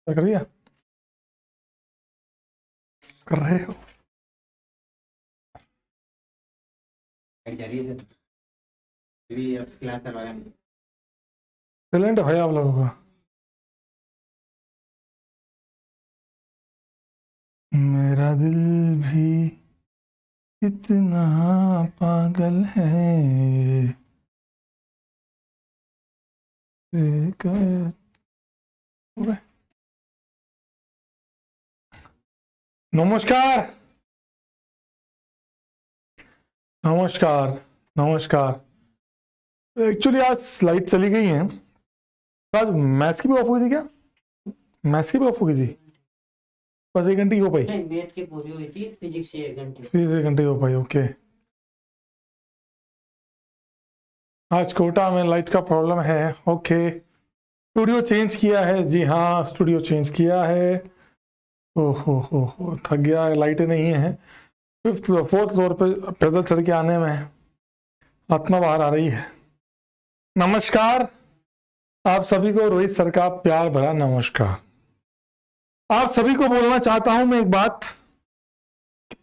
क्या कर दिया? कर रहे हो? जा रही है अभी अब क्लास करवाया टैलेंट है आप लोगों का। मेरा दिल भी कितना पागल है। एक नमस्कार नमस्कार नमस्कार। एक्चुअली आज स्लाइड चली गई हैं। आज मैथ्स की भी ऑफ हुई थी क्या? मैथ्स की भी ऑफ हुई थी? बस 1 घंटे ही हो पाई? नहीं, मैथ की पूरी हुई थी, फिजिक्स से 1 घंटे। फिर 1 घंटे हो पाई, ओके। आज कोटा में लाइट का प्रॉब्लम है, ओके। स्टूडियो चेंज किया है, जी हाँ स्टूडियो चेंज किया है। ओहो थक गया, लाइटें नहीं है। 4th फ्लोर पे पैदल चढ़ के आने में आत्मा बाहर आ रही है। नमस्कार आप सभी को, रोहित सर का प्यार भरा नमस्कार। आप सभी को बोलना चाहता हूं मैं एक बात।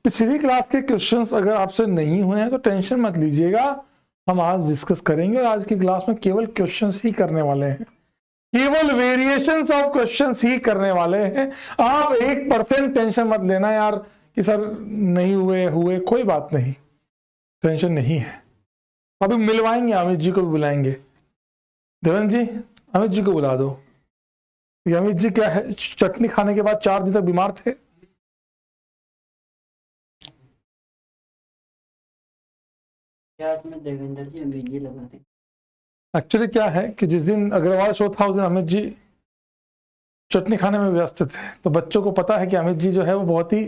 पिछली क्लास के क्वेश्चंस अगर आपसे नहीं हुए हैं तो टेंशन मत लीजिएगा, हम आज डिस्कस करेंगे। और आज की क्लास में केवल क्वेश्चंस ही करने वाले हैं, केवल वेरिएशंस ऑफ क्वेश्चंस ही करने वाले हैं। आप 1% टेंशन मत लेना यार कि सर नहीं हुए, कोई बात नहीं, टेंशन नहीं है। अभी मिलवाएंगे, अमित जी को भी बुलाएंगे। देवन जी अमित जी को बुला दो। अमित जी क्या है, चटनी खाने के बाद 4 दिन तक बीमार थे। देवेंद्र जी अमित जी लगाते हैं। एक्चुअली क्या है कि जिस दिन अग्रवाल शो था उस दिन अमित जी चटनी खाने में व्यस्त थे। तो बच्चों को पता है कि अमित जी जो है वो बहुत ही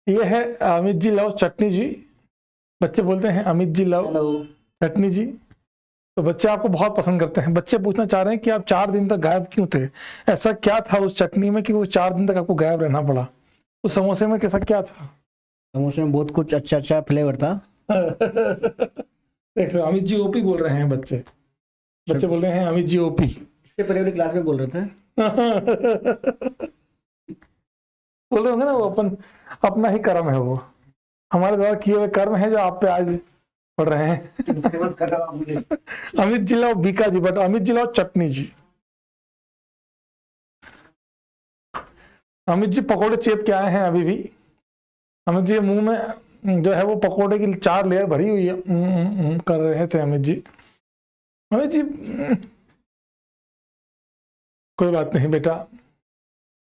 ये है, अमित जी लव चटनी जी। बच्चे बोलते हैं अमित जी लव चटनी जी। तो बच्चे आपको बहुत पसंद करते हैं। बच्चे पूछना चाह रहे हैं कि आप 4 दिन तक गायब क्यों थे? ऐसा क्या था उस चटनी में कि वो 4 दिन तक आपको गायब रहना पड़ा? उस समोसे में कैसा क्या था? समोसे में बहुत कुछ अच्छा फ्लेवर था। देख रहे हो, अमित जी ओपी बोल रहे हैं बच्चे। बच्चे बोल रहे हैं अमित जी ओपी। इससे पहले वाली क्लास में बोल रहे थे। बोल रहे होंगे ना, वो अपना ही कर्म है, वो हमारे द्वारा किए हुए कर्म है जो आप पे आज पढ़ रहे हैं। अमित जी लाओ बीका जी, बट अमित जी लाओ चटनी जी। अमित जी पकोड़े चेप के आए हैं अभी भी। अमित जी मुंह में जो है वो पकोड़े की 4 लेयर भरी हुई है, कर रहे थे अमित जी। अमित जी कोई बात नहीं बेटा,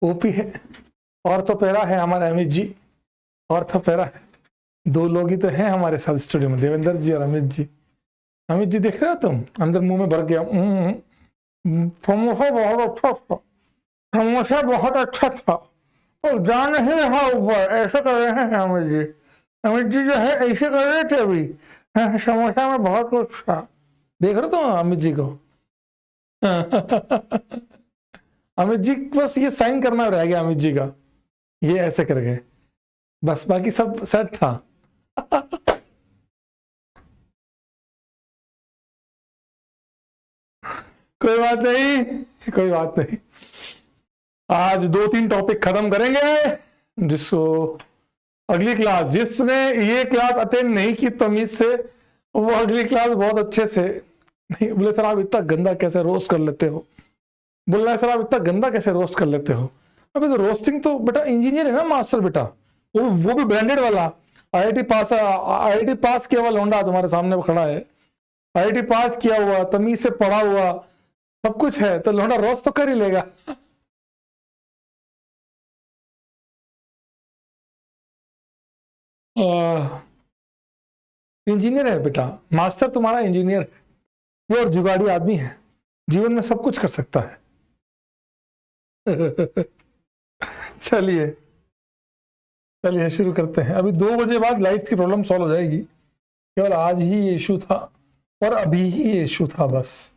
ओपी है। ऑर्थोपेरा है हमारे अमित जी, ऑर्थोपेरा है। 2 लोग ही तो हैं हमारे साथ स्टूडियो में, देवेंद्र जी और अमित जी। अमित जी देख रहे हो तुम, अंदर मुंह में भर गया। समोसा बहुत अच्छा था, समोसा बहुत अच्छा था। तो जा नहीं रहा ऊपर, ऐसे कर रहे हैं अमित जी। अमित जी जो है ऐसे कर रहे थे अभी, समोसा में बहुत कुछ था। देख रहे हो तुम अमित जी को? अमित जी बस ये साइन करना रह गया अमित जी का, ये ऐसे करके, बस बाकी सब सेट था। कोई बात नहीं, कोई बात नहीं। आज 2-3 टॉपिक खत्म करेंगे, जिसको अगली क्लास, जिसने ये क्लास अटेंड नहीं की तमीज से, वो अगली क्लास बहुत अच्छे से नहीं। बोले सर आप इतना गंदा कैसे रोस्ट कर लेते हो? बोल रहा है सर आप इतना गंदा कैसे रोस्ट कर लेते हो? अबे तो रोस्टिंग तो बेटा इंजीनियर है ना मास्टर बेटा, वो भी ब्रांडेड वाला। आईआईटी पास किया हुआ लौंडा तुम्हारे सामने खड़ा है, आईआईटी पास किया हुआ, तमीज से पढ़ा हुआ, सब कुछ है, तो लौंडा रोस्ट तो कर ही लेगा। इंजीनियर है बेटा, मास्टर तुम्हारा इंजीनियर है, वो और जुगाड़ी आदमी है, जीवन में सब कुछ कर सकता है। चलिए चलिए शुरू करते हैं। अभी 2 बजे बाद लाइट की प्रॉब्लम सॉल्व हो जाएगी। केवल आज ही ये इशू था और अभी ही ये इशू था, बस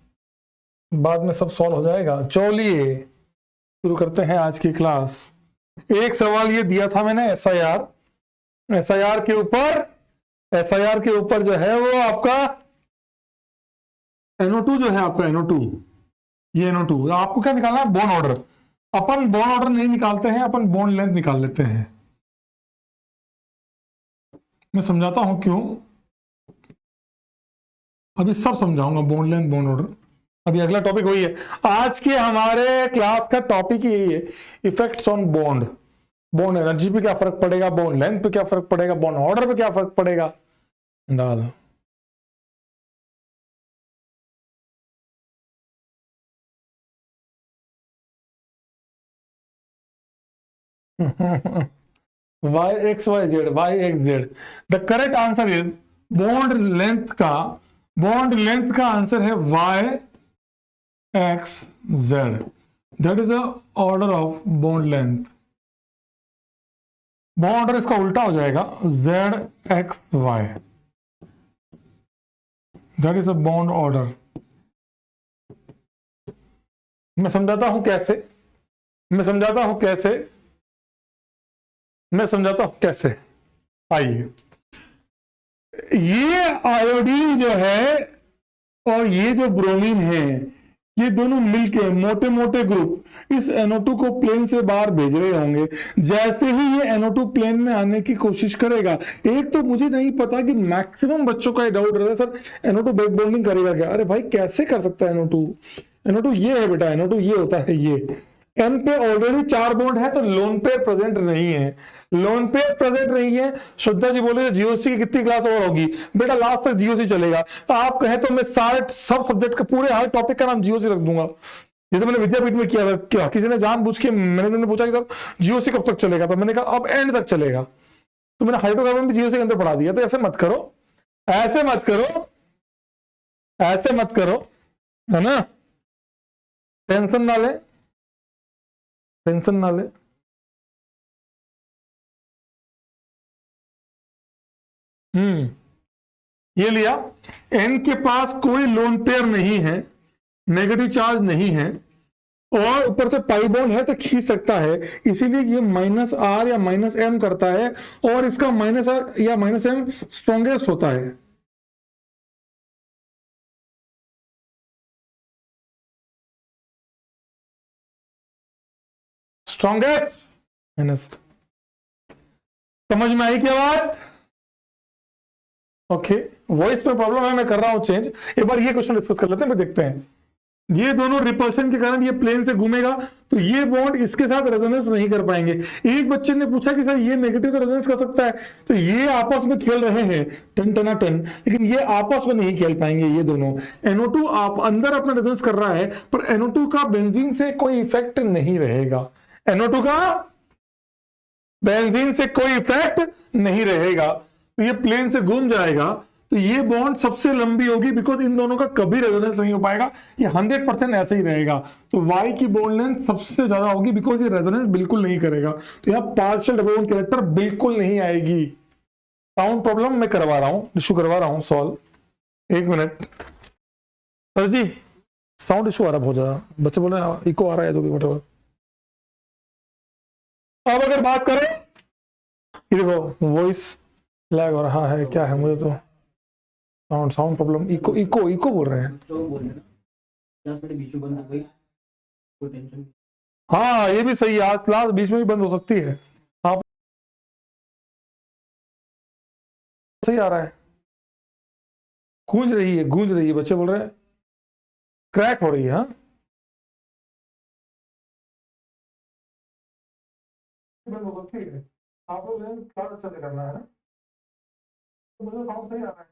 बाद में सब सॉल्व हो जाएगा। चलिए शुरू करते हैं आज की क्लास। एक सवाल ये दिया था मैंने, एसआईआर के ऊपर जो है वो आपका NO2 जो है आपका NO2, ये NO2 आपको क्या निकालना है? Bond order. अपन बॉन्ड ऑर्डर नहीं निकालते हैं, अपन बॉन्ड लेंथ निकाल लेते हैं। मैं समझाता हूं क्यों, अभी सब समझाऊंगा, बॉन्ड लेंथ बॉन्ड ऑर्डर। अभी अगला टॉपिक वही है, आज के हमारे क्लास का टॉपिक यही है, effects on bond. Bond energy पे क्या फर्क पड़ेगा, बॉन्ड लेंथ पे क्या फर्क पड़ेगा, बॉन्ड ऑर्डर पे क्या फर्क पड़ेगा, डाल। y the correct answer is bond length का आंसर है y x z, that is the order of bond length. Bond order इसका उल्टा हो जाएगा, z x y, that is a bond order. मैं समझाता हूं कैसे, आइए। ये आयोडीन जो है और ये जो ब्रोमीन है, ये दोनों मिलके मोटे मोटे ग्रुप इस NO2 को प्लेन से बाहर भेज रहे होंगे। जैसे ही ये NO2 प्लेन में आने की कोशिश करेगा, एक तो मुझे नहीं पता कि मैक्सिमम बच्चों का डाउट रहता है, सर NO2 बैक बॉन्डिंग करेगा क्या? अरे भाई कैसे कर सकता है NO2 ये है बेटा, NO2 ये होता है, ये N पे ऑलरेडी 4 बॉन्ड है तो लोन पेयर प्रेजेंट नहीं है। श्रद्धा जी बोले जीओसी की कितनी क्लास और होगी? बेटा लास्ट तक जीओसी चलेगा। आप कहे तो मैं सारे सब सब्जेक्ट का पूरे हर टॉपिक का नाम जीओसी रख दूंगा, जैसे मैंने विद्यापीठ में किया था। क्या किसी ने जानबूझ के मैंने पूछा कि सर जीओसी कब तक चलेगा, तो मैंने कहा अब एंड तक चलेगा, तो मैंने हाइड्रोकार्बन भी जीओसी के अंदर पढ़ा दिया। तो ऐसे मत करो, है ना, टेंशन ना ले। ये लिया, N के पास कोई लोन पेयर नहीं है, नेगेटिव चार्ज नहीं है, और ऊपर से पाई बॉन्ड है तो खींच सकता है, इसीलिए ये -R या -M करता है, और इसका -R या -M स्ट्रॉन्गेस्ट होता है। स्ट्रॉन्गेस्ट समझ में आई क्या बात? ओके, वॉइस में प्रॉब्लम है, मैं कर रहा हूं चेंज। एक बार ये क्वेश्चन डिस्कस कर लेते हैं, फिर देखते हैं। ये दोनों रिपल्शन के कारण ये प्लेन से घूमेगा, तो ये बॉन्ड इसके साथ रेजोनेंस नहीं कर पाएंगे। एक बच्चे ने पूछा कि सर ये नेगेटिव से रेजोनेंस कर सकता है, तो ये आपस में खेल रहे हैं टन, लेकिन ये आपस में नहीं खेल पाएंगे। ये दोनों NO2 आप अंदर अपना रेजोनेंस कर रहा है, पर NO2 का बेंजीन से कोई इफेक्ट नहीं रहेगा। NO2 का बेंजीन से कोई इफेक्ट नहीं रहेगा, तो ये प्लेन से घूम जाएगा, तो ये बॉन्ड सबसे लंबी होगी, बिकॉज इन दोनों का कभी रेजोनेंस नहीं हो पाएगा, ये 100% ऐसे ही रहेगा। तो Y की बॉन्ड लेंथ सबसे ज्यादा होगी, बिकॉज ये रेजोनेंस बिल्कुल नहीं करेगा, तो यहाँ पार्शियल डबल बॉन्ड कैरेक्टर बिल्कुल नहीं आएगी। साउंड प्रॉब्लम मैं करवा रहा हूँ, इशू करवा रहा हूँ सॉल्व। एक मिनट सर जी, साउंड इशू आ रहा है बहुत ज्यादा, बच्चे बोल रहे हैं इको आ रहा है, जो भी वॉटेवर। अब अगर बात करें, ये देखो वॉइस लैग हो रहा है, क्या है मुझे तो साउंड प्रॉब्लम, इको बोल रहे हैं। हाँ ये भी सही है, आज क्लास बीच में भी बंद हो सकती है। आप सही आ रहा है, गूंज रही है, बच्चे बोल रहे हैं क्रैक हो रही है। हाँ बंद हो सकती है, आप लोग क्लास अच्छा से करना है ना, तो मुझे साउंड सही आ रहा है।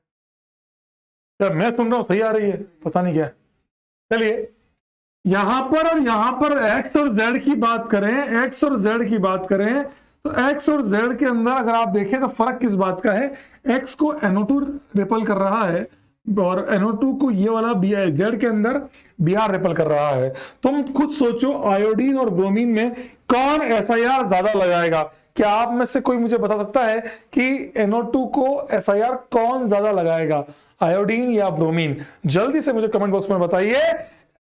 क्या मैं सुन रहा हूँ सही आ रही है, पता नहीं क्या। चलिए यहां पर और यहां पर X और Z की बात करें, तो X और Z के अंदर अगर आप देखें तो फर्क किस बात का है? X को NO2 रिपल कर रहा है, और NO2 को ये वाला Z के अंदर Br रिपल कर रहा है। तुम खुद सोचो, आयोडीन और ब्रोमीन में कौन SIR ज्यादा लगाएगा? क्या आप में से कोई मुझे बता सकता है कि NO2 को SIR कौन ज्यादा लगाएगा, आयोडीन या ब्रोमीन? जल्दी से मुझे कमेंट बॉक्स में बताइए,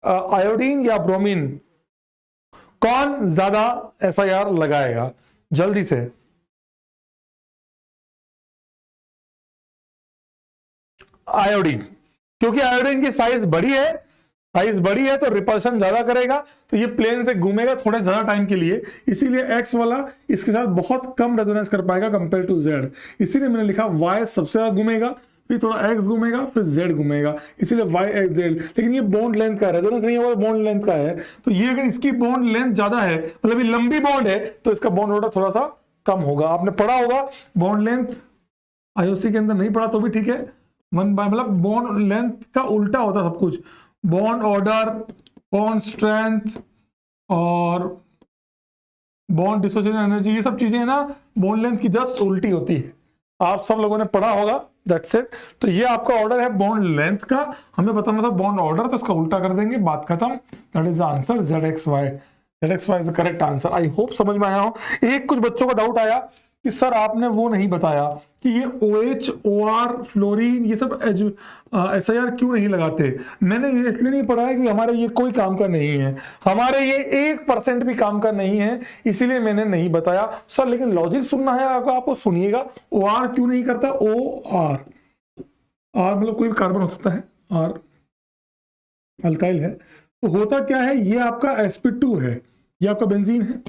आयोडीन या ब्रोमीन कौन ज्यादा SIR लगाएगा? जल्दी से। आयोडीन, क्योंकि आयोडीन की साइज बड़ी है, साइज बड़ी है तो रिपल्शन ज्यादा करेगा, तो ये प्लेन से घूमेगा थोड़े ज्यादा टाइम के लिए, इसीलिए एक्स वाला इसके साथ बहुत कम रेजोनेंस कर पाएगा कंपेयर टू जेड। इसीलिए मैंने लिखा वाई सबसे ज्यादा घूमेगा, फिर थोड़ा एक्स घूमेगा, फिर जेड घूमेगा, इसीलिए वाई एक्स जेड। लेकिन ये बॉन्ड लेंथ का है, रेजोनेंस नहीं है, बॉन्ड लेंथ का है। तो ये अगर इसकी बॉन्ड लेंथ ज्यादा है, मतलब ये लंबी बॉन्ड है, तो इसका बॉन्ड ऑर्डर थोड़ा सा कम होगा। आपने पढ़ा होगा बॉन्ड लेंथ, आईओसी के अंदर नहीं पढ़ा तो भी ठीक है, मतलब बॉन्ड लेंथ का उल्टा होता सब कुछ, बॉन्ड ऑर्डर, बॉन्ड स्ट्रेंथ और बॉन्ड डिसोसिएशन एनर्जी, ये सब चीजें है ना बॉन्ड लेंथ की जस्ट उल्टी होती है। आप सब लोगों ने पढ़ा होगा, दैट्स इट। तो ये आपका ऑर्डर है बॉन्ड लेंथ का, हमें बताना था बॉन्ड ऑर्डर, तो इसका उल्टा कर देंगे, बात खत्म। That is the answer, ZXY। ZXY is the correct answer. I hope समझ में आया हो। एक कुछ बच्चों का डाउट आया कि सर आपने वो नहीं बताया कि ये OH, OR, फ्लोरीन, ये सब SIR क्यों नहीं लगाते। मैंने ये इसलिए नहीं पढ़ा है कि हमारे ये कोई काम का नहीं है, हमारे ये 1% भी काम का नहीं है, इसीलिए मैंने नहीं बताया सर। लेकिन लॉजिक सुनना है आपको, सुनिएगा। OR क्यों नहीं करता, OR, R मतलब कोई भी कार्बन हो सकता है, R अल्काइल है, तो होता क्या है, ये आपका sp2 है, ये आपका बेंजीन है,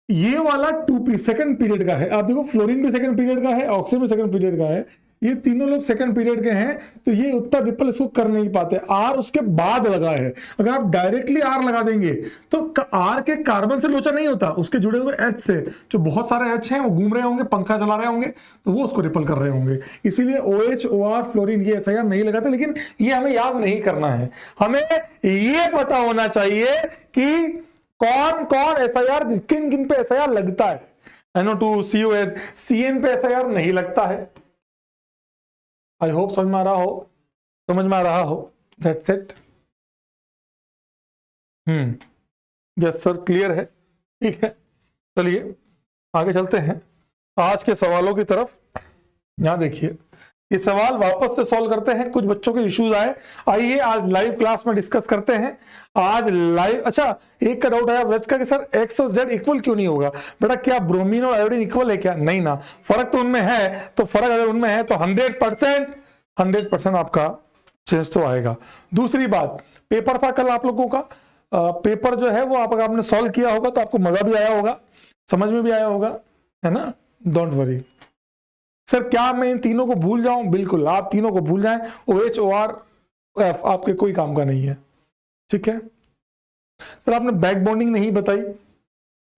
ये वाला 2p सेकंड पीरियड का है। आप देखो फ्लोरीन भी सेकंड पीरियड का है, ऑक्सीजन भी सेकंड पीरियड का है, ये तीनों लोग सेकंड पीरियड के हैं, तो ये उतना रिपल इसको कर नहीं पाते। आर उसके बाद लगा है, अगर आप डायरेक्टली आर लगा देंगे तो आर के कार्बन से लोचा नहीं होता, उसके जुड़े हुए एच से, जो बहुत सारे एच हैं वो घूम रहे होंगे, पंखा चला रहे होंगे, तो वो उसको रिपल कर रहे होंगे। इसीलिए OH, OR, फ्लोरीन ये SIR नहीं लगाते। लेकिन ये हमें याद नहीं करना है, हमें ये पता होना चाहिए कि कौन कौन SIR, किन किन पे SIR लगता है। NO2, COH, CN पे SIR नहीं लगता है। आई होप समझ में आ रहा हो, that's it. Yes sir, clear है, ठीक है। चलिए आगे चलते हैं आज के सवालों की तरफ। यहां देखिए, ये सवाल वापस से सॉल्व करते हैं, कुछ बच्चों के इश्यूज आए, आइए आज लाइव क्लास में डिस्कस करते हैं। आज लाइव, अच्छा एक का डाउट आया व्रज का कि सर एक्स और जेड इक्वल क्यों नहीं होगा। बेटा क्या ब्रोमीन और आयोडीन इक्वल है क्या? नहीं ना, फर्क तो उनमें है, तो फर्क अगर उनमें है तो 100% आपका चेंज तो आएगा। दूसरी बात, पेपर था कल आप लोगों का, पेपर जो है वो आपने सॉल्व किया होगा तो आपको मजा भी आया होगा, समझ में भी आया होगा, है ना, डोंट वरी। सर क्या मैं इन तीनों को भूल जाऊं? बिल्कुल, आप तीनों को भूल जाएं, OH, OR, F आपके कोई काम का नहीं है, ठीक है। सर आपने बैक बॉन्डिंग नहीं बताई,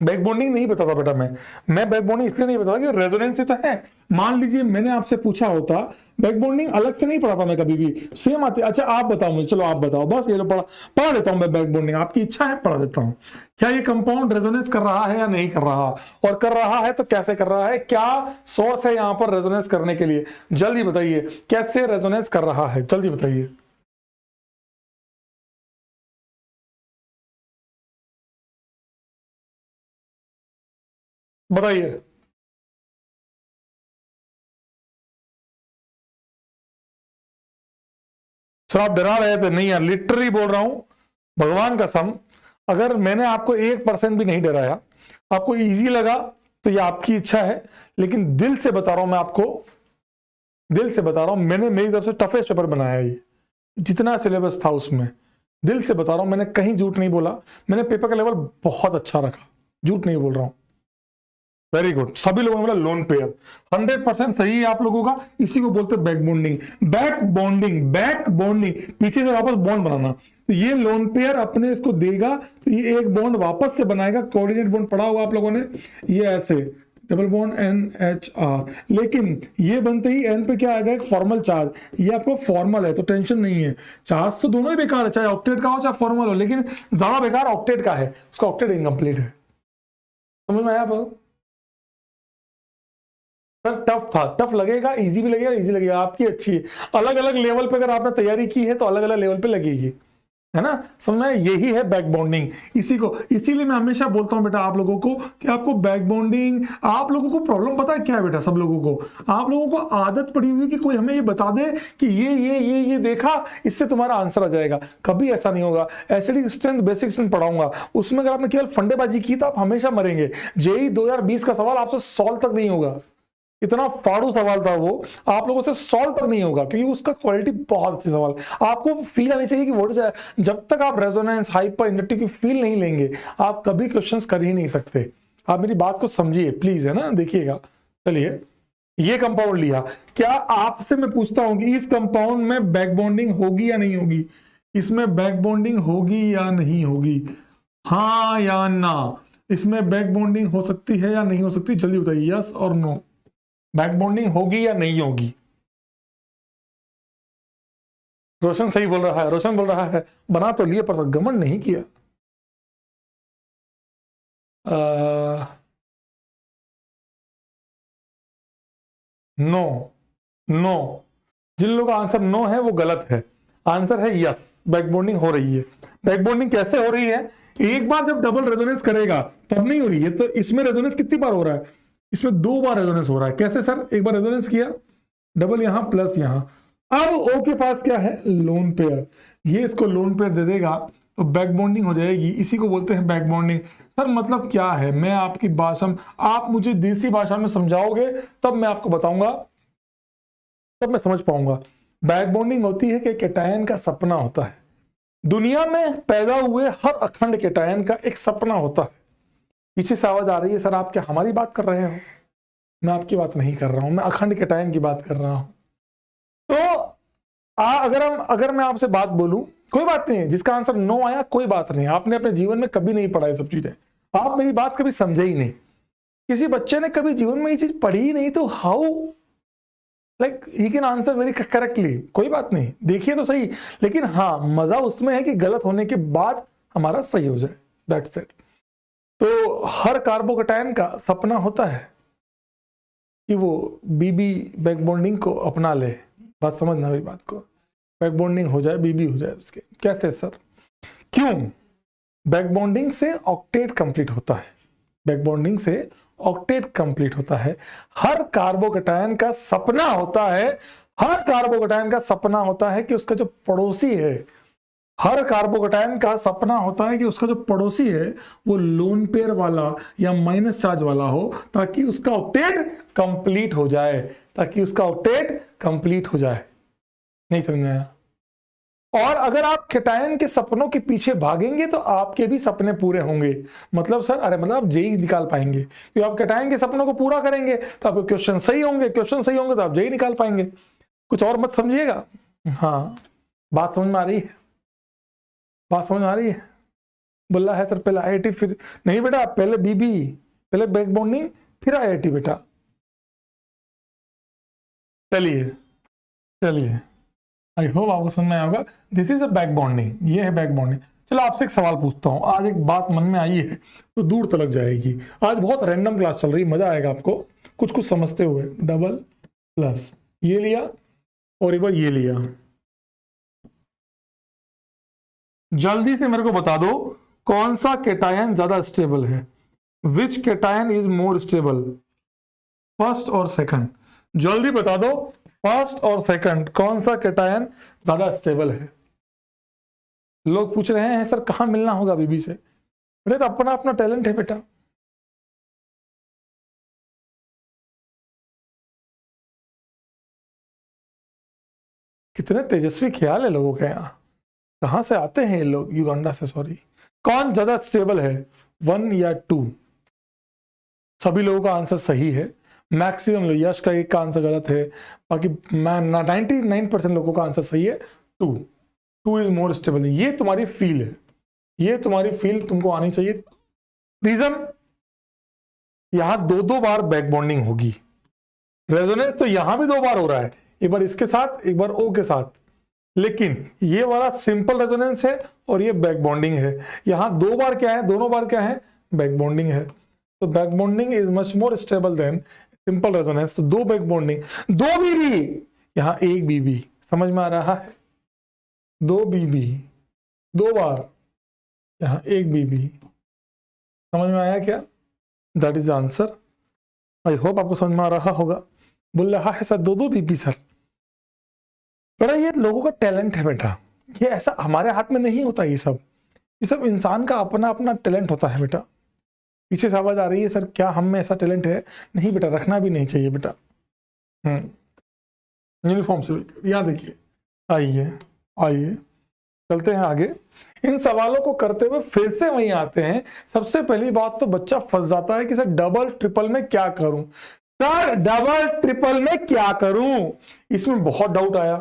बैक बॉन्डिंग नहीं बताता बेटा, मैं बैक बॉन्डिंग इसलिए नहीं बताता कि रेजोनेंस ही तो है। मान लीजिए मैंने आपसे पूछा होता, बैक बॉन्डिंग अलग से नहीं पढ़ाता मैं कभी भी, सेम आती। अच्छा आप बताओ मुझे, चलो आप बताओ, बस ये लो पढ़ा देता हूं मैं बैक बॉन्डिंग, आपकी इच्छा है पढ़ा देता हूं। क्या ये कंपाउंड रेजोनेंस कर रहा है या नहीं कर रहा, और कर रहा है तो कैसे कर रहा है, क्या सोर्स है यहां पर रेजोनेंस करने के लिए, जल्दी बताइए कैसे रेजोनेंस कर रहा है, जल्दी बताइए। बताइए। सर आप डरा रहे थे, नहीं यार लिटरली बोल रहा हूं, भगवान कसम, अगर मैंने आपको 1% भी नहीं डराया, आपको इजी लगा तो ये आपकी इच्छा है, लेकिन दिल से बता रहा हूं मैं आपको, दिल से बता रहा हूं, मैंने मेरी तरफ से टफेस्ट पेपर बनाया ये, जितना सिलेबस था उसमें, दिल से बता रहा हूं, मैंने कहीं झूठ नहीं बोला, मैंने पेपर का लेवल बहुत अच्छा रखा, झूठ नहीं बोल रहा हूं। वेरी गुड, सभी लोगों ने बोला लोन पेयर, 100% सही है आप लोगों का, इसी को बोलते हैं back bonding. Back bonding, back bonding, पीछे से वापस बॉन्ड बनाना, तो ये लोन पेयर अपने इसको देगा, तो ये एक बॉन्ड वापस से बनाएगा। कोऑर्डिनेट बॉन्ड पढ़ा होगा आप लोगों ने, ये ऐसे डबल बॉन्ड NHR, लेकिन ये बनते ही N पे क्या आएगा, एक फॉर्मल चार्ज, ये आपको फॉर्मल है तो टेंशन नहीं है। चार्ज तो दोनों ही बेकार है, चाहे ऑक्टेट का हो चाहे फॉर्मल हो, लेकिन ज्यादा बेकार ऑक्टेट का है, उसका ऑक्टेट इनकम्प्लीट है। समझ में आया आप? सर टफ था, टफ लगेगा, इजी भी लगेगा, इजी लगेगा, आपकी अच्छी है। अलग अलग लेवल पे अगर आपने तैयारी की है तो अलग अलग लेवल पे लगेगी, है ना, समझना, यही है बैक बॉन्डिंग। इसीलिए मैं हमेशा बोलता हूं बेटा आप लोगों को कि आपको बैक बॉन्डिंग, आप लोगों को प्रॉब्लम पता है क्या है बेटा, सब लोगों को, आप लोगों को आदत पड़ी हुई कि कोई हमें ये बता दे कि ये देखा, इससे तुम्हारा आंसर आ जाएगा। कभी ऐसा नहीं होगा। एसिडिक स्ट्रेंथ, बेसिक स्ट्रेंथ पढ़ाऊंगा, उसमें अगर आपने केवल फंडेबाजी की तो आप हमेशा मरेंगे। JEE 2020 का सवाल आपसे सॉल्व तक नहीं होगा, इतना फाड़ू सवाल था वो, आप लोगों से सॉल्व तक नहीं होगा क्योंकि उसका क्वालिटी बहुत अच्छी सवाल। आपको फील आनी चाहिए कि व्हाट इज, जब तक आप रेजोनेंस हाइपर इंडक्टिव की फील नहीं लेंगे आप कभी क्वेश्चंस कर ही नहीं सकते। आप मेरी बात को समझिए प्लीज, है ना, देखिएगा। चलिए, ये कंपाउंड लिया, क्या आपसे मैं पूछता हूं कि इस कंपाउंड में बैक बॉन्डिंग होगी या नहीं होगी? इसमें बैक बॉन्डिंग होगी या नहीं होगी? हाँ या ना? इसमें बैक बॉन्डिंग हो सकती है या नहीं हो सकती? जल्दी बताइए, यस और नो। बैक बॉन्डिंग होगी या नहीं होगी? रोशन सही बोल रहा है, रोशन बोल रहा है बना तो लिए पर घमंड नहीं किया। No, no. जिन लोगों का आंसर नो है वो गलत है, आंसर है यस, बैक बॉन्डिंग हो रही है। बैक बॉन्डिंग कैसे हो रही है? एक बार जब डबल रेजोनेंस करेगा तब नहीं हो रही है, तो इसमें रेजोनेंस कितनी बार हो रहा है? इसमें 2 बार रेजोनेंस हो रहा है। कैसे सर? एक बार रेजोनेंस किया, डबल यहां प्लस यहां, अब ओ के पास क्या है? लोन पेयर, ये इसको लोन पेयर दे देगा तो बैक बॉन्डिंग हो जाएगी। इसी को बोलते हैं बैक बॉन्डिंग। सर मतलब क्या है? मैं आपकी भाषा में, आप मुझे देसी भाषा में समझाओगे तब मैं आपको बताऊंगा, तब मैं समझ पाऊंगा। बैक बॉन्डिंग होती है कि कैटायन का सपना होता है। दुनिया में पैदा हुए हर अखंड कैटायन का एक सपना होता है। पीछे से आवाज आ रही है, सर आप क्या हमारी बात कर रहे हो? मैं आपकी बात नहीं कर रहा हूं, मैं अखंड कैटायन की बात कर रहा हूं। तो अगर मैं आपसे बात बोलूं, कोई बात नहीं है, जिसका आंसर नो आया कोई बात नहीं, आपने अपने जीवन में कभी नहीं पढ़ा ये सब चीजें, आप मेरी बात कभी समझे ही नहीं। किसी बच्चे ने कभी जीवन में ये चीज पढ़ी ही नहीं, तो how like he can answer very correctly? कोई बात नहीं, देखिए तो सही। लेकिन हाँ, मजा उसमें है कि गलत होने के बाद हमारा सही हो जाए, दैट्स इट। तो हर कार्बोकैटायन का सपना होता है कि वो बीबी बैक बॉन्डिंग को अपना ले। बात समझना मेरी बात को, बैक बॉन्डिंग हो जाए, बीबी हो जाए उसके। कैसे सर? क्यों? बैक बॉन्डिंग से ऑक्टेट कंप्लीट होता है, बैक बॉन्डिंग से ऑक्टेट कंप्लीट होता है। हर कार्बोकैटायन का सपना होता है, हर कार्बोकैटायन का सपना होता है कि उसका जो पड़ोसी है, हर कार्बोकैटायन का सपना होता है कि उसका जो पड़ोसी है वो लोन पेयर वाला या माइनस चार्ज वाला हो, ताकि उसका ऑक्टेट कंप्लीट हो जाए, ताकि उसका ऑक्टेट कंप्लीट हो जाए। नहीं समझ में आया? और अगर आप कैटायन के सपनों के पीछे भागेंगे तो आपके भी सपने पूरे होंगे। मतलब सर, अरे मतलब आप जेई निकाल पाएंगे क्योंकि आप कैटायन के सपनों को पूरा करेंगे तो आपके क्वेश्चन सही होंगे, क्वेश्चन सही होंगे तो आप जेई निकाल पाएंगे। कुछ और मत समझिएगा। हाँ, बात समझ में आ रही है? बात समझ में आ रही है? बोल रहा है सर पहले आईआईटी फिर नहीं बेटा, पहले बीबी, पहले बैक बॉन्डिंग फिर आईआईटी बेटा। चलिए चलिए, आई होप आपको समझ में आया होगा। This is a back bonding, ये है बैक बॉन्डिंग। चलो आपसे एक सवाल पूछता हूँ, आज एक बात मन में आई है तो दूर तलक जाएगी। आज बहुत रैंडम क्लास चल रही, मजा आएगा आपको कुछ कुछ समझते हुए। डबल प्लस ये लिया और एक बार ये लिया, जल्दी से मेरे को बता दो कौन सा कैटायन ज्यादा स्टेबल है? Which cation is more stable, first और सेकंड? जल्दी बता दो, फर्स्ट और सेकंड कौन सा कैटायन ज्यादा स्टेबल है? लोग पूछ रहे हैं सर कहां मिलना होगा बीबी से। अरे तो अपना अपना टैलेंट है बेटा। कितने तेजस्वी ख्याल है लोगों के यहाँ, कहां से आते हैं ये लोग? युगांडा से, सॉरी। कौन ज्यादा स्टेबल है, 1 या 2? सभी लोगों का आंसर सही है, मैक्सिमम लोग, यश का एक का आंसर गलत है, बाकी 99% लोगों का आंसर सही है। 2 इज मोर स्टेबल। ये तुम्हारी फील है, ये तुम्हारी फील तुमको आनी चाहिए। रीजन, यहां 2-2 बार बैक बॉन्डिंग होगी, रेजोनेंस तो यहां भी 2 बार हो रहा है, एक बार इसके साथ एक बार ओ के साथ, लेकिन ये वाला सिंपल रेजोनेंस है और ये बैक बॉन्डिंग है। यहां 2 बार क्या है, दोनों बार क्या है, बैक बॉन्डिंग है। तो back bonding is much more stable then simple resonance. तो 2 बैक बॉन्डिंग, 2 बीबी, यहां 1 बीबी, समझ में आ रहा है? 2 बीबी 2 बार, यहां 1 बीबी, समझ में आया क्या? That is answer. I hope आपको समझ में आ रहा होगा। बोल रहा है सर 2-2 बीबी सर। बेटा ये लोगों का टैलेंट है बेटा, ये ऐसा हमारे हाथ में नहीं होता। ये सब इंसान का अपना अपना टैलेंट होता है बेटा। पीछे से आवाज आ रही है सर क्या हम में ऐसा टैलेंट है? नहीं बेटा, रखना भी नहीं चाहिए बेटा। Uniform civil. यहाँ देखिए, आइए आइए चलते हैं आगे। इन सवालों को करते हुए फिर से वहीं आते हैं। सबसे पहली बात तो बच्चा फंस जाता है कि सर डबल ट्रिपल में क्या करूं, सर डबल ट्रिपल में क्या करूं, इसमें बहुत डाउट आया।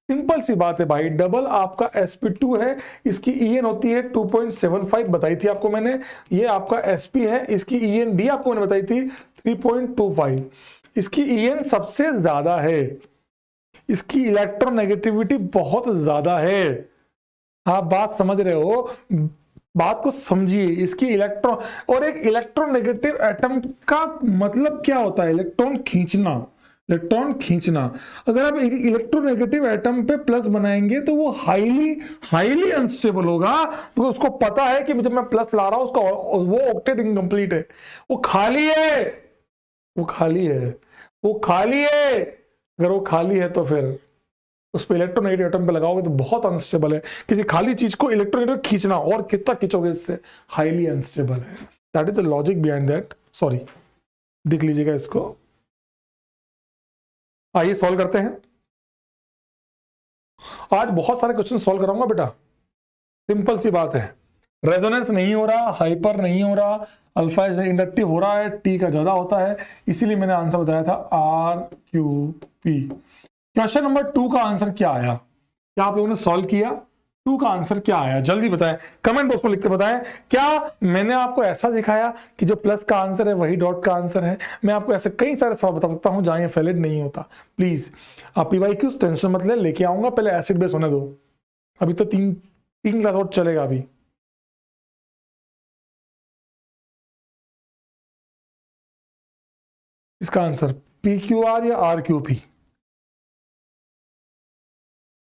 सिंपल सी बात है भाई, डबल आपका sp2 है, इसकी en होती है 2.75 बताई थी आपको मैंने। ये आपका sp है, इसकी en भी आपको मैंने बताई थी 3.25। इसकी en सबसे ज्यादा है, इसकी इलेक्ट्रोनेगेटिविटी बहुत ज्यादा है। आप बात समझ रहे हो, बात को समझिए। इसकी इलेक्ट्रॉन और एक इलेक्ट्रोनेगेटिव एटम का मतलब क्या होता है, इलेक्ट्रॉन खींचना, इलेक्ट्रॉन खींचना। अगर आप एक इलेक्ट्रोनेगेटिव एटम पे प्लस बनाएंगे तो वो हाईली अनस्टेबल होगा, क्योंकि उसको पता है कि जब मैं प्लस ला रहा हूं उसका वो ऑक्टेट इनकम्प्लीट है, वो खाली है, वो खाली है, वो खाली है। अगर वो खाली है तो फिर उस पर इलेक्ट्रोनेगेटिव एटम पे लगाओगे तो बहुत अनस्टेबल है। किसी खाली चीज को इलेक्ट्रोनेगेटिव खींचना, और कितना खींचोगे इससे, हाईली अनस्टेबल है। That is the logic behind that. Sorry, देख लीजिएगा इसको। आइए सॉल्व करते हैं। आज बहुत सारे क्वेश्चन सॉल्व कराऊंगा बेटा। सिंपल सी बात है, रेजोनेंस नहीं हो रहा, हाइपर नहीं हो रहा, अल्फा इंडक्टिव हो रहा है, टी का ज्यादा होता है, इसीलिए मैंने आंसर बताया था RQP। क्वेश्चन नंबर 2 का आंसर क्या आया, क्या आप लोगों ने सॉल्व किया? 2 का आंसर क्या आया जल्दी बताएं, कमेंट बॉक्स में लिख के बताएं। क्या मैंने आपको ऐसा सिखाया कि जो प्लस का आंसर है वही डॉट का आंसर है? मैं आपको ऐसे कई सारे सवाल बता सकता हूं जहां ये वैलिड नहीं होता। प्लीज आप PYQ टेंशन मत ले, लेके आऊंगा, पहले एसिड बेस होने दो। अभी तो तीन क्लास और चलेगा। अभी इसका आंसर PQR या RQP?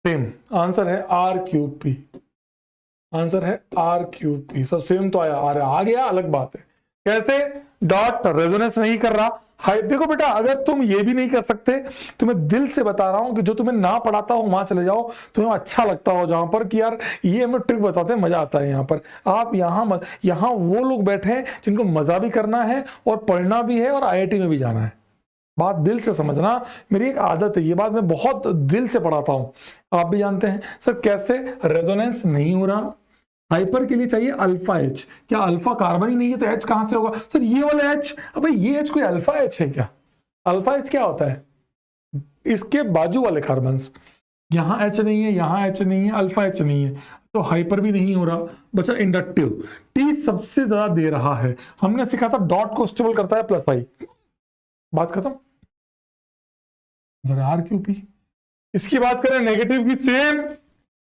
सेम आंसर है RQP, आंसर है RQP। सो सेम तो आया, आ गया, अलग बात है। कैसे? डॉट रेजोनेंस नहीं कर रहा। हाई देखो बेटा, अगर तुम ये भी नहीं कर सकते तो मैं दिल से बता रहा हूं कि जो तुम्हें ना पढ़ाता हो वहां चले जाओ, तुम्हें अच्छा लगता हो जहां पर कि यार ये हमें ट्रिक बताते हैं, मजा आता है। यहाँ पर आप यहाँ वो लोग बैठे हैं जिनको मजा भी करना है और पढ़ना भी है और IIT में भी जाना है। बात दिल से समझना, मेरी एक आदत है, ये बात मैं बहुत दिल से पढ़ाता हूं, आप भी जानते हैं। सर कैसे रेजोनेंस नहीं हो रहा? हाइपर के लिए चाहिए अल्फा H। क्या अल्फा कार्बन ही नहीं है तो H कहां से होगा? सर ये वाला H, अबे ये H कोई अल्फा H है क्या? अल्फा H क्या होता है? इसके बाजू वाले कार्बन, यहां H नहीं है, यहां H नहीं है, अल्फा H नहीं है, तो हाइपर भी नहीं हो रहा। बचा इंडक्टिव, T सबसे ज्यादा दे रहा है। हमने सीखा था डॉट को स्टेबल करता है प्लस आई, बात खत्म। RQP। इसकी बात करें नेगेटिव की, सेम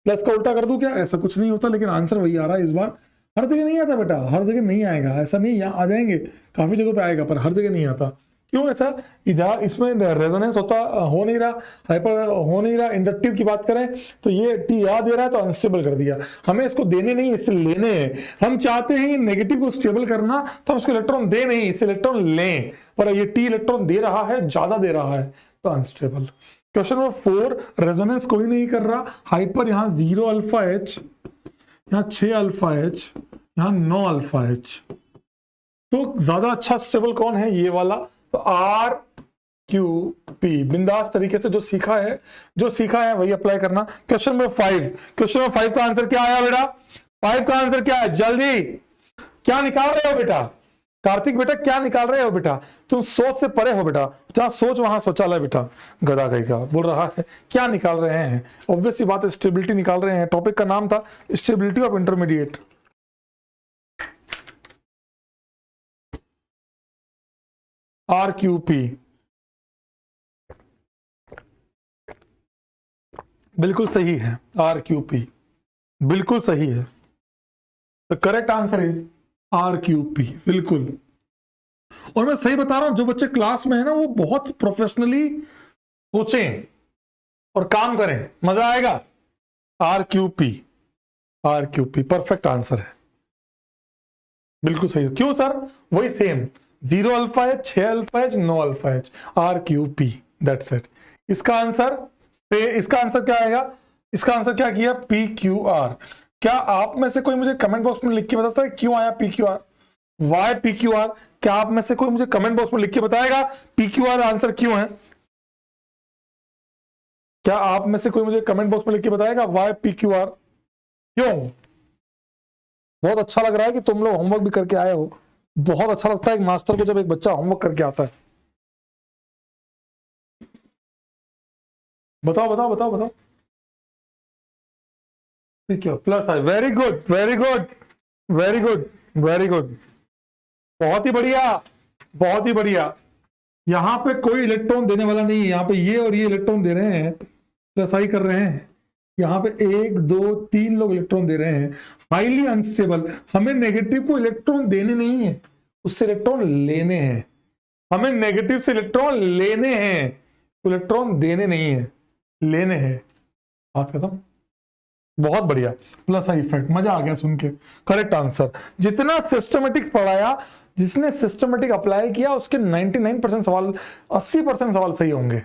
प्लस का उल्टा कर दूं क्या? ऐसा कुछ नहीं होता, लेकिन आंसर वही आ रहा है इस बार। हर जगह नहीं आता बेटा, हर जगह नहीं आएगा, ऐसा नहीं, यहाँ आ जाएंगे काफी जगह पे आएगा, पर हर जगह नहीं आता। क्यों ऐसा? इधर इसमें रेजोनेंस होता हो नहीं रहा, हाइपर हो नहीं रहा। इंडक्टिव की बात करें तो ये टी याद दे रहा है तो अनस्टेबल कर दिया। हमें इसको देने नहीं, इससे लेने हैं। हम चाहते हैं नेगेटिव को स्टेबल करना, तो हम इसको इलेक्ट्रॉन दे नहीं, इससे इलेक्ट्रॉन लें, पर ये टी इलेक्ट्रॉन दे रहा है, ज्यादा दे रहा है, तो अनस्टेबल। क्वेश्चन नंबर 4, रेजोनेंस कोई नहीं कर रहा, हाइपर यहाँ 0 अल्फा H, यहाँ 6 अल्फा H, यहाँ 9 अल्फा H, तो ज्यादा अच्छा स्टेबल कौन है? ये वाला। तो RQP। बिंदास तरीके से जो सीखा है वही अप्लाई करना। क्वेश्चन नंबर 5, क्वेश्चन नंबर 5 का आंसर क्या आया बेटा? 5 का आंसर क्या है? जल्दी क्या निकाल रहे हो बेटा? कार्तिक बेटा क्या निकाल रहे हो बेटा? तुम सोच से परे हो बेटा, जहां सोच वहां शौचालय बेटा। गधा कहीं का बोल रहा है, क्या निकाल रहे हैं? ऑब्वियस सी बात है, स्टेबिलिटी निकाल रहे हैं। टॉपिक का नाम था स्टेबिलिटी ऑफ इंटरमीडिएट। RQP बिल्कुल सही है, RQP बिल्कुल सही है। The correct answer is RQP, बिल्कुल। और मैं सही बता रहा हूं, जो बच्चे क्लास में है ना वो बहुत प्रोफेशनली सोचें और काम करें, मजा आएगा। RQP परफेक्ट आंसर है, बिल्कुल सही है। क्यों सर? वही same, 0 alpha H, 6 alpha H, 9 alpha H, RQP, that's it. इसका आंसर क्या आएगा? इसका आंसर क्या किया? PQR। क्या आप में से कोई मुझे कमेंट बॉक्स में लिख के बता सकता है क्यों आया PQR? Y PQR? क्या आप में से कोई मुझे कमेंट बॉक्स में लिख के बताएगा PQR आंसर क्यों है? क्या आप में से कोई मुझे कमेंट बॉक्स में लिख के बताएगा वाई PQR क्यों? बहुत अच्छा लग रहा है कि तुम लोग होमवर्क भी करके आए हो। बहुत अच्छा लगता है एक मास्टर को जब एक बच्चा होमवर्क करके आता है। बताओ बताओ बताओ बताओ। ठीक है, plus I, very good very good very good very good, बहुत ही बढ़िया बहुत ही बढ़िया। यहां पे कोई इलेक्ट्रॉन देने वाला नहीं है, यहाँ पे ये और ये इलेक्ट्रॉन दे रहे हैं, प्लस आई कर रहे हैं। यहाँ पे 1 2 3 लोग इलेक्ट्रॉन दे रहे हैं। हाईली अनस्टेबल, हमें नेगेटिव को इलेक्ट्रॉन देने नहीं है, उससे इलेक्ट्रॉन लेने हैं। हमें नेगेटिव से इलेक्ट्रॉन लेने हैं, इलेक्ट्रॉन देने नहीं है, लेने हैं। बात खत्म। बहुत बढ़िया, प्लस आई इफेक्ट, मजा आ गया सुन के। Correct answer. जितना सिस्टमेटिक पढ़ाया, जिसने सिस्टमेटिक अप्लाई किया, उसके 99% सवाल, 80% सवाल सही होंगे।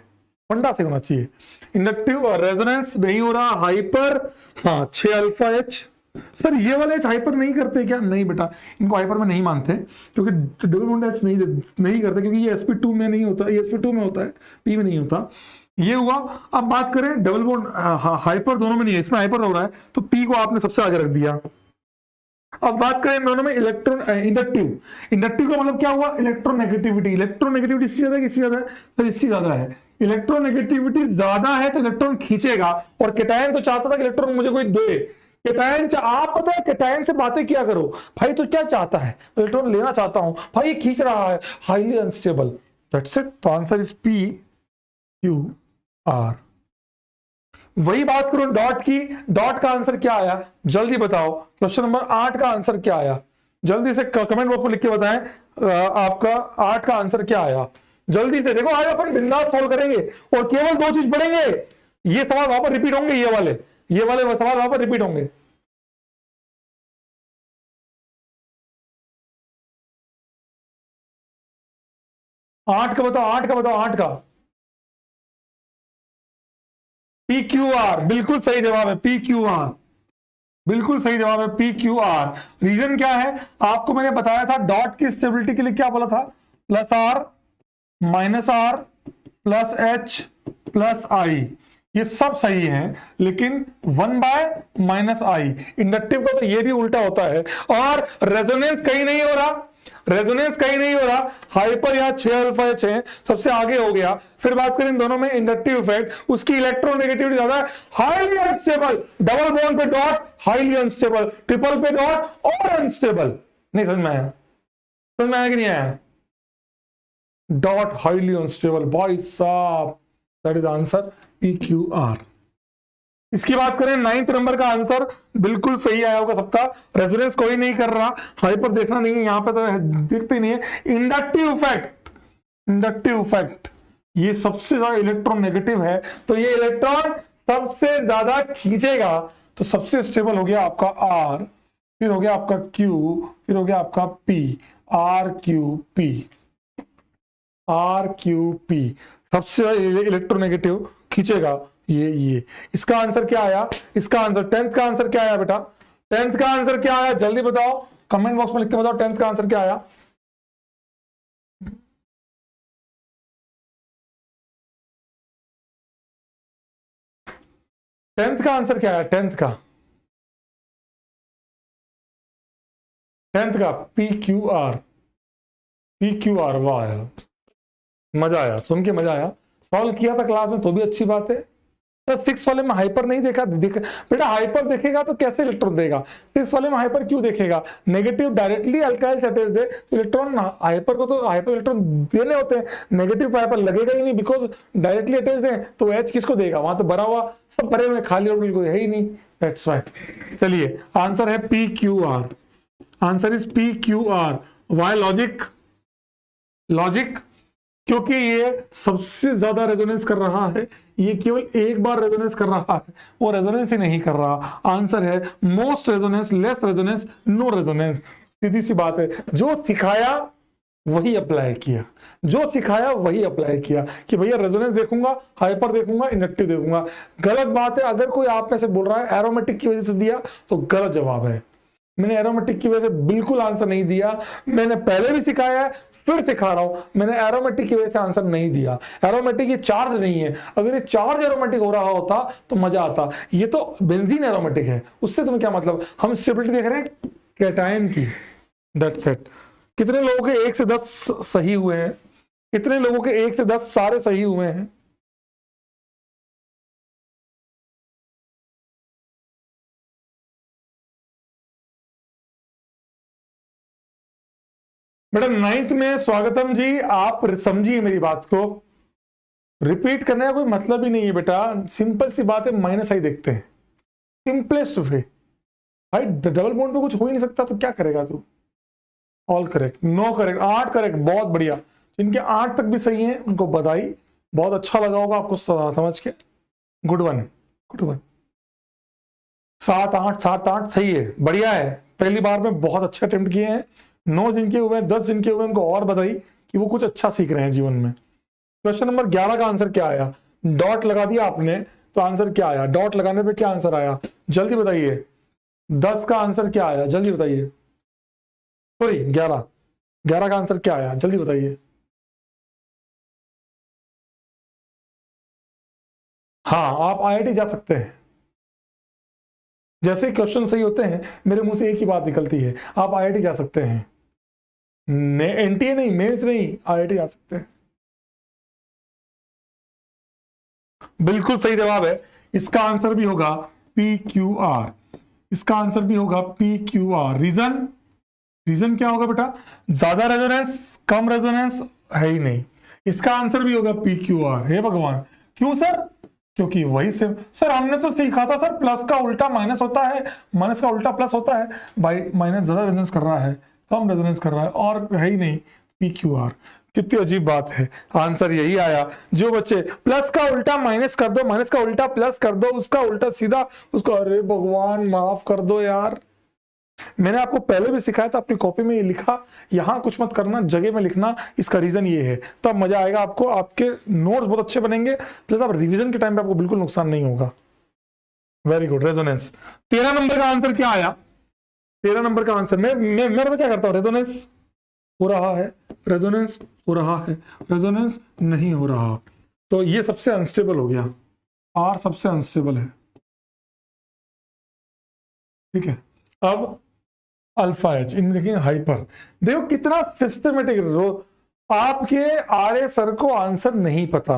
फंडा से होना चाहिए। इंडक्टिव रेजोनेंस नहीं हो रहा, हाइपर, हाँ 6 अल्फा एच। सर ये वाले एच हाइपर नहीं करते क्या? नहीं बेटा, इनको हाइपर में नहीं मानते, क्योंकि डबल बॉन्ड एच नहीं करते, क्योंकि ये sp2 में नहीं होता, ये sp2 में होता है, p में नहीं होता। ये हुआ। अब बात करें डबल बॉन्ड, हाइपर दोनों में नहीं है, इसमें हाइपर हो रहा है, तो p को आपने सबसे आगे रख दिया। अब बात करें इन दोनों में इलेक्ट्रॉन इंडक्टिव, इंडक्टिव का मतलब क्या हुआ? इलेक्ट्रोनेगेटिविटी। इलेक्ट्रोनेगेटिविटी इसकी ज्यादा है, किसकी ज्यादा है? सर इसकी ज्यादा है। इलेक्ट्रोनेगेटिविटी ज्यादा है तो इलेक्ट्रॉन खींचेगा, और केटायन तो चाहता था कि इलेक्ट्रॉन मुझे कोई दे। केटायन, आप पता है केटायन से बातें किया करो, भाई तो क्या चाहता है? इलेक्ट्रॉन लेना चाहता हूं, भाई ये खींच रहा है, हाईली अनस्टेबल। That's it. तो आंसर इज PQR। वही बात करो डॉट की, डॉट का आंसर क्या आया जल्दी बताओ। क्वेश्चन नंबर 8 का आंसर क्या आया? जल्दी से कमेंट बॉक्स में लिख के बताएं आपका 8 का आंसर क्या आया। जल्दी से देखो, आज अपन बिंदास सॉल्व करेंगे और केवल 2 चीज पढ़ेंगे। ये सवाल वहां पर रिपीट होंगे, ये वाले सवाल वहां पर रिपीट होंगे। आठ का बताओ, 8 का बताओ, 8 का। PQR बिल्कुल सही जवाब है, PQR बिल्कुल सही जवाब है, PQR। रीजन क्या है? आपको मैंने बताया था डॉट की स्टेबिलिटी के लिए क्या बोला था? Plus R minus R plus H plus I। ये सब सही है, लेकिन 1/-I। इंडक्टिव का तो ये भी उल्टा होता है। और रेजोनेंस कहीं नहीं हो रहा, रेजोनेंस कहीं नहीं हो रहा। हाइपर यहाँ 6 अल्फा एच है, सबसे आगे हो गया। फिर बात करें इन दोनों में इंडक्टिव इफेक्ट, उसकी इलेक्ट्रोनेगेटिविटी ज्यादा है, हाईली अनस्टेबल। डबल बॉन्ड पे डॉट, हाईली अनस्टेबल। ट्रिपल पे डॉट और अनस्टेबल। नहीं समझ में आया? समझ में आया कि नहीं आया? डॉट हाईली अनस्टेबल, भाई साहब, दैट इज आंसर PQR। इसकी बात करें 9th नंबर का आंसर बिल्कुल सही आया होगा सबका। रेजोनेंस कोई नहीं कर रहा, हाइपर देखना नहीं है, यहां पे तो दिखते नहीं है। इंडक्टिव इफेक्ट, इंडक्टिव इफेक्ट ये सबसे ज्यादा इलेक्ट्रोनेगेटिव है, तो ये इलेक्ट्रॉन सबसे ज्यादा खींचेगा। तो सबसे स्टेबल हो गया आपका R, फिर हो गया आपका Q, फिर हो गया आपका P। RQP, RQP सबसे इलेक्ट्रोनेगेटिव खींचेगा ये। इसका आंसर क्या आया? इसका आंसर 10th का आंसर क्या आया बेटा? 10th का आंसर क्या आया जल्दी बताओ, कमेंट बॉक्स में लिख के बताओ 10th का आंसर क्या आया। टेंथ का आंसर क्या है? 10th का, 10th का PQR। PQR, वाह यार, मजा आया सुन के, मजा आया। सॉल्व किया था क्लास में तो भी अच्छी बात है। तो 6 वाले में हाइपर नहीं देखा बेटा, हाइपर देखेगा तो कैसे इलेक्ट्रॉन देगा? 6 वाले में हाइपर क्यों देखेगा? नेगेटिव डायरेक्टली अल्काइल से अटैच दे तो इलेक्ट्रॉन, हाइपर को तो हाइपर इलेक्ट्रॉन देने होते हैं, नेगेटिव पर हाइपर लगेगा ही नहीं, बिकॉज डायरेक्टली अटैच है। तो H किसको देगा? वहां तो भरा हुआ, सब भरे हुए, खाली ऑर्बिटल कोई है ही नहीं, दैट्स व्हाई। चलिए आंसर है PQR, answer is PQR। Why logic? Logic क्योंकि ये सबसे ज्यादा रेजोनेंस कर रहा है, ये केवल एक बार रेजोनेंस कर रहा है, वो रेजोनेंस ही नहीं कर रहा। आंसर है most resonance, less resonance, no resonance. सीधी सी बात है, जो सिखाया वही अप्लाई किया, जो सिखाया वही अप्लाई किया कि भैया रेजोनेंस देखूंगा, हाइपर देखूंगा, इंडक्टिव देखूंगा। गलत बात है, अगर कोई आप में से बोल रहा है एरोमेटिक की वजह से दिया, तो गलत जवाब है। मैंने एरोमेटिक की वजह से बिल्कुल आंसर नहीं दिया। मैंने पहले भी सिखाया है, फिर सिखा रहा हूं, मैंने एरोमेटिक की वजह से आंसर नहीं दिया। एरोमेटिक ये चार्ज नहीं है, अगर ये चार्ज एरोमेटिक हो रहा होता तो मजा आता। ये तो बेंजीन एरोमेटिक है, उससे तुम्हें क्या मतलब। हम स्टेबिलिटी देख रहे हैं कैटायन की, दैट्स इट। कितने लोगों के 1 से 10 सही हुए हैं? कितने लोगों के 1 से 10 सारे सही हुए हैं? बेटा 9th में स्वागतम जी, आप समझिए मेरी बात को, रिपीट करने का कोई मतलब ही नहीं है बेटा। सिंपल सी बात है, माइनस आई देखते हैं, सिंपलेस्ट वे। भाई डबल बॉन्ड पे कुछ हो ही नहीं सकता तो क्या करेगा तू? ऑल करेक्ट, नो करेक्ट, 8 करेक्ट, बहुत बढ़िया। जिनके 8 तक भी सही हैं उनको बधाई, बहुत अच्छा लगा होगा आपको समझ के। Good one, good one. 7 8 7 8 सही है, बढ़िया है। पहली बार में बहुत अच्छे अटेम्प्ट किए हैं। 9 जिनके हुए, 10 जिनके हुए, उनको और बधाई कि वो कुछ अच्छा सीख रहे हैं जीवन में। क्वेश्चन नंबर 11 का आंसर क्या आया? डॉट लगा दिया आपने तो आंसर क्या आया? डॉट लगाने पे क्या आंसर आया? जल्दी बताइए। 10 का आंसर क्या आया? जल्दी बताइए। सॉरी 11 का आंसर क्या आया? जल्दी बताइए। हाँ, आप आईआईटी जा सकते हैं। जैसे क्वेश्चन सही होते हैं मेरे मुंह से एक ही बात निकलती है, आप आईआईटी जा सकते हैं। एनटीए नहीं, मेंस नहीं, आईआईटी जा सकते हैं। बिल्कुल सही जवाब है। इसका आंसर भी होगा पी क्यू आर। इसका आंसर भी होगा P Q R. Reason, reason क्या होगा बेटा? ज्यादा रेजोनेंस, कम रेजोनेंस है ही नहीं। इसका आंसर भी होगा पी क्यू आर। हे भगवान, क्यों सर? क्योंकि वही से सर हमने तो सीखा था सर, प्लस का उल्टा माइनस होता है, माइनस का उल्टा प्लस होता है। भाई माइनस ज्यादा रेजोनेंस कर रहा है, कम रेजोनेंस कर रहा है, और है ही नहीं पी क्यू आर। कितनी अजीब बात है। आंसर यही आया। जो बच्चे प्लस का उल्टा माइनस कर दो, माइनस का उल्टा प्लस कर दो, उसका उल्टा सीधा उसको, अरे भगवान माफ कर दो यार। मैंने आपको पहले भी सिखाया था, अपनी कॉपी में ये लिखा, यहां कुछ मत करना, जगह में लिखना। इसका रीजन ये है, तो अब मजा आएगा आपको, आपके नोट्स बहुत अच्छे बनेंगे, प्लस आप रिवीजन के टाइम पे आपको बिल्कुल नुकसान नहीं होगा। Very good. रेजोनेंस। 13 नंबर का आंसर क्या आया? 13 नंबर का आंसर, मैं क्या करता हूं? रेजोनेंस हो रहा है, रेजोनेंस हो रहा है, रेजोनेंस नहीं हो रहा, तो ये सबसे अनस्टेबल हो गया। आर सबसे अनस्टेबल है, ठीक है। अब अल्फा एच, इनमें देखिए हाइपर। देखो कितना सिस्टमेटिक। आपके आर्य सर को आंसर नहीं पता,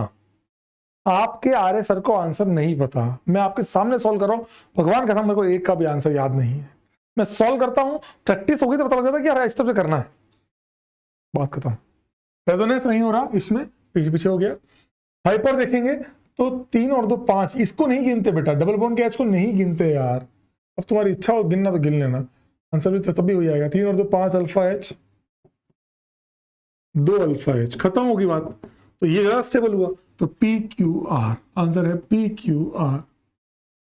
आपके आर्य सर को आंसर नहीं पता। मैं आपके सामने सॉल्व कर रहा हूं, भगवान कसम मेरे को एक का भी आंसर याद नहीं है। मैं सॉल्व करता हूं, प्रैक्टिस होगी तो पता लग जाता है कि यार इस तरह से करना है, बात खत्म। रेजोनेंस नहीं हो रहा, इसमें पीछे पीछे हो गया। हाइपर देखेंगे तो 3 और 2 5, इसको नहीं गिनते बेटा, डबल बॉन्ड के एच को नहीं गिनते यार। अब तुम्हारी इच्छा हो गिनना तो गिन लेना, आंसर भी तब भी हो जाएगा। 3 और 2 5, अल्फा एच, 2 अल्फा एच, खत्म होगी बात। तो ये ज्यादा स्टेबल हुआ, तो पी क्यू आर। आंसर है P Q are,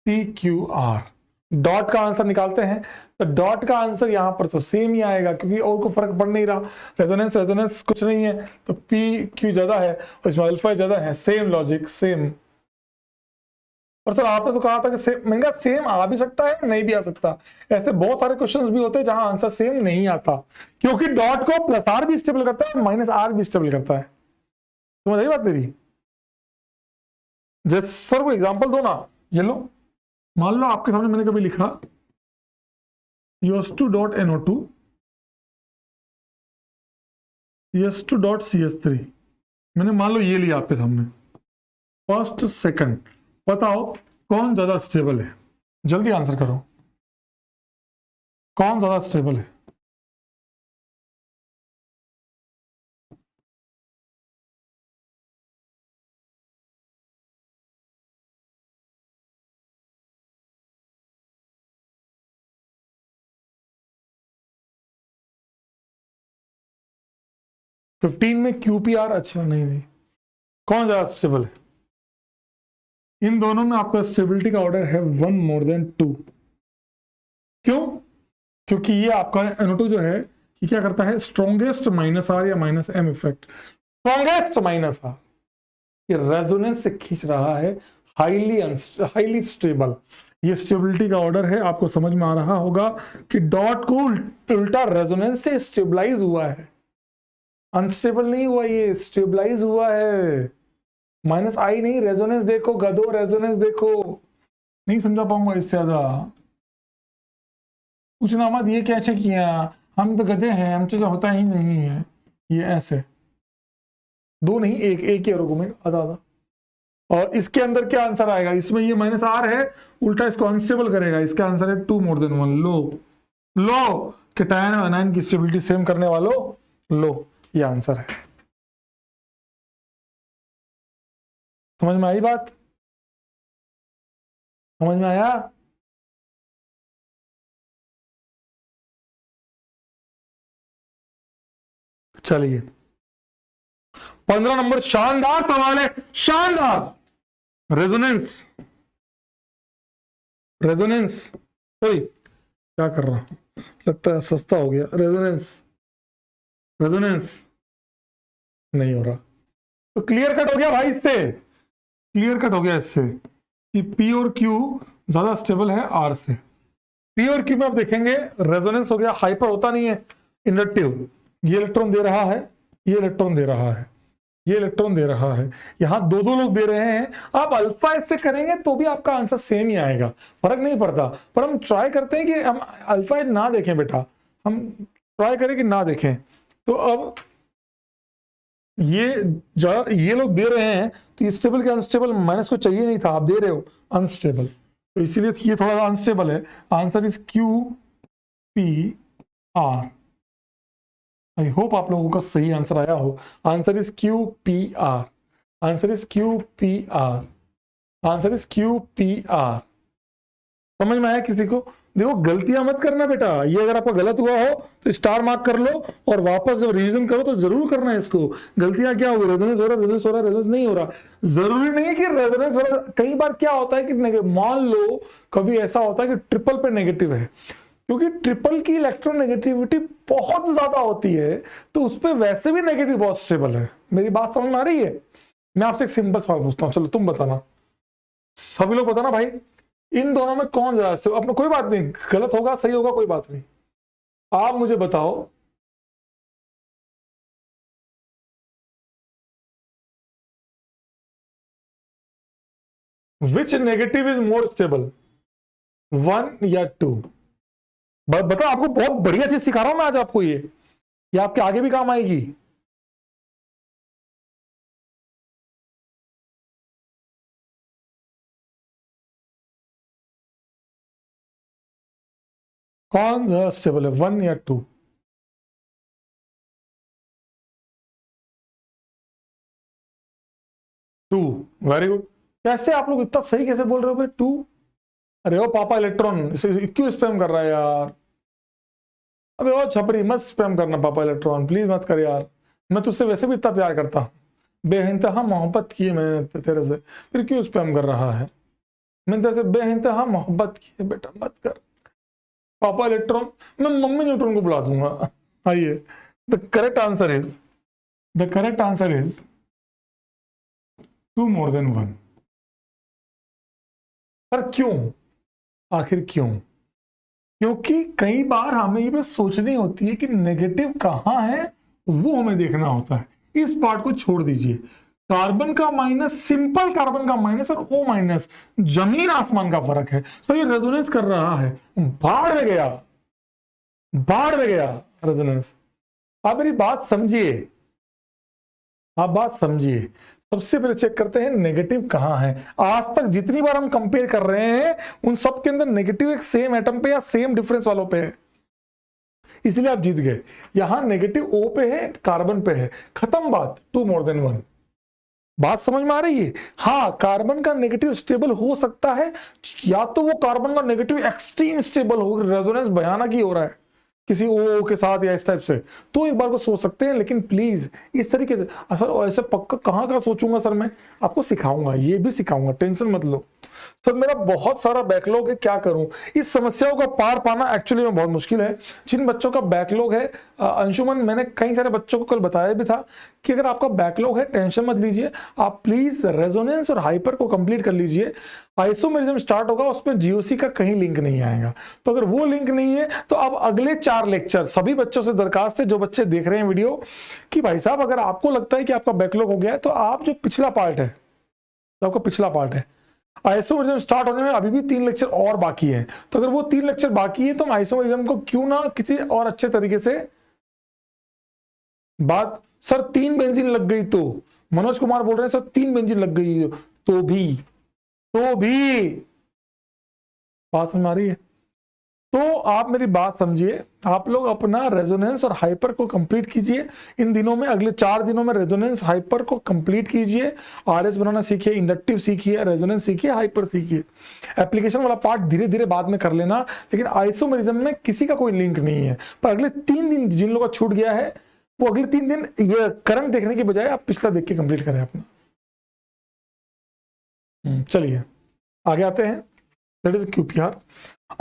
P Q are. Dot का आंसर निकालते हैं, तो डॉट का आंसर यहां पर तो सेम ही आएगा, क्योंकि और को फर्क पड़ नहीं रहा। रेजोनेंस रेजोनेंस कुछ नहीं है, तो पी क्यू ज्यादा है और इसमें अल्फा ज्यादा है। Same logic, same. और सर आपने तो कहा था कि सेम, मैंने कहा सेम आ भी सकता है, नहीं भी आ सकता। ऐसे बहुत सारे क्वेश्चंस भी होते हैं जहां आंसर सेम नहीं आता, क्योंकि डॉट को प्लस आर भी स्टेबल करता है, माइनस आर भी स्टेबल करता है। समझ आई बात मेरी? जैसे सर को एग्जांपल दो ना, ये लो, मान लो आपके सामने मैंने कभी लिखा CO2 dot NO2, CS2 dot CS3, मैंने मान लो ये लिया आपके सामने, फर्स्ट सेकंड, बताओ कौन ज्यादा स्टेबल है? जल्दी आंसर करो, कौन ज्यादा स्टेबल है? फिफ्टीन में QPR, अच्छा नहीं, कौन ज्यादा स्टेबल है? इन दोनों में आपका स्टेबिलिटी का ऑर्डर है 1 मोर देन 2। क्यों? क्योंकि ये आपका NO2 जो है ये क्या करता है? स्ट्रॉन्गेस्ट माइनस आर या minus M effect, strongest minus R, ये रेजोनेंस से खींच रहा है, हाईली स्टेबल। ये स्टेबिलिटी का ऑर्डर है, आपको समझ में आ रहा होगा कि डॉट को उल्टा रेजोनेंस से स्टेबलाइज हुआ है, अनस्टेबल नहीं हुआ, ये स्टेबलाइज हुआ है। माइनस आई नहीं, रेजोनेंस देखो गधो, रेजोनेंस देखो। नहीं समझा पाऊंगा इससे ज्यादा। पूछना मत ये कैसे किया, हम तो गधे हैं, हमसे तो होता ही नहीं है। ये ऐसे दो नहीं, एक ही रुको में आधा आधा। और इसके अंदर क्या आंसर आएगा, इसमें ये माइनस आर है, उल्टा इसको अनस्टेबल करेगा। इसका आंसर है 2 मोर देन 1। लो कैटायन और एनायन की स्टेबिलिटी सेम करने वालों, लो ये आंसर है। समझ में आई बात? समझ में आया? चलिए 15 नंबर शानदार सवाल है, शानदार। रेजोनेंस, रेजोनेंस कोई क्या कर रहा हूं, लगता है सस्ता हो गया। रेजोनेंस, रेजोनेंस नहीं हो रहा तो क्लियर कट हो गया भाई, इससे क्लियर कट हो गया इससे कि पी और क्यू ज्यादा स्टेबल है आर से। पी और क्यू में आप देखेंगे रेजोनेंस हो गया, हाइपर होता नहीं है, इंडक्टिव। ये इलेक्ट्रॉन दे रहा है, ये इलेक्ट्रॉन दे रहा है, ये इलेक्ट्रॉन दे रहा है, यहां दो दो लोग दे रहे हैं। आप अल्फा इससे करेंगे तो भी आपका आंसर सेम ही आएगा, फर्क नहीं पड़ता। पर हम ट्राई करते हैं कि हम अल्फा ना देखें बेटा, हम ट्राई करें कि ना देखें। तो अब ये लोग दे रहे हैं तो स्टेबल के अनस्टेबल माइनस को चाहिए नहीं था, आप दे रहे हो अनस्टेबल, तो इसीलिए ये थोड़ा अनस्टेबल है। Answer is Q P are. I hope आप लोगों का सही आंसर आया हो। Answer is Q P are, answer is Q P are, answer is Q P are. समझ में आया किसी को? देखो गलतियां मत करना बेटा, ये अगर आपका गलत हुआ हो तो स्टार मार्क कर लो और वापस जब रिवीजन करो तो जरूर करना है इसको। गलतियां क्या हो गई, रेजोनेंस हो रहा, रेजोनेंस हो रहा, रेजोनेंस नहीं हो रहा। जरूरी नहीं है कि रेजोनेंस हो रहा। कई बार क्या होता है कि मान लो कभी ऐसा होता है कि ट्रिपल पे नेगेटिव है, क्योंकि ट्रिपल की इलेक्ट्रॉन नेगेटिविटी बहुत ज्यादा होती है, तो उस पर वैसे भी नेगेटिव बहुत स्टेबल है। मेरी बात समझ में आ रही है? मैं आपसे एक सिंपल सवाल पूछता हूं, चलो तुम बताना, सभी लोग बताना भाई, इन दोनों में कौन ज्यादा स्टेबल? अपना कोई बात नहीं, गलत होगा सही होगा कोई बात नहीं, आप मुझे बताओ विच नेगेटिव इज मोर स्टेबल, 1 या 2? बताओ, आपको बहुत बढ़िया चीज सिखा रहा हूं मैं आज आपको, ये आपके आगे भी काम आएगी। कौन ज्यादा स्टेबल है, 1 या 2? Two, very good. कैसे आप लोग इतना सही कैसे बोल रहे हो भाई, 2? अरे ओ पापा इलेक्ट्रॉन क्यों स्पैम कर रहा है यार? अबे ओ छपरी मत स्पैम करना पापा इलेक्ट्रॉन, प्लीज मत कर यार। मैं तुझसे वैसे भी इतना प्यार करता हूं, बेइंतहा मोहब्बत की है मैंने तेरे से, फिर क्यों स्पैम कर रहा है? मैंने तेरे से बेइंतहा मोहब्बत की है बेटा, मत कर पापा इलेक्ट्रॉन। मैं मम्मी न्यूट्रॉन को बुला दूंगा। आइए, the correct answer is 2 more than 1। पर क्यों, आखिर क्यों? क्योंकि कई बार हमें ये बात सोचनी होती है कि नेगेटिव कहां है, वो हमें देखना होता है। इस पार्ट को छोड़ दीजिए। कार्बन का माइनस, सिंपल कार्बन का माइनस और O माइनस जमीन आसमान का फर्क है। सो ये रेजोनेंस कर रहा है, बाढ़ में गया, बाढ़ में गया रेजोनेंस। आप मेरी बात समझिए, आप बात समझिए। सबसे पहले चेक करते हैं नेगेटिव कहां है। आज तक जितनी बार हम कंपेयर कर रहे हैं उन सब के अंदर नेगेटिव एक सेम एटम पे या सेम डिफरेंस वालों पे है, इसलिए आप जीत गए। यहां नेगेटिव O पे है, कार्बन पे है, खत्म बात। 2 मोर देन 1। बात समझ में आ रही है? हाँ, कार्बन का नेगेटिव स्टेबल हो सकता है, या तो वो कार्बन का नेगेटिव एक्सट्रीम स्टेबल हो, रेजोनेंस भयानक ही हो रहा है किसी ओ के साथ या इस टाइप से, तो एक बार को सोच सकते हैं। लेकिन प्लीज इस तरीके से सर ऐसे पक्का कहाँ सोचूंगा सर, मैं आपको सिखाऊंगा, ये भी सिखाऊंगा, टेंशन मत लो। सर मेरा बहुत सारा बैकलॉग है, क्या करूं? इस समस्याओं का पार पाना एक्चुअली में बहुत मुश्किल है। जिन बच्चों का बैकलॉग है, अंशुमन, मैंने कई सारे बच्चों को कल बताया भी था कि अगर आपका बैकलॉग है, टेंशन मत लीजिए, आप प्लीज रेजोनेंस और हाइपर को कंप्लीट कर लीजिए। आइसोमेरिज्म स्टार्ट होगा, उसमें जीओसी का कहीं लिंक नहीं आएगा। तो अगर वो लिंक नहीं है तो अब अगले 4 लेक्चर सभी बच्चों से दरखास्त है, जो बच्चे देख रहे हैं वीडियो, कि भाई साहब अगर आपको लगता है कि आपका बैकलॉग हो गया है तो आप जो पिछला पार्ट है, तो आपका पिछला पार्ट है, आइसोमेरिज्म स्टार्ट होने में अभी भी 3 लेक्चर और बाकी है। तो अगर वो 3 लेक्चर बाकी है तो हम आइसोमेरिज्म को क्यों ना किसी और अच्छे तरीके से बात। सर 3 बेंजीन लग गई तो, मनोज कुमार बोल रहे हैं सर 3 बेंजीन लग गई तो भी बात समझ आ रही है? तो आप मेरी बात समझिए, आप लोग अपना रेजोनेंस और हाइपर को कंप्लीट कीजिए इन दिनों में। अगले 4 दिनों में रेजोनेंस हाइपर को कंप्लीट कीजिए, आरएस बनाना सीखिए, इंडक्टिव सीखिए, रेजोनेंस सीखिए, हाइपर सीखिए। एप्लीकेशन वाला पार्ट धीरे धीरे बाद में कर लेना, लेकिन आइसोमेरिज्म में किसी का कोई लिंक नहीं है। पर अगले 3 दिन जिन लोगों का छूट गया है, वो अगले 3 दिन ये करंट देखने के बजाय आप पिछला देख के कंप्लीट करें अपना। चलिए आगे आते हैं, दैट इज क्यूपीआर।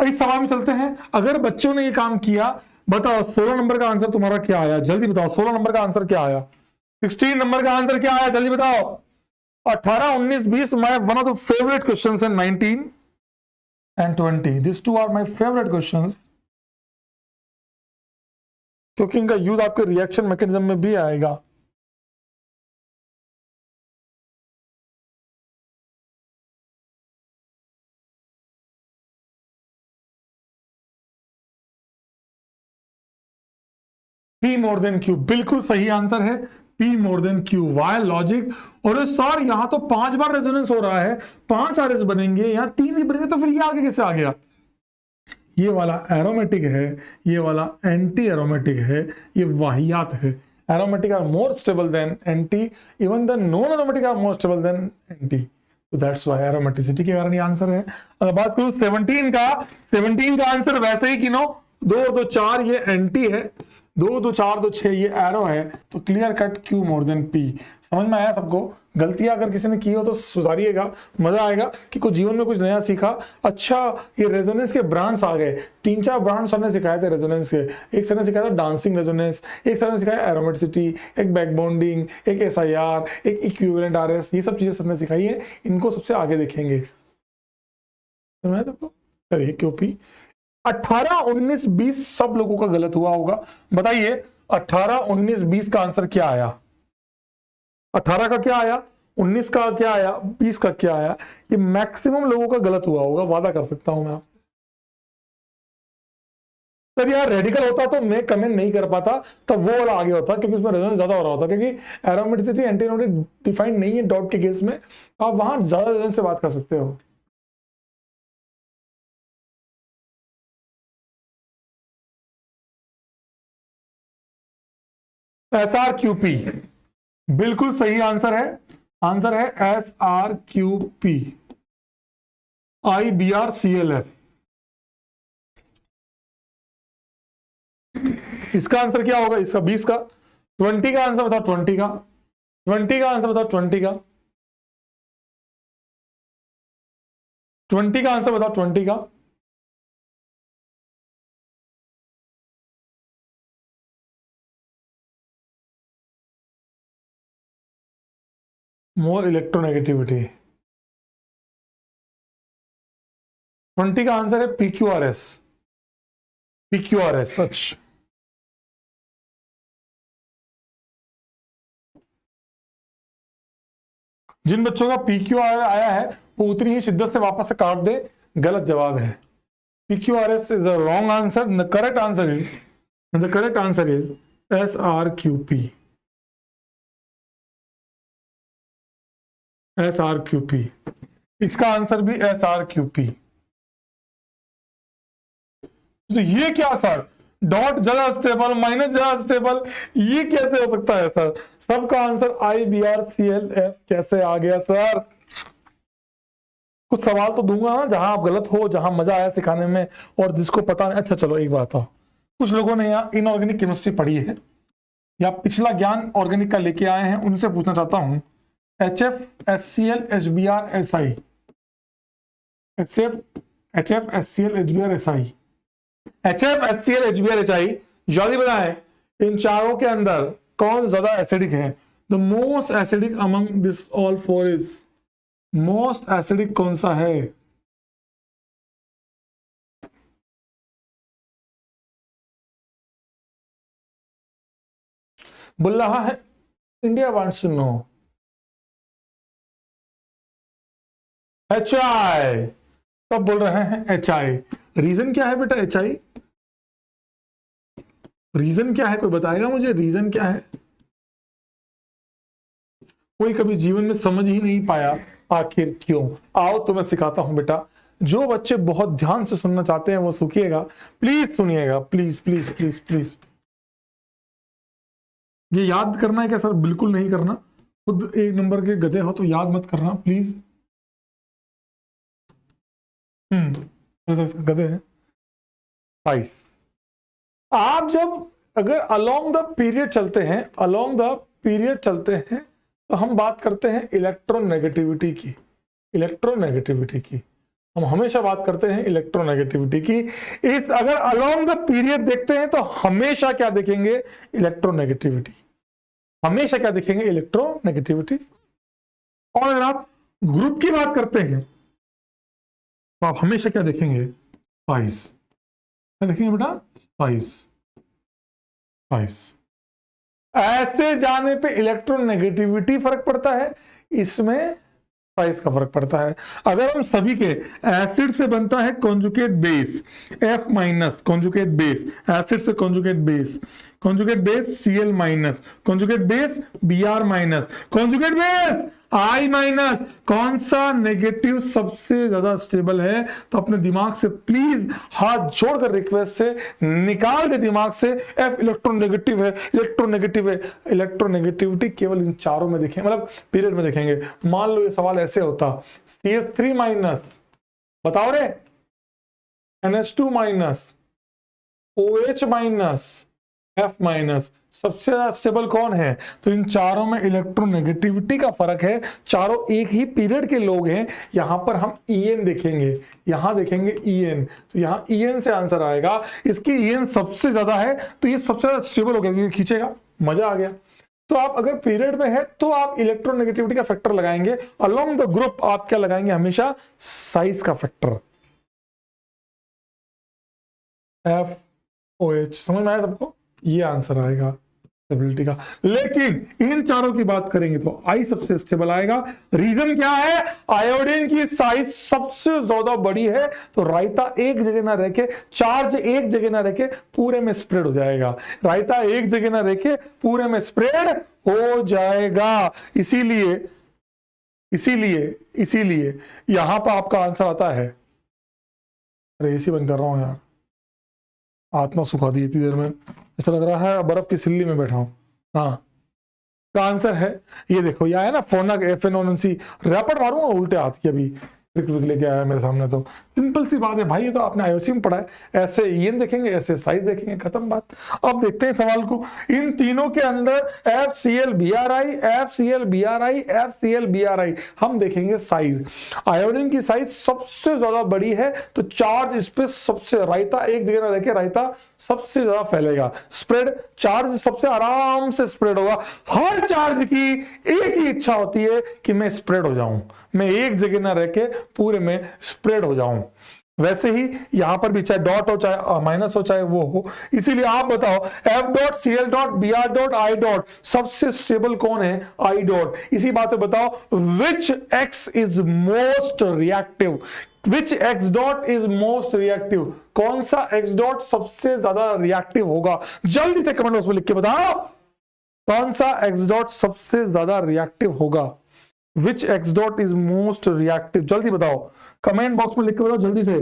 इस सवाल में चलते हैं। अगर बच्चों ने ये काम किया, बताओ 16 नंबर का आंसर तुम्हारा क्या आया? जल्दी बताओ, 16 नंबर का आंसर क्या आया? 16 नंबर का आंसर क्या आया? जल्दी बताओ। 18, 19, 20 my one of the favourite questions हैं। 19 and 20, this two are my favourite questions, क्योंकि इनका यूज आपके रिएक्शन मैकेनिज्म में भी आएगा। P मोर देन Q बिल्कुल सही आंसर है। P more than Q, why logic. और सर यहां तो 5 बार रेजोनेंस हो रहा है, 5 आरएस बनेंगे, यहां 3 ही बनेंगे, तो फिर ये आगे कैसे आ गया? ये वाला एरोमेटिक है, ये वाला एंटी एरोमेटिक है, ये वाहियात है। Aromatic are more stable than anti, even the non aromatic are more stable than anti, तो दैट्स व्हाई एरोमेटिसिटी के कारण ये आंसर है। अगर बात करूं 17 का आंसर वैसे ही गिनो, 2 और 2 4, ये एंटी है, 2 2 4 2 6 ये एरो है, तो clear cut Q more than P। समझ में आया सबको? गलतियां अगर किसी ने की हो तो सुधारिएगा, मजा आएगा कि कुछ जीवन में कुछ नया सीखा। अच्छा, ये रेजोनेंस के ब्रांड्स आ गए, 3-4 ब्रांड सर ने सिखाए थे रेजोनेंस के। एक सर ने सिखाया था डांसिंग रेजोनेंस, एक सर ने सिखाया एरोमेटिसिटी, एक बैक बॉन्डिंग, एक SIR, एक इक्विवेलेंट RS, ये सब चीजें सर ने सिखाई है। इनको सबसे आगे देखेंगे। चलिए QP 18, 19, 20 सब लोगों का गलत हुआ होगा। बताइए 18, 19, 20 का आंसर क्या आया? 18 का क्या आया, 19 का क्या आया, 20 का क्या आया? ये मैक्सिमम लोगों का गलत हुआ होगा, वादा कर सकता हूं मैं आपसे। सर यार रेडिकल होता तो मैं कमेंट नहीं कर पाता, तब वो वाला आगे होता, क्योंकि उसमें रेजोनेंस ज्यादा हो रहा होता, क्योंकि एरोमेटिसिटी एंटी एरोमेटिक डिफाइंड नहीं है डॉट के केस में, आप वहां ज्यादा रेजोनेंस से बात कर सकते हो। SRQP बिल्कुल सही आंसर है। आंसर है SRQP, IBRCLF। इसका आंसर क्या होगा? इसका 20 का। 20 का आंसर बताओ, 20 का। 20 का आंसर बताओ, 20 का। 20 का आंसर बताओ, 20 का। मोर इलेक्ट्रोनेगेटिविटी। 20 का आंसर है PQRS। PQRS सच। जिन बच्चों का PQR आया है वो उतनी ही शिद्दत से वापस से काट दे, गलत जवाब है। PQRS is the wrong answer. The correct answer is SRQP. SRQP, इसका आंसर भी SRQP। तो ये क्या सर, डॉट ज्यादा स्टेबल, माइनस ज्यादा स्टेबल, ये कैसे हो सकता है सर? सबका आंसर IBRCLF कैसे आ गया सर? कुछ सवाल तो दूंगा ना जहां आप गलत हो, जहां मजा आया सिखाने में और जिसको पता नहीं। अच्छा चलो एक बात हो, कुछ लोगों ने यहाँ इनऑर्गेनिक केमिस्ट्री पढ़ी है या पिछला ज्ञान ऑर्गेनिक का लेके आए हैं, उनसे पूछना चाहता हूं HF, HCl, HBr, SI, HF HCl HBr SI, HF HCl HBr SI, जल्दी बताएं इन चारों के अंदर कौन ज्यादा एसिडिक है? The most acidic among this all four is, most acidic कौन सा है? बोल रहा है India wants to know. HI, कब बोल रहे हैं HI? रीजन क्या है बेटा HI? रीजन क्या है, कोई बताएगा मुझे रीजन क्या है? कोई कभी जीवन में समझ ही नहीं पाया आखिर क्यों। आओ तो मैं सिखाता हूं बेटा। जो बच्चे बहुत ध्यान से सुनना चाहते हैं वो सुनिएगा, प्लीज सुनिएगा, प्लीज प्लीज प्लीज प्लीज। ये याद करना है क्या सर? बिल्कुल नहीं करना, खुद एक नंबर के गधे हो तो याद मत करना प्लीज। गधे हैं। आप जब अगर अलोंग द पीरियड चलते हैं, अलोंग द पीरियड चलते हैं तो हम बात करते हैं इलेक्ट्रोनेगेटिविटी की, इलेक्ट्रोनेगेटिविटी की। हम हमेशा बात करते हैं इलेक्ट्रोनेगेटिविटी की। इस अगर अलोंग द पीरियड देखते हैं तो हमेशा क्या देखेंगे? इलेक्ट्रोनेगेटिविटी। हमेशा क्या देखेंगे? इलेक्ट्रोनेगेटिविटी। और अगर आप ग्रुप की बात करते हैं तो आप हमेशा क्या देखेंगे? स्पाइस। क्या देखेंगे बेटा? Spice, spice. ऐसे जाने पे इलेक्ट्रोनेगेटिविटी फर्क पड़ता है, इसमें स्पाइस का फर्क पड़ता है। अगर हम सभी के एसिड से बनता है conjugate base F minus, conjugate base acid से conjugate base, conjugate base Cl minus, conjugate base Br minus, conjugate base I minus, कौन सा नेगेटिव सबसे ज्यादा स्टेबल है? तो अपने दिमाग से प्लीज हाथ जोड़कर रिक्वेस्ट से निकाल दे दिमाग से, F इलेक्ट्रोनेगेटिव है, इलेक्ट्रोनेगेटिव है। इलेक्ट्रोनेगेटिविटी केवल इन चारों में देखेंगे, मतलब पीरियड में देखेंगे। मान लो ये सवाल ऐसे होता, CH3 माइनस, बताओ रे, NH2 minus, OH minus, F minus, सबसे ज्यादा स्टेबल कौन है? तो इन चारों में इलेक्ट्रोनेगेटिविटी का फर्क है। चारों एक ही पीरियड के लोग हैं। यहां पर हम EN देखेंगे, यहां देखेंगे EN, तो यहां EN से आंसर आएगा। इसकी EN सबसे ज्यादा है तो ये सबसे ज्यादा स्टेबल हो गया, खींचेगा, मजा आ गया। तो आप अगर पीरियड में है तो आप इलेक्ट्रोनेगेटिविटी का फैक्टर लगाएंगे। अलोंग द ग्रुप आप क्या लगाएंगे? हमेशा साइज का फैक्टर, FOH। समझ में आया सबको? ये आंसर आएगा स्टेबिलिटी का। लेकिन इन चारों की बात करेंगे तो आई सबसे स्टेबल आएगा। रीजन क्या है? आयोडीन की साइज सबसे ज्यादा बड़ी है तो रायता एक जगह ना रह के, चार्ज एक जगह ना रह के पूरे में स्प्रेड हो जाएगा। रायता एक जगह ना रह के पूरे में स्प्रेड हो जाएगा। इसीलिए इसीलिए इसीलिए यहां पर आपका आंसर आता है। अरे एसी बंद कर रहा हूं यार, आत्मा सुखा दी इतनी देर में, ऐसा लग रहा है बर्फ की सिल्ली में बैठा हूं। हाँ, का आंसर है ये देखो, यह है ना फोना FNONC। रैपट मारूंगा उल्टे हाथ की, अभी लेके आया मेरे सामने। तो सिंपल सी बात है भाई, ये तो आपने IOC में पढ़ा है। ऐसे EN देखेंगे, ऐसे साइज देखेंगे, खत्म बात। अब देखते हैं सवाल को। इन तीनों के अंदर FCl-BrI, FCl-BrI, FCl-BrI, हम देखेंगे साइज। आयोडीन की साइज सबसे ज्यादा बड़ी है तो चार्ज इस पे सबसे, रायता एक जगह ना रह के रायता सबसे ज्यादा फैलेगा। स्प्रेड, चार्ज सबसे आराम से स्प्रेड होगा। हर चार्ज की एक ही इच्छा होती है कि मैं स्प्रेड हो जाऊं, मैं एक जगह ना रह के पूरे में स्प्रेड हो जाऊं। वैसे ही यहां पर भी चाहे डॉट हो, चाहे माइनस हो, चाहे वो हो। इसीलिए आप बताओ F.Cl.Br.I. सबसे स्टेबल कौन है? I. इसी बात पे बताओ, which X is most reactive? Which X dot is most reactive? कौन सा X dot सबसे ज्यादा रिएक्टिव होगा? जल्दी से कमेंट बॉक्स में लिख के बताओ कौन सा X dot सबसे ज्यादा रिएक्टिव होगा। Which X dot is most reactive? जल्दी बताओ, कमेंट बॉक्स में लिख के बताओ जल्दी से।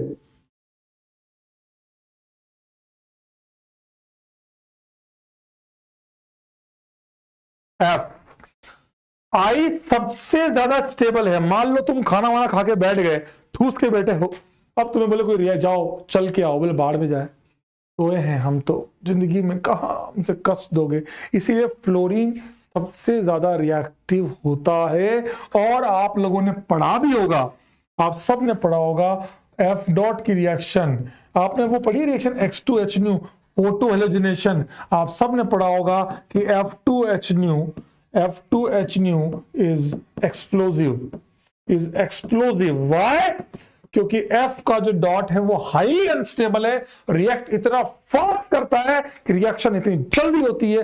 F। I सबसे ज्यादा स्टेबल है। मान लो तुम खाना वाना खा के बैठ गए, ठूस के बैठे हो, अब तुम्हें बोले कोई जाओ चल के आओ, बोले बाढ़ में जाए, सोए हैं हम तो, जिंदगी में कहां हमसे कष्ट दोगे। इसीलिए फ्लोरीन सबसे ज्यादा रिएक्टिव होता है। और आप लोगों ने पढ़ा भी होगा आप सब ने पढ़ा होगा एफ डॉट की रिएक्शन, आपने वो पढ़ी रिएक्शन X2H फोटो हेलोजिनेशन, आप सब ने पढ़ा होगा कि F2H इज एक्सप्लोजिव। व्हाई? क्योंकि F का जो डॉट है वो हाईली अनस्टेबल है, रिएक्ट इतना फास्ट करता है कि रिएक्शन इतनी जल्दी होती है,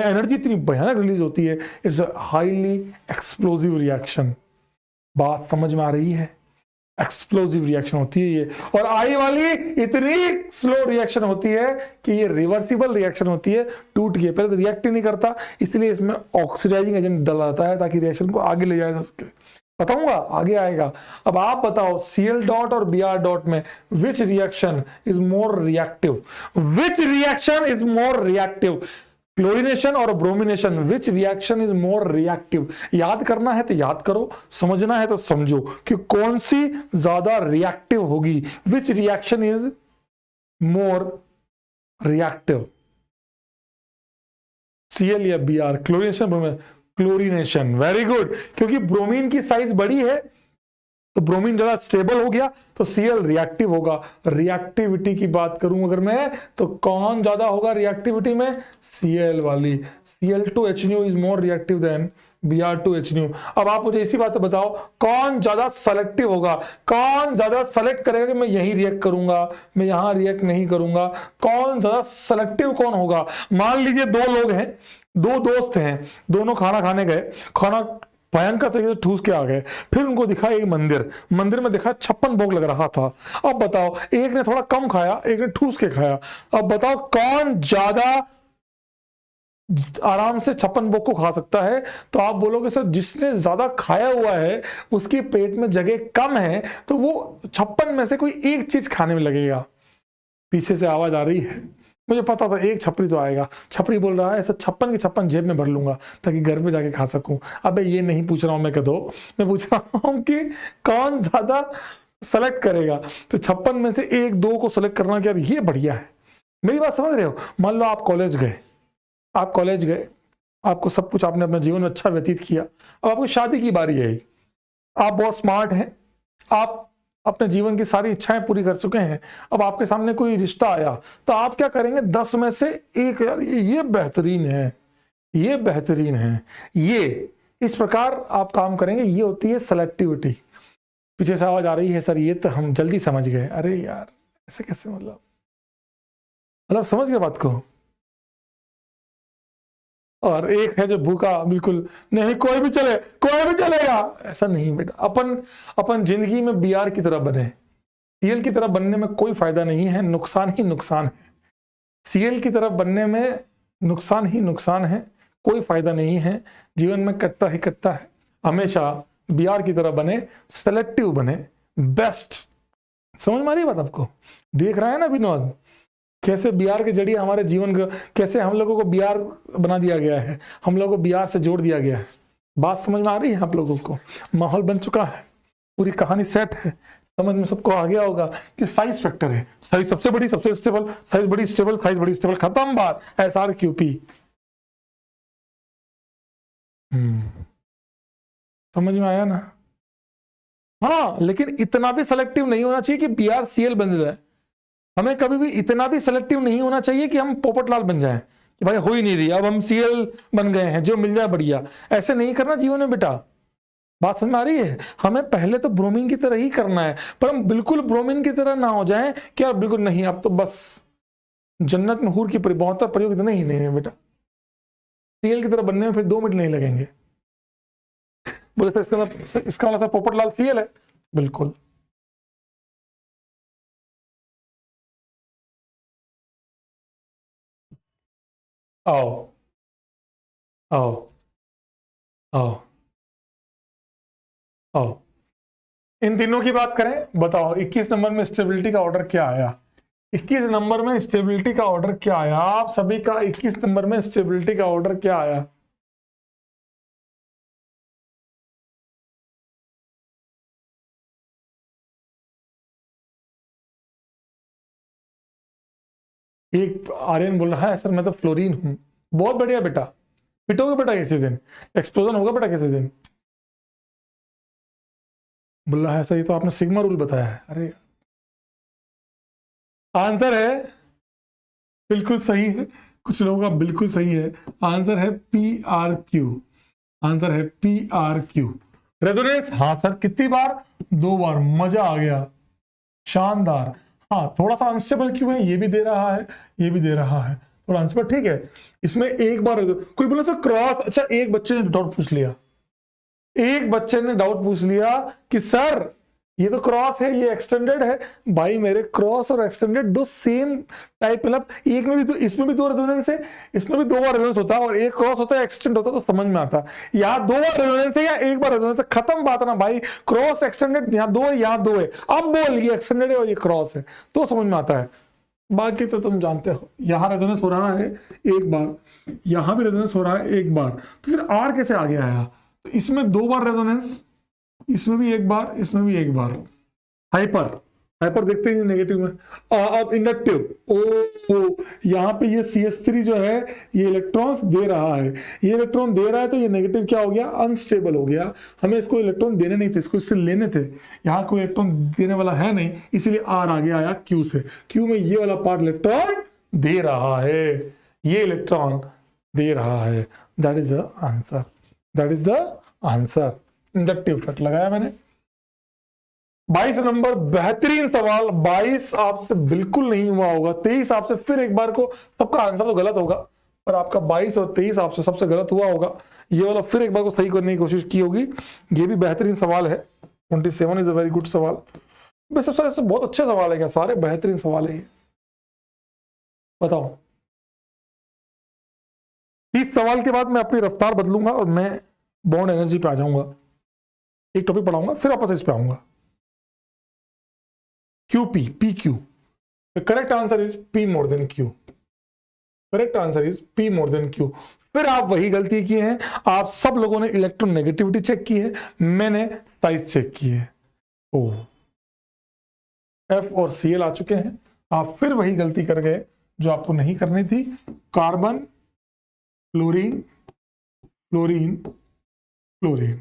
एनर्जी इतनी भयानक रिलीज होती है, इट्स हाईली एक्सप्लोजिव रिएक्शन। बात समझ में आ रही है? एक्सप्लोजिव रिएक्शन होती है ये। और आई वाली इतनी स्लो रिएक्शन होती है कि ये रिवर्सिबल रिएक्शन होती है, टूट गई, पहले तो रिएक्ट ही नहीं करता, इसलिए इसमें ऑक्सीडाइजिंग एजेंट डाला जाता है ताकि रिएक्शन को आगे ले जाया जा सके। बताऊंगा, आगे आएगा। अब आप बताओ Cl डॉट और Br डॉट में which reaction is more reactive? Which reaction is more reactive? Chlorination और bromination, which reaction is more reactive? याद करना है तो याद करो, समझना है तो समझो कि कौन सी ज्यादा रिएक्टिव होगी। विच reaction is more reactive, Cl या Br? Chlorination, bromination? Chlorination. Very good, क्योंकि ब्रोमीन की साइज बड़ी है तो ब्रोमीन ज्यादा स्टेबल हो गया तो Cl रिएक्टिव होगा। रिएक्टिविटी की बात करूं अगर मैं, तो कौन ज्यादा होगा रिएक्टिविटी में? Cl वाली। Cl2HNO is more reactive than Br2HNO। अब आप मुझे इसी बात बताओ, कौन ज्यादा सेलेक्टिव होगा? कौन ज्यादा सेलेक्ट करेगा कि मैं यही रिएक्ट करूंगा, मैं यहां रिएक्ट नहीं करूंगा? कौन ज्यादा सेलेक्टिव कौन होगा? मान लीजिए दो लोग हैं, दो दोस्त हैं, दोनों खाना खाने गए, खाना भयंकर तरीके से ठूस के आ गए, फिर उनको दिखा एक मंदिर, मंदिर में देखा 56 भोग लग रहा था। अब बताओ, एक ने थोड़ा कम खाया, एक ने ठूस के खाया, अब बताओ कौन ज्यादा आराम से 56 भोग को खा सकता है? तो आप बोलोगे सर जिसने ज्यादा खाया हुआ है उसके पेट में जगह कम है तो वो 56 में से कोई एक चीज खाने में लगेगा। पीछे से आवाज आ रही है, मुझे पता था एक छपरी तो आएगा, छपरी बोल रहा है ऐसा 56 के 56 जेब में भर लूंगा ताकि घर पे जाके खा सकूं। अबे ये नहीं पूछ रहा हूं मैं, कदो मैं पूछ रहा हूं कि कौन ज्यादा सेलेक्ट करेगा। तो 56 में से एक दो को सेलेक्ट करना कि यार ये बढ़िया है। मेरी बात समझ रहे हो? मान लो आप कॉलेज गए, आपको सब कुछ, आपने अपने जीवन में अच्छा व्यतीत किया, अब आपको शादी की बारी है, आप बहुत स्मार्ट हैं, आप अपने जीवन की सारी इच्छाएं पूरी कर चुके हैं, अब आपके सामने कोई रिश्ता आया तो आप क्या करेंगे? 10 में से एक, यार ये बेहतरीन है, ये बेहतरीन है, ये, इस प्रकार आप काम करेंगे। ये होती है सेलेक्टिविटी। पीछे से आवाज आ रही है, सर ये तो हम जल्दी समझ गए। अरे यार ऐसे कैसे, मतलब समझ गए बात को? और एक है जो भूखा बिल्कुल नहीं, कोई भी चलेगा, ऐसा नहीं बेटा। अपन जिंदगी में Br की तरह बने, Cl की तरह बनने में कोई फायदा नहीं है, नुकसान ही नुकसान है। Cl की तरह बनने में नुकसान ही नुकसान है, कोई फायदा नहीं है, जीवन में कटता ही कटता है। हमेशा Br की तरह बने, सेलेक्टिव बने, बेस्ट। समझ में आ रही बात आपको? देख रहा है ना विनोद, कैसे Br के जरिए हमारे जीवन को, कैसे हम लोगों को Br बना दिया गया है, हम लोगों को Br से जोड़ दिया गया है। बात समझ में आ रही है आप लोगों को? माहौल बन चुका है, पूरी कहानी सेट है, समझ में सबको आ गया होगा कि साइज फैक्टर है, साइज सबसे बड़ी, सबसे स्टेबल, साइज बड़ी स्टेबल, साइज बड़ी स्टेबल, खत्म बात। SRQP। समझ में आया ना? हाँ, लेकिन इतना भी सेलेक्टिव नहीं होना चाहिए कि Br Cl बन जाए। हमें कभी भी इतना भी सेलेक्टिव नहीं होना चाहिए कि हम पोपटलाल बन जाएं कि भाई हो ही नहीं रही, अब हम Cl बन गए हैं, जो मिल जाए बढ़िया। ऐसे नहीं करना जीवन में बेटा। बात समझ में आ रही है? हमें पहले तो ब्रोमीन की तरह ही करना है, पर हम बिल्कुल ब्रोमीन की तरह ना हो जाएं कि यार बिल्कुल नहीं, अब तो बस जन्नत में हूर की बहुत प्रयोग। नहीं नहीं नहीं बेटा, Cl की तरह बनने में फिर 2 मिनट नहीं लगेंगे। बोले सर इसका मतलब पोपटलाल Cl है? बिल्कुल। आओ आओ आओ आओ, इन तीनों की बात करें। बताओ 21 नंबर में स्टेबिलिटी का ऑर्डर क्या आया? 21 नंबर में स्टेबिलिटी का ऑर्डर क्या आया? आप सभी का 21 नंबर में स्टेबिलिटी का ऑर्डर क्या आया? एक आर्यन बोल रहा है सर मैं तो फ्लोरीन हूं। बहुत बढ़िया बेटा, पिटोगे बेटा किसी दिन, एक्सप्लोजन होगा बेटा किसी दिन। बोल रहा है सर ये तो आपने सिग्मा रूल बताया है। अरे आंसर है बिल्कुल सही है, कुछ लोगों का बिल्कुल सही है। आंसर है पी आर क्यू। आंसर है पी आर क्यू। रेजोनेंस, हाँ सर कितनी बार? 2 बार। मजा आ गया, शानदार। हाँ थोड़ा सा अनस्टेबल क्यों है, ये भी दे रहा है, ये भी दे रहा है, थोड़ा अनस्टेबल, ठीक है। इसमें एक बार कोई बोला सर क्रॉस, अच्छा एक बच्चे ने डाउट पूछ लिया, एक बच्चे ने डाउट पूछ लिया कि सर ये तो क्रॉस है, ये एक्सटेंडेड है। भाई मेरे क्रॉस और एक्सटेंडेड दो सेम टाइप, मतलब एक में भी दो, इसमें भी 2 रेजोनेंस है, इसमें भी 2 बार रेजोनेंस होता है, और एक क्रॉस होता है एक्सटेंड होता है, तो समझ में आता है। यहाँ 2 बार रेजोनेंस है या एक बार रेजोनेंस है, खत्म बात ना भाई। क्रॉस एक्सटेंडेड यहाँ 2 है, यहाँ 2 है, अब बोल ये एक्सटेंडेड है और ये क्रॉस है, तो समझ में आता है। बाकी तो तुम जानते हो, यहाँ रेजोनेंस हो रहा है एक बार, यहाँ भी रेजोनेंस हो रहा है एक बार, तो फिर आर कैसे आगे आया? तो इसमें 2 बार रेजोनेंस, इसमें भी एक बार, इसमें भी एक बार। हाइपर, हाइपर देखते हैं नेगेटिव में। अब इंडक्टिव, ओ यहाँ पे ये CH3 जो है ये इलेक्ट्रॉन्स दे रहा है, ये इलेक्ट्रॉन दे रहा है, तो ये नेगेटिव क्या हो गया? अनस्टेबल हो गया। हमें इसको इलेक्ट्रॉन देने नहीं थे, इसको इससे लेने थे, यहाँ कोई इलेक्ट्रॉन देने वाला है नहीं, इसीलिए आर आगे आया क्यू से। क्यू में ये वाला पार्ट इलेक्ट्रॉन दे रहा है, ये इलेक्ट्रॉन दे रहा है। That is the answer, that is the answer. Inductive cut लगाया मैंने। 22 नंबर बेहतरीन सवाल। 22 आपसे बिल्कुल नहीं हुआ होगा, 23 आपसे फिर एक बार को, सबका आंसर तो गलत होगा, पर आपका 22 और 23 आपसे सबसे गलत हुआ होगा। ये वाला फिर एक बार को सही करने की कोशिश की होगी। ये भी बेहतरीन सवाल है। 27 इज अ वेरी गुड सवाल। वैसे सर बहुत अच्छे सवाल है क्या? सारे बेहतरीन सवाल है ये, बताओ। 30 सवाल के बाद मैं अपनी रफ्तार बदलूंगा और मैं बॉन्ड एनर्जी पे आ जाऊंगा। एक टॉपिक पढ़ाऊंगा फिर वापस इस पे आऊंगा। QP, PQ. The correct answer is P more than Q. Correct answer is P more than Q. फिर आप वही गलती की है, आप सब लोगों ने इलेक्ट्रोनेगेटिविटी चेक की है, मैंने साइज चेक की है। ओ F और Cl आ चुके हैं, आप फिर वही गलती कर गए जो आपको नहीं करनी थी। Carbon, fluorine, fluorine, fluorine,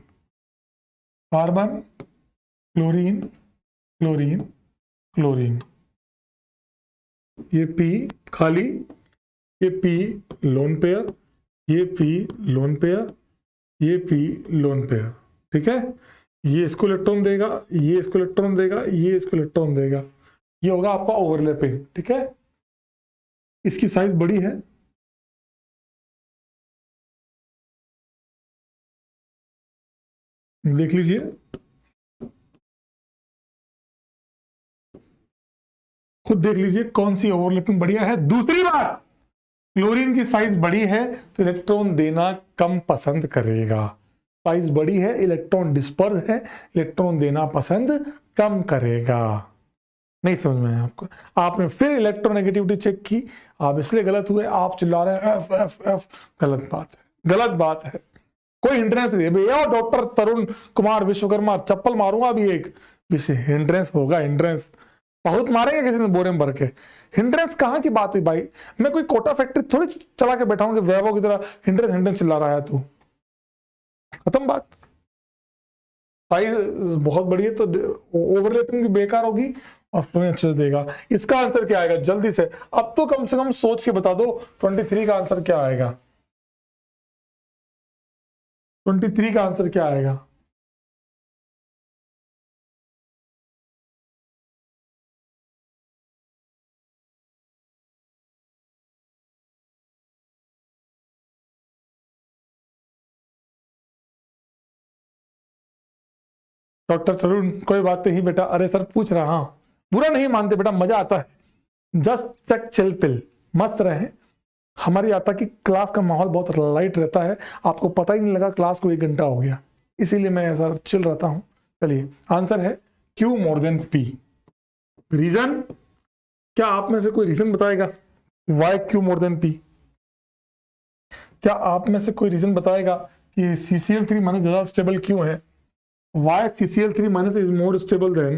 carbon, fluorine, fluorine, chlorine. ये P खाली, ये P लोन पेयर, ये P लोन पेयर, ये P लोन पेयर, ठीक है। ये इसको इलेक्ट्रॉन देगा, ये इसको इलेक्ट्रॉन देगा, ये इसको इलेक्ट्रॉन देगा, ये होगा आपका ओवरलैपिंग, ठीक है। इसकी साइज बड़ी है, देख लीजिए, खुद देख लीजिए कौन सी ओवरलैपिंग बढ़िया है। दूसरी बात, क्लोरीन की साइज बड़ी है तो इलेक्ट्रॉन देना कम पसंद करेगा। साइज बड़ी है, इलेक्ट्रॉन डिस्पर्स है, इलेक्ट्रॉन देना पसंद कम करेगा। नहीं समझ में आया आपको? आपने फिर इलेक्ट्रोनेगेटिविटी चेक की, आप इसलिए गलत हुए, आप चिल्ला रहे हैं एफ एफ एफ। गलत बात है, गलत बात है। कोई हिंड्रेंस नहीं है भैया। डॉक्टर तरुण कुमार विश्वकर्मा, चप्पल मारूंगा अभी एक विषय, हिंड्रेंस होगा, हिंड्रेंस बहुत मारेंगे किसी ने बोरे में भर के। हिंड्रेंस कहाँ की बात हुई भाई? मैं कोई कोटा फैक्ट्री थोड़ी चला के बैठा हूं कि वैभव की तरह हिंड्रेंस हिंड्रेंस चिल्ला रहा है तू। खत्म बात। साइज बहुत बड़ी है तो ओवरलैपिंग भी बेकार होगी और फ्लोरीन अच्छे से देगा। इसका आंसर क्या आएगा जल्दी से? अब तो कम से कम सोच के बता दो 23 का आंसर क्या आएगा। 23 का आंसर क्या आएगा? डॉक्टर तरुण कोई बात नहीं बेटा, अरे सर पूछ रहा हूं, बुरा नहीं मानते बेटा, मजा आता है। जस्ट चेक चिल पिल, मस्त रहे। हमारी आता कि क्लास का माहौल बहुत लाइट रहता है, आपको पता ही नहीं लगा क्लास को 1 घंटा हो गया, इसीलिए मैं ऐसा चिल रहता हूं। चलिए आंसर है Q more than P। Reason क्या आप में से कोई रीजन बताएगा? Why Q more than P? क्या आप में से कोई रीजन बताएगा कि CCl3 माइनस ज्यादा स्टेबल क्यों है? Why CCl3 minus is more stable than?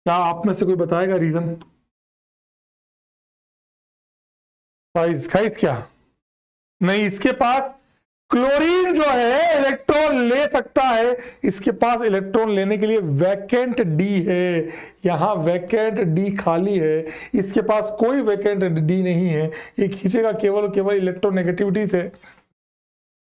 क्या आप में से कोई बताएगा रीजन? साइज, साइज क्या? नहीं, इसके पास क्लोरीन जो है इलेक्ट्रॉन ले सकता है, इसके पास इलेक्ट्रॉन लेने के लिए वैकेंट डी है, यहां वैकेंट डी खाली है, इसके पास कोई वैकेंट डी नहीं है, ये खींचेगा केवल केवल इलेक्ट्रोनेगेटिविटी से,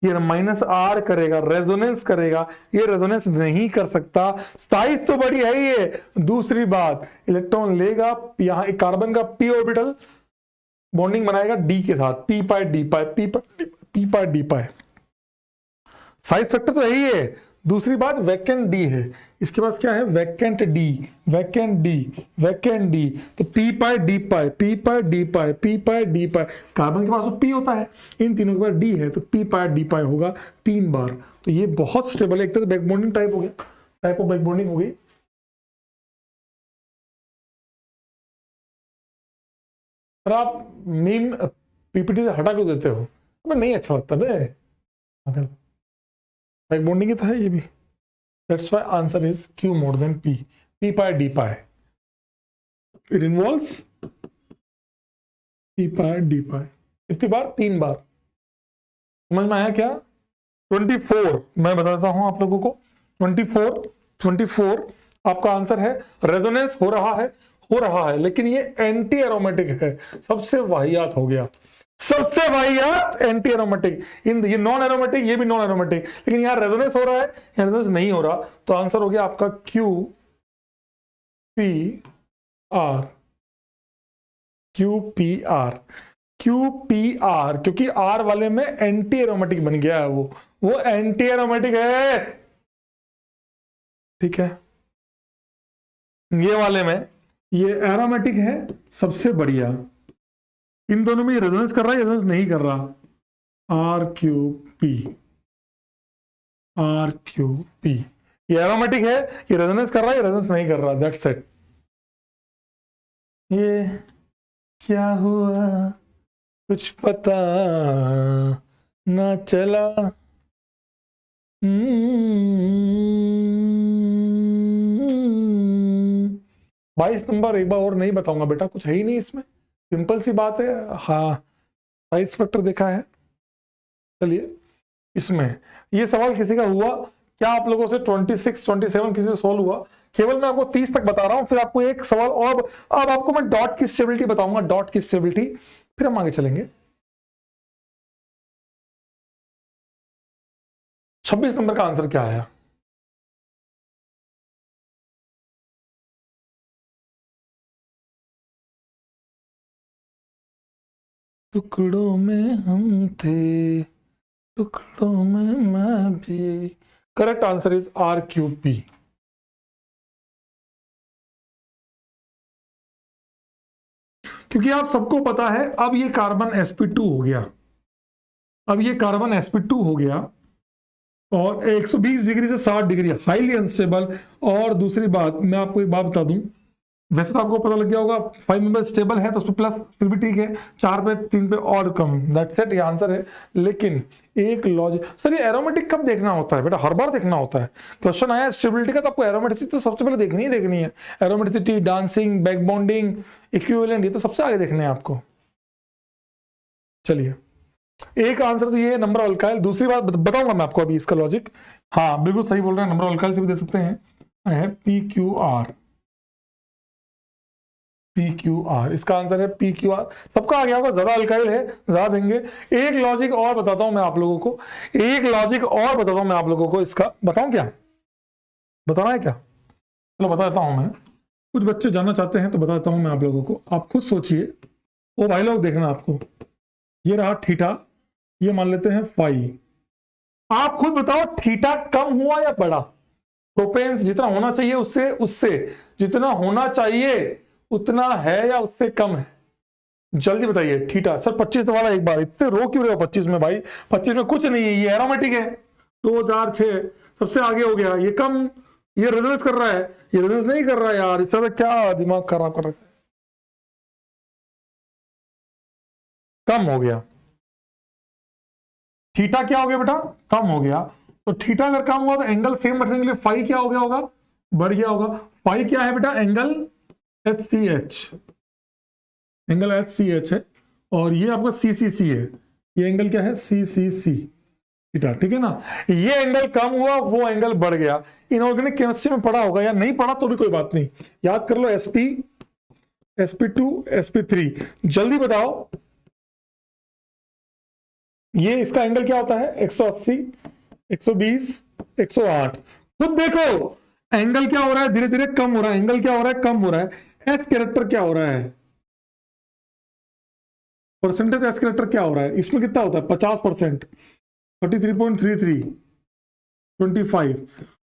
ये माइनस आर करेगा, रेजोनेंस करेगा, ये रेजोनेंस नहीं कर सकता, साइज तो बड़ी है ये। दूसरी बात, इलेक्ट्रॉन लेगा, यहां एक कार्बन का पी ऑर्बिटल बॉन्डिंग बनाएगा डी के साथ, पी पाई डी पाई, पी पाई डी पाई, साइज फैक्टर तो यही है। दूसरी बात वैकेंट डी है, इसके पास क्या है, vacant D, vacant D, vacant D, तो पी पाई डी पाई, पी पाई डी पाई, पी पाई डी पाई, कार्बन के पास तो पी होता है, इन तीनों के पास डी है, तो पी पाई डी पाई होगा 3 बार। तो ये बहुत स्टेबल है, एक तरह बैक बॉन्डिंग टाइप हो गया, टाइप ऑफ बैक बॉन्डिंग हो गई। पर आप मीम पीपीटी से हटा क्यों देते हो? हमें नहीं अच्छा लगता बे, बैक बॉन्डिंग ही तो है ये भी। That's why answer is Q more than P, P pi D pi, it involves P pi D pi. कितनी बार? 3 बार। समझ में आया क्या? 24 मैं बता देता हूं आप लोगों को, 24 आपका आंसर है। रेजोनेंस हो रहा है, लेकिन ये एंटी एरोमेटिक है, सबसे वाहियात हो गया, सबसे वाहियात एंटी एरोमेटिक। ये नॉन एरोमेटिक, ये भी नॉन एरोमेटिक, लेकिन यहां रेजोनेंस हो रहा है, यहां रेजोनेंस नहीं हो रहा, तो आंसर हो गया आपका Q P R, Q P R, Q P are, क्योंकि आर वाले में एंटी एरोमेटिक बन गया है, वो एंटी एरोमेटिक है, ठीक है। ये वाले में ये एरोमेटिक है, सबसे बढ़िया। इन दोनों में रेजोनेंस कर रहा है, रेजोनेंस नहीं कर रहा, R Q P, R Q P, ये एरोमेटिक है, ये रेजोनेंस कर रहा है, ये रेजोनेंस नहीं कर रहा, दैट्स इट। ये क्या हुआ कुछ पता ना चला, 22 नंबर एक बार और नहीं बताऊंगा बेटा, कुछ है ही नहीं इसमें, सिंपल सी बात है। हाँ, साइज फैक्टर देखा है। चलिए, इसमें ये सवाल किसी का हुआ क्या? आप लोगों से 26, 27 किसी से सॉल्व हुआ? केवल मैं आपको 30 तक बता रहा हूं, फिर आपको एक सवाल और, अब आपको मैं डॉट की स्टेबिलिटी बताऊंगा, डॉट की स्टेबिलिटी, फिर हम आगे चलेंगे। 26 नंबर का आंसर क्या आया? टुकड़ों में हम थे, टुकड़ों में मैं भी। Correct answer is R Q P. क्योंकि आप सबको पता है, अब ये कार्बन sp2 हो गया, अब ये कार्बन sp2 हो गया, और 120 डिग्री से 60 डिग्री, हाईली अनस्टेबल। और दूसरी बात मैं आपको एक बात बता दूं, वैसे तो आपको पता लग गया होगा 5 मेंबर स्टेबल है तो उसमें प्लस, फिर भी ठीक है, 4 पे 3 पे और कम, दैट्स इट, ये आंसर है। लेकिन एक लॉजिक, सर ये एरोमेटिक कब देखना होता है बेटा? हर बार देखना होता है। क्वेश्चन आया स्टेबिलिटी का, तो आपको एरोमेटिसिटी तो सबसे पहले देखनी है, aromaticity, dancing, back bonding, equivalent, ये तो सबसे आगे देखने हैं आपको। चलिए, एक आंसर तो ये नंबर अल्काइल। दूसरी बात बताऊंगा मैं आपको अभी इसका लॉजिक। हाँ बिल्कुल सही बोल रहे हैं, नंबर अल्काइल से भी दे सकते हैं, P Q are, P Q R, इसका आंसर है पी क्यू आर। सबका आ गया होगा, ज्यादा अल्काइल है, ज्यादा देंगे। एक लॉजिक और बताता हूं मैं आप लोगों को, एक लॉजिक और बताता हूं मैं आप लोगों को, इसका बताऊं क्या? बताना है क्या? चलो बता देता हूं मैं, कुछ बच्चे जानना चाहते हैं तो बता देता हूं मैं आप लोगों को, आप खुद सोचिए। ओ भाई लोग देखना, आपको ये रहा थीटा, ये मान लेते हैं फाई। आप खुद बताओ थीटा कम हुआ या बढ़ा? प्रोपेंस जितना होना चाहिए उससे जितना होना चाहिए उतना है या उससे कम है? जल्दी बताइए। थीटा सर 25 वाला, एक बार इतने रो क्यों रहे हो 25 में भाई? 25 में कुछ नहीं है, ये एरोमेटिक है, 2006 सबसे आगे हो गया, ये कम, ये रेजोनेंस कर रहा है, ये रेजोनेंस नहीं कर रहा है यार, इस तरह क्या दिमाग खराब कर रखा है, कम हो गया। थीटा क्या हो गया बेटा? कम हो गया। तो थीटा अगर कम हुआ तो एंगल सेम रखने के लिए फाई क्या हो गया होगा? बढ़ गया होगा। फाई क्या है बेटा? एंगल HCH, एंगल HCH है, और ये आपका CCC है, ये एंगल क्या है, सी सी सी थीटा, ठीक है ना। ये एंगल कम हुआ, वो एंगल बढ़ गया। इनऑर्गेनिक केमिस्ट्री में पढ़ा होगा, या नहीं पढ़ा तो भी कोई बात नहीं, याद कर लो। sp sp2 sp3, जल्दी बताओ ये इसका एंगल क्या होता है, 180 120 108। खुद देखो एंगल क्या हो रहा है, धीरे धीरे कम हो रहा है। एंगल क्या हो रहा है, कम हो रहा है। एस कैरेक्टर क्या हो रहा है, परसेंटेज एस कैरेक्टर क्या हो रहा है, इसमें कितना होता है 50%, 33.33 25।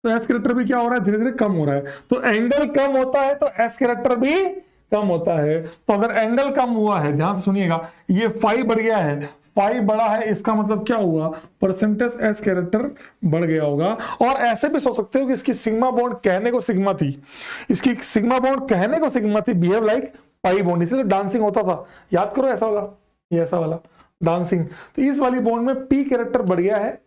तो एस कैरेक्टर भी क्या हो रहा है, धीरे धीरे कम हो रहा है। तो एंगल कम होता है तो एस कैरेक्टर भी कम होता है। तो अगर एंगल कम हुआ है, ध्यान से सुनिएगा, ये फाइव बढ़ गया है, फाइव बढ़ा है, इसका मतलब क्या हुआ, परसेंटेज एस कैरेक्टर बढ़ गया होगा। और ऐसे भी सोच सकते हो कि इसकी सिग्मा बॉन्ड कहने को सिग्मा थी, इसकी सिग्मा बॉन्ड कहने को सिग्मा थी, बिहेव लाइक पाई बॉन्ड, इसलिए डांसिंग होता था। याद करो ऐसा वाला, ये ऐसा वाला डांसिंग। तो इस वाली बॉन्ड में पी कैरेक्टर बढ़ गया है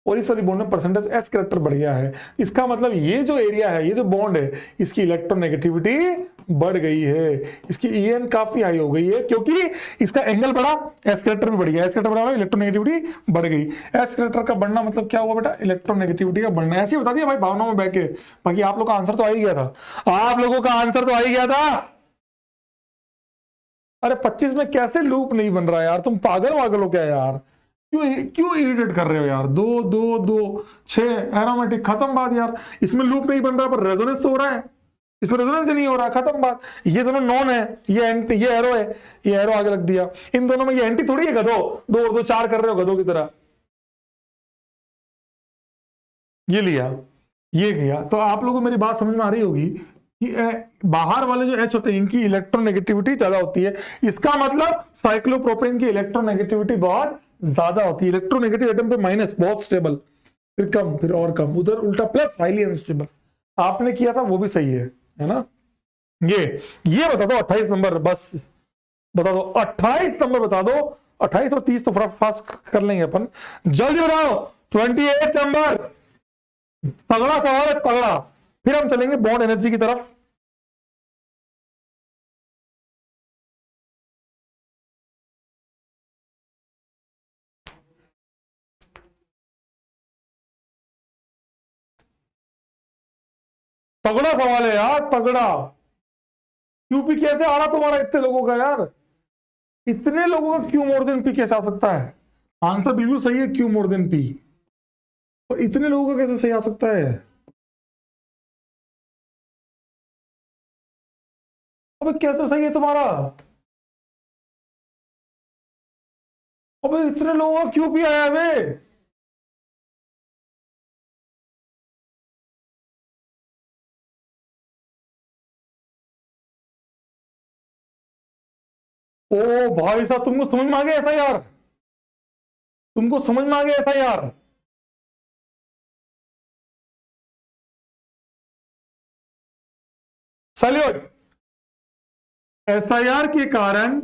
और इस वाली बॉन्ड में परसेंटेज एस कैरेक्टर बढ़ गया है। इसका मतलब ये जो एरिया है, ये जो बॉन्ड है, इसकी इलेक्ट्रोनेगेटिविटी बढ़ गई है, इसकी EN काफी हाई हो गई है, क्योंकि इसका एंगल बढ़ा, एस कैरेक्टर भी बढ़ गया। एस कैरेक्टर बढ़ा, इलेक्ट्रोनेगेटिविटी बढ़ गई। एस कैरेक्टर का बढ़ना मतलब क्या हुआ बेटा, इलेक्ट्रोनेगेटिविटी का बढ़ना। ऐसे ही बता दिया भाई भावनाओं में बह के, बाकी आप लोग का आंसर तो आ ही गया था, आप लोगों का आंसर तो आ ही गया था। अरे 25 में कैसे लूप नहीं बन रहा यार, तुम पागल वागल हो क्या यार, क्यों क्यों इरिटेट कर रहे हो यार। दो दो दो 6 एरोमेटिक, खत्म बात यार। इसमें लूप नहीं बन रहा पर रेजोनेंस तो हो रहा है, इसमें रेजोनेंस नहीं हो रहा, खत्म बात। ये दोनों नॉन है, ये एंटी, ये एरो है, ये एरो आगे रख दिया। इन दोनों में ये एंटी थोड़ी है गधो, दो और दो चार कर रहे हो गधों की तरह। ये लिया, ये किया, तो आप लोगों को मेरी बात समझ में आ रही होगी कि बाहर वाले जो H होते हैं इनकी इलेक्ट्रोनेगेटिविटी ज्यादा होती है। इसका मतलब साइक्लोप्रोपेन की इलेक्ट्रोनेगेटिविटी बहुत ज्यादा होती है। इलेक्ट्रोनेगेटिव एटम पे माइनस, बहुत स्टेबल, फिर कम, फिर और कम, उधर उल्टा प्लस, हाईली अनस्टेबल। आपने किया था वो भी सही है ना। ये बता दो 28 नंबर, बस बता दो 28 नंबर बता दो। 28 और 30 तो फास्ट कर लेंगे अपन, जल्दी बताओ। 28 नंबर, तगड़ा सवाल है, तगड़ा। फिर हम चलेंगे बॉन्ड एनर्जी की तरफ। तगड़ा सवाल है यार, तगड़ा। क्यूपी कैसे आ रहा तुम्हारा इतने लोगों का यार, इतने लोगों का क्यू मोर देन पी कैसे आ सकता है। आंसर बिल्कुल सही है, क्यू मोर देन पी, और इतने लोगों का कैसे सही आ सकता है। अबे कैसे सही है तुम्हारा, अबे इतने लोगों का क्यू पी आया बे। ओ भाई साहब, तुमको समझ में आ गया ऐसा यार, तुमको समझ में आ गया ऐसा यार। सैल्यूट। SIR के कारण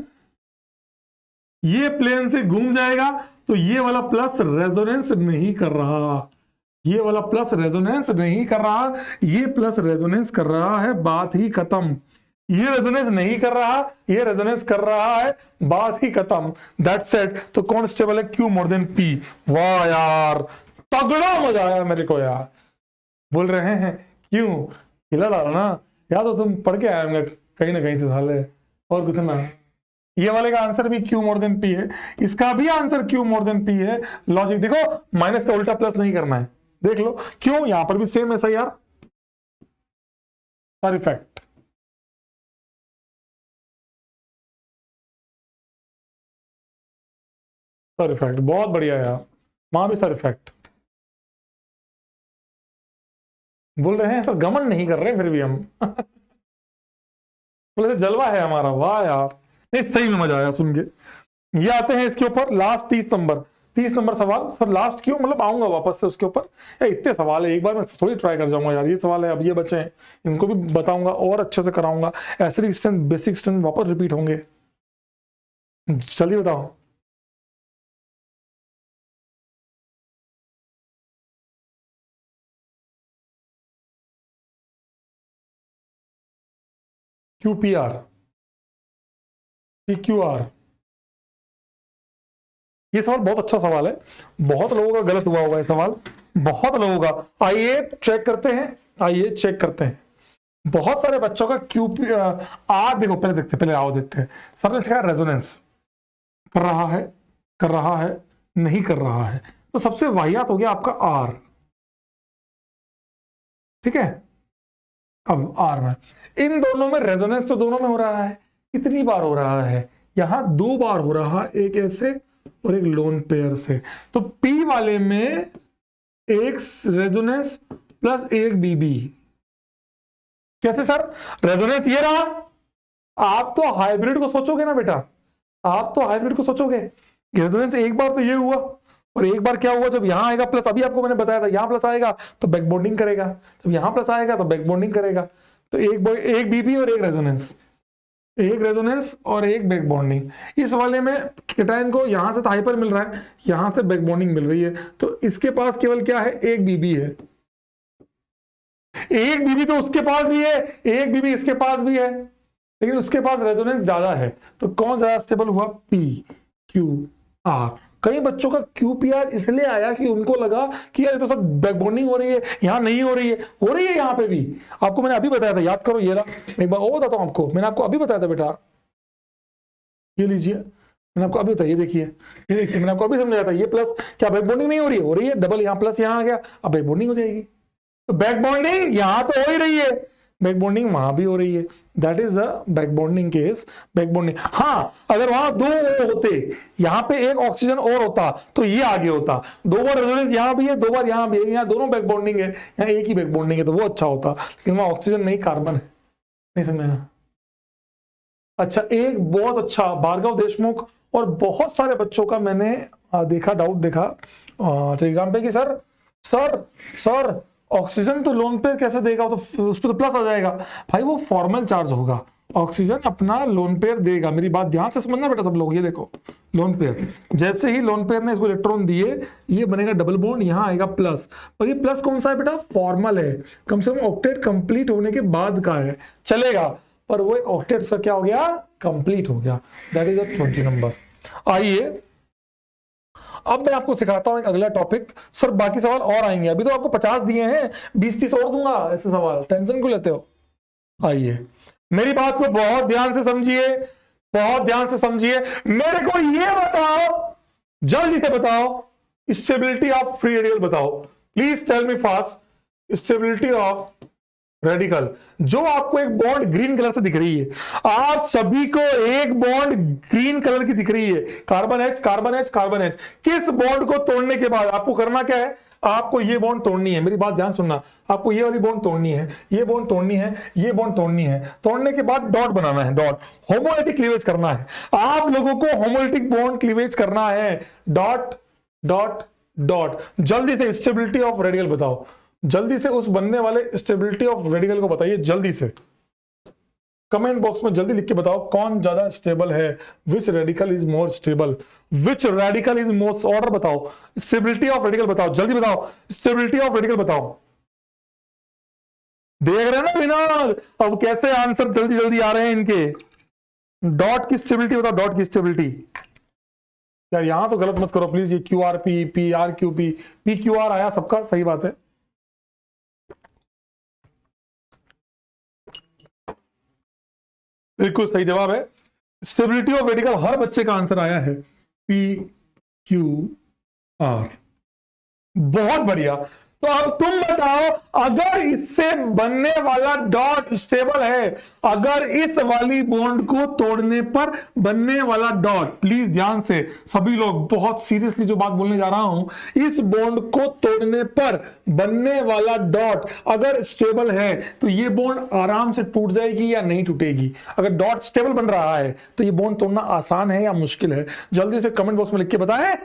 ये प्लेन से घूम जाएगा, तो ये वाला प्लस रेजोनेंस नहीं कर रहा, ये वाला प्लस रेजोनेंस नहीं कर रहा, ये प्लस रेजोनेंस कर रहा है, बात ही खत्म। ये रेजोनेंस नहीं कर रहा, ये रेजोनेंस कर रहा है, बात ही खत्म। That's it. तो कौन स्टेबल है, क्यू मोर देन पी। वाह यार, तगड़ा मजा आया मेरे को यार। बोल रहे हैं क्यों, हिला डाला ना, या तो तुम पढ़ के आए होंगे कहीं ना कहीं से साले, और कुछ ना। ये वाले का आंसर भी क्यू मोर देन पी है, इसका भी answer Q more than P है। लॉजिक देखो, माइनस का उल्टा प्लस नहीं करना है, देख लो क्यों, यहां पर भी सेम ऐसा यार। परफेक्ट, परफेक्ट, बहुत बढ़िया यार, वहां भी सर इफेक्ट। बोल रहे हैं सर, गमन नहीं कर रहे फिर भी हम बोले जलवा है हमारा, वाह यार। नहीं सही में मजा आया सुन के। ये आते हैं इसके ऊपर लास्ट 30 नंबर, 30 नंबर सवाल। सर लास्ट क्यों, मतलब आऊंगा वापस से उसके ऊपर, इतने सवाल है एक बार मैं थोड़ी ट्राई कर जाऊंगा यार। ये सवाल है, अब ये बचे हैं, इनको भी बताऊंगा और अच्छे से कराऊंगा। एसिडिक स्ट्रेंथ, बेसिक स्ट्रेंथ वापस रिपीट होंगे। जल्दी बताओ। QPR, PQR, ये सवाल बहुत अच्छा सवाल है, बहुत लोगों का गलत हुआ होगा ये सवाल, बहुत लोगों का। आइए चेक करते हैं, आइए चेक करते हैं। बहुत सारे बच्चों का क्यूपी आर, देखो पहले देखते, पहले आओ देखते हैं। सर ने सिखाया रेजोनेंस, कर रहा है, कर रहा है, नहीं कर रहा है, तो सबसे वाहियात हो गया आपका आर। ठीक है, अब आर में इन दोनों में रेजोनेंस तो दोनों में हो रहा है, कितनी बार हो रहा है? यहां 2 बार हो रहा है, एक ऐसे और एक लोन पेयर से। तो पी वाले में एक रेजोनेंस प्लस एक बीबी। कैसे सर? रेजोनेंस ये रहा, आप तो हाइब्रिड को सोचोगे ना बेटा, आप तो हाइब्रिड को सोचोगे। रेजोनेंस एक बार तो ये हुआ और एक बार क्या हुआ, जब यहां आएगा प्लस, अभी आपको मैंने बताया था यहां प्लस आएगा तो बैक बॉन्डिंग करेगा, जब यहां प्लस आएगा तो बैक बॉन्डिंग करेगा। तो एक बीबी और एक रेजोनेंस, एक रेजोनेंस और एक बैक बॉन्डिंग। इस वाले में केटायन को यहां से तो हाइपर मिल रहा है, यहां से बैक बॉन्डिंग मिल रही है, तो इसके पास केवल क्या है? एक बीबी है। एक बीबी तो उसके पास भी है, एक बीबी इसके पास भी है, लेकिन उसके पास रेजोनेंस ज्यादा है। तो कौन ज्यादा स्टेबल हुआ? P Q are. कई बच्चों का क्यू पी आर इसलिए आया कि उनको लगा कि यार ये तो सब बैक बॉन्डिंग हो रही है, यहां नहीं हो रही है, हो रही है यहां पे भी। आपको मैंने अभी बताया था, याद करो, ये रहा, एक बार और बताता हूं आपको, मैंने आपको अभी बताया था बेटा, ये लीजिए, मैंने आपको अभी बताया, ये देखिए, ये देखिए, मैंने आपको अभी समझाया था, ये प्लस क्या बैक बॉन्डिंग नहीं हो रही है? हो रही है, डबल यहां प्लस यहां आ गया, अब बैक बॉन्डिंग हो जाएगी। तो बैक बॉन्डिंग यहां तो हो ही रही है, बैक बॉन्डिंग वहां भी हो रही है, that is a back bonding case. Back bonding, हाँ अगर वहां 2 होते, यहां पे एक ऑक्सीजन और होता तो ये आगे होता, 2 बार रेजोनेंस यहां भी है, 2 बार यहां भी है, यहां दोनों बैक बॉन्डिंग है, यहां एक ही बैक बॉन्डिंग है, तो वो अच्छा होता, लेकिन वहां ऑक्सीजन नहीं, कार्बन है। नहीं समझा? अच्छा, एक बहुत अच्छा भार्गव देशमुख और बहुत सारे बच्चों का मैंने देखा, डाउट देखा टेलीग्राम पे कि सर सर सर ऑक्सीजन तो लोन पेयर कैसे देगा, तो उस पर तो प्लस आ जाएगा। भाई वो फॉर्मल चार्ज होगा, ऑक्सीजन अपना लोन पेयर देगा। मेरी बात ध्यान से समझना बेटा सब लोग, ये देखो लोन पेयर, जैसे ही लोन पेयर ने इसको इलेक्ट्रॉन दिए, ये बनेगा डबल बॉन्ड, यहां आएगा प्लस, और ये प्लस कौन सा है बेटा? फॉर्मल है, कम से कम ऑक्टेट कंप्लीट होने के बाद का है, चलेगा, पर वो ऑक्टेट का क्या हो गया? कंप्लीट हो गया, दैट इज अ 20 नंबर। आइए अब मैं आपको सिखाता हूं एक अगला टॉपिक। सर बाकी सवाल और आएंगे, अभी तो आपको 50 दिए हैं, 20-30 और दूंगा, ऐसे सवाल टेंशन क्यों लेते हो? आइए मेरी बात को बहुत ध्यान से समझिए, बहुत ध्यान से समझिए। मेरे को ये बताओ, जल्दी से बताओ, स्टेबिलिटी ऑफ फ्री रेडिकल बताओ, please tell me fast. Stability of radical, जो आपको एक बॉन्ड ग्रीन कलर से दिख रही है, आप सभी को एक बॉन्ड ग्रीन कलर की दिख रही है, carbon H carbon H carbon H. किस बॉन्ड को तोड़ने के बाद आपको करना क्या है? आपको ये बॉन्ड तोड़नी है, मेरी बात ध्यान सुनना, आपको ये वाली बॉन्ड तोड़नी है, ये बॉन्ड तोड़नी है, ये बॉन्ड तोड़नी है, तोड़ने के बाद डॉट बनाना है, डॉट होमोलिटिक क्लीवेज करना है। आप लोगों को होमोलिटिक बॉन्ड क्लीवेज करना है, डॉट डॉट डॉट। जल्दी से स्टेबिलिटी ऑफ रेडिकल बताओ, जल्दी से उस बनने वाले स्टेबिलिटी ऑफ रेडिकल को बताइए, जल्दी से कमेंट बॉक्स में जल्दी लिख के बताओ कौन ज्यादा स्टेबल है, which radical is more stable, which radical is most, order बताओ, स्टेबिलिटी ऑफ रेडिकल बताओ, जल्दी बताओ, स्टेबिलिटी ऑफ रेडिकल बताओ। देख रहे हैं ना विनोद, अब कैसे आंसर जल्दी जल्दी आ रहे हैं इनके। डॉट की स्टेबिलिटी बताओ, डॉट की स्टेबिलिटी। यार यहां तो गलत मत करो प्लीज, ये Q R P, P R Q P, P Q are आया सबका, सही बात है। बिल्कुल सही जवाब है, स्टेबिलिटी ऑफ रेडिकल हर बच्चे का आंसर आया है, पी क्यू आर। बहुत बढ़िया। तो अब तुम बताओ, अगर इससे बनने वाला डॉट स्टेबल है, अगर इस वाली बॉन्ड को तोड़ने पर बनने वाला डॉट, प्लीज ध्यान से सभी लोग, बहुत सीरियसली जो बात बोलने जा रहा हूं, इस बॉन्ड को तोड़ने पर बनने वाला डॉट अगर स्टेबल है तो ये बॉन्ड आराम से टूट जाएगी या नहीं टूटेगी? अगर डॉट स्टेबल बन रहा है तो ये बॉन्ड तोड़ना आसान है या मुश्किल है? जल्दी से कमेंट बॉक्स में लिख के बताएं